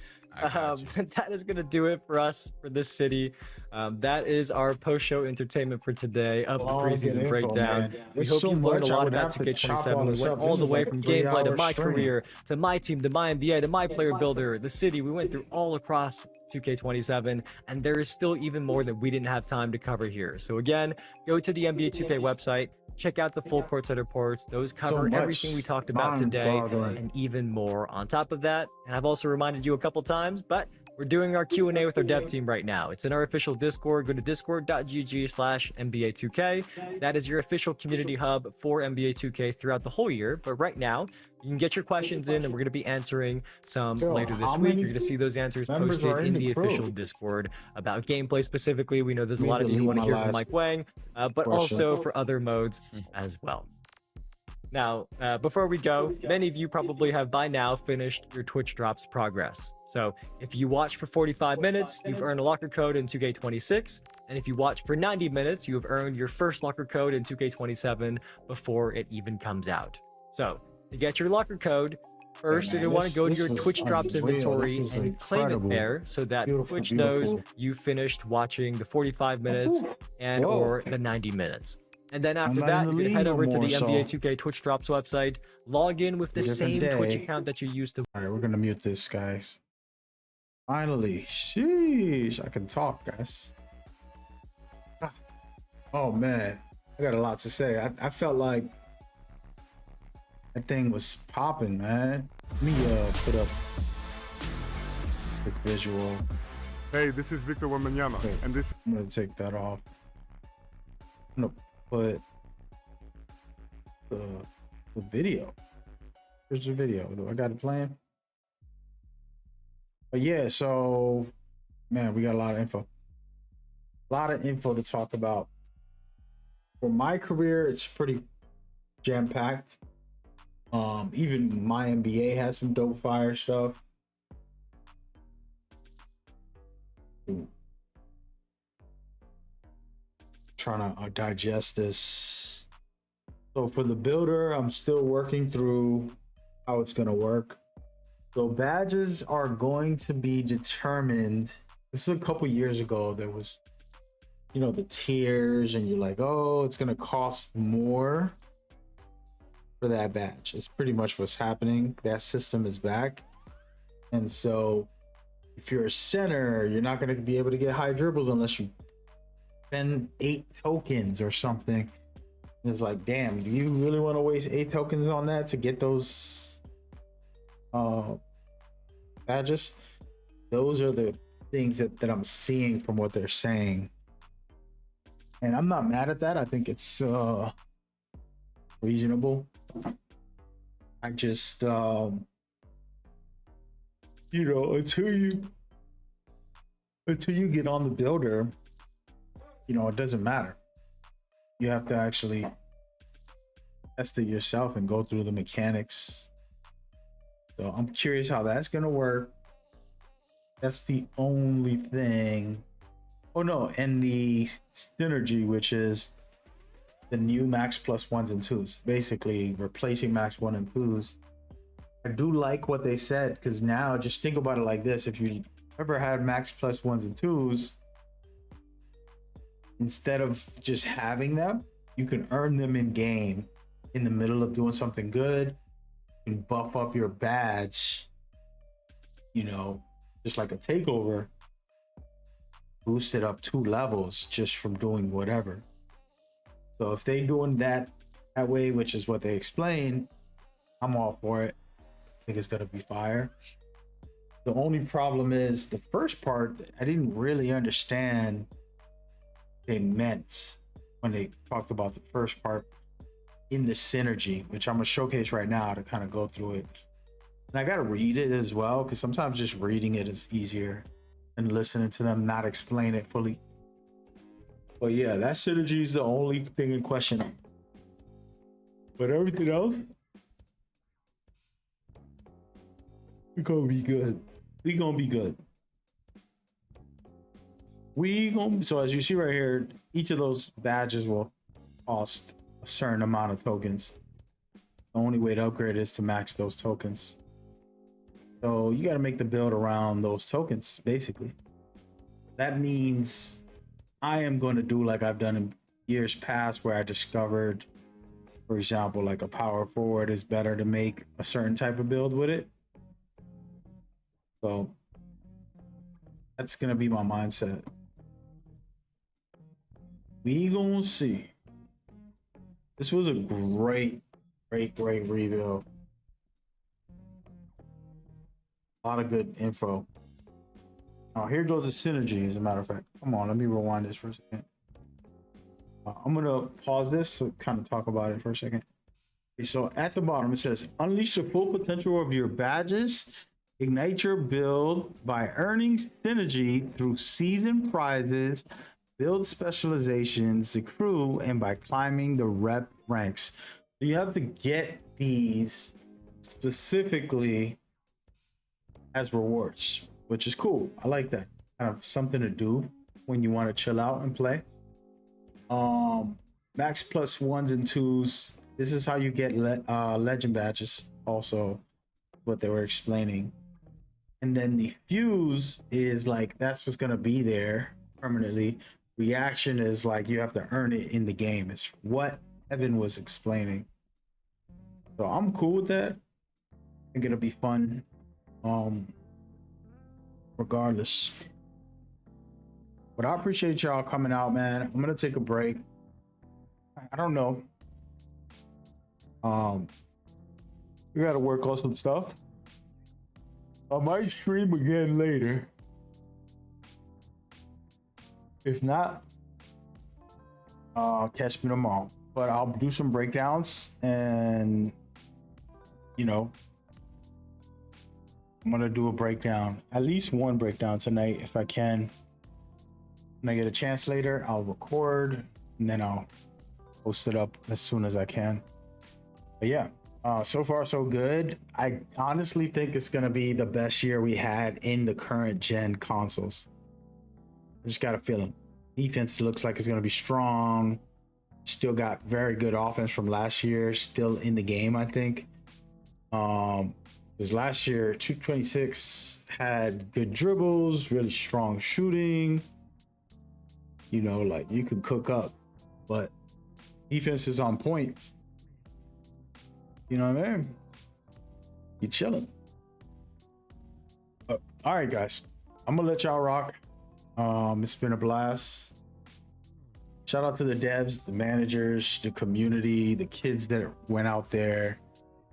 that is going to do it for us for this city. That is our post-show entertainment for today of the preseason breakdown. We hope you've learned a lot about 2K27. We went all the way from gameplay to my career, to my team, to my NBA, to my player builder, the city. We went through all across 2K27, and there is still even more that we didn't have time to cover here. So again, go to the NBA2k website, check out the full courtside reports. Those cover everything we talked about today and even more on top of that. And I've also reminded you a couple times, but we're doing our Q&A with our dev team right now. It's in our official Discord. Go to discord.gg/NBA2k. That is your official community hub for NBA2K throughout the whole year. But right now, you can get your questions in, and we're going to be answering some later this week. You're going to see those answers posted in the official Discord about gameplay specifically. We know there's a lot of you who want to hear from Mike Wang, but also for other modes as well. Now, before we go, many of you probably have by now finished your Twitch Drops progress. So if you watch for 45 minutes, you've earned a locker code in 2K26. And if you watch for 90 minutes, you have earned your first locker code in 2K27 before it even comes out. So to get your locker code, first you're going to want to go to your Twitch Drops inventory and claim it there so that Twitch knows you finished watching the 45 minutes and or the 90 minutes. And then after that, you're going to head over to the NBA2K Twitch Drops website, log in with the same Twitch account that you used to. All right, we're going to mute this, guys. Finally, sheesh, I can talk, guys. Oh man, I got a lot to say. I felt like that thing was popping, man. Let me put up a quick visual. Hey, this is Victor Wembanyama, and this. I'm gonna take that off. I'm gonna put the video. Here's the video. I got it playing. But yeah, so man, we got a lot of info. A lot of info to talk about. For my career, it's pretty jam-packed. Even my NBA has some dope fire stuff. Trying to digest this. So for the builder, I'm still working through how it's gonna work. So badges are going to be determined. This is a couple years ago. There was, you know, the tiers, and you're like, oh, it's gonna cost more for that badge. It's pretty much what's happening. That system is back, and so if you're a center, you're not gonna be able to get high dribbles unless you spend 8 tokens or something. And it's like, damn, do you really want to waste 8 tokens on that to get those badges? Those are the things that I'm seeing from what they're saying, and I'm not mad at that. I think it's reasonable. I just you know, until you get on the builder, you know, it doesn't matter. You have to actually test it yourself and go through the mechanics. So I'm curious how that's gonna work. That's the only thing. Oh no, and the synergy, which is the new max plus 1s and 2s, basically replacing max 1 and 2s. I do like what they said, because now just think about it like this: if you ever had max plus 1s and 2s, instead of just having them, you can earn them in game in the middle of doing something good and buff up your badge, you know, just like a takeover, boost it up 2 levels just from doing whatever. So if they doing that way, which is what they explain, I'm all for it. I think it's gonna be fire. The only problem is the first part, I didn't really understand they meant when they talked about the first part in the synergy, which I'm gonna showcase right now to kind of go through it. And I gotta read it as well, because sometimes just reading it is easier than listening to them not explain it fully. But yeah, that synergy is the only thing in question. But everything else, we're gonna be good. We gonna be good. So as you see right here, each of those badges will cost a certain amount of tokens. The only way to upgrade is to max those tokens. So you got to make the build around those tokens, basically. That means I am going to do like I've done in years past, where I discovered, for example, like a power forward is better to make a certain type of build with it. So that's going to be my mindset. We gonna see. This was a great rebuild. A lot of good info. Oh, here goes the synergy, as a matter of fact. Come on, let me rewind this for a second. I'm gonna pause this to kind of talk about it for a second. Okay, so at the bottom, it says, unleash the full potential of your badges. Ignite your build by earning synergy through season prizes, build specializations, the crew, and by climbing the rep ranks. So you have to get these specifically as rewards, which is cool. I like that. Kind of something to do when you want to chill out and play. Max plus 1s and 2s. This is how you get legend badges, also what they were explaining. And then the fuse is like, that's what's going to be there permanently. Reaction is like, you have to earn it in the game. It's what Evan was explaining. So I'm cool with that. I think it'll be fun. Regardless. But I appreciate y'all coming out, man. I'm gonna take a break. I don't know. We gotta work on some stuff. I might stream again later. If not, catch me tomorrow. But I'll do some breakdowns, and you know, I'm gonna do a breakdown, at least one breakdown tonight if I can. When I get a chance later, I'll record and then I'll post it up as soon as I can. But yeah, so far so good. I honestly think it's gonna be the best year we had in the current gen consoles. I just got a feeling. Defense looks like it's gonna be strong. Still got very good offense from last year, still in the game, I think. Because last year, 226 had good dribbles, really strong shooting. You know, like you could cook up, but defense is on point. You know what I mean? You chilling. All right, guys. I'm gonna let y'all rock. It's been a blast. Shout out to the devs, the managers, the community, the kids that went out there.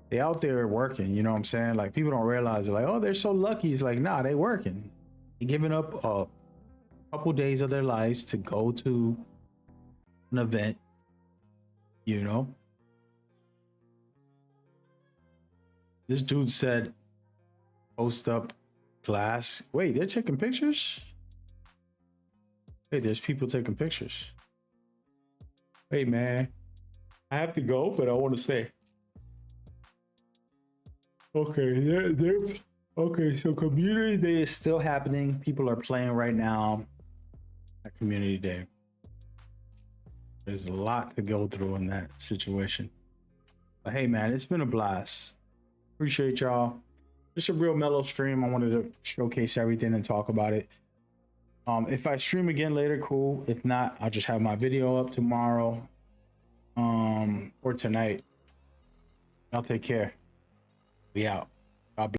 They out there working, you know what I'm saying? Like people don't realize, like, oh, they're so lucky. It's like, nah, they working. They giving up a couple days of their lives to go to an event, you know. This dude said, post up glass. Wait, they're taking pictures? Hey, there's people taking pictures. Hey, man, I have to go, but I want to stay. Okay, okay, so community day is still happening. People are playing right now at community day. There's a lot to go through in that situation. But hey, man, it's been a blast. Appreciate y'all. Just a real mellow stream. I wanted to showcase everything and talk about it. If I stream again later, cool. If not, I'll just have my video up tomorrow or tonight. Y'all take care. We out.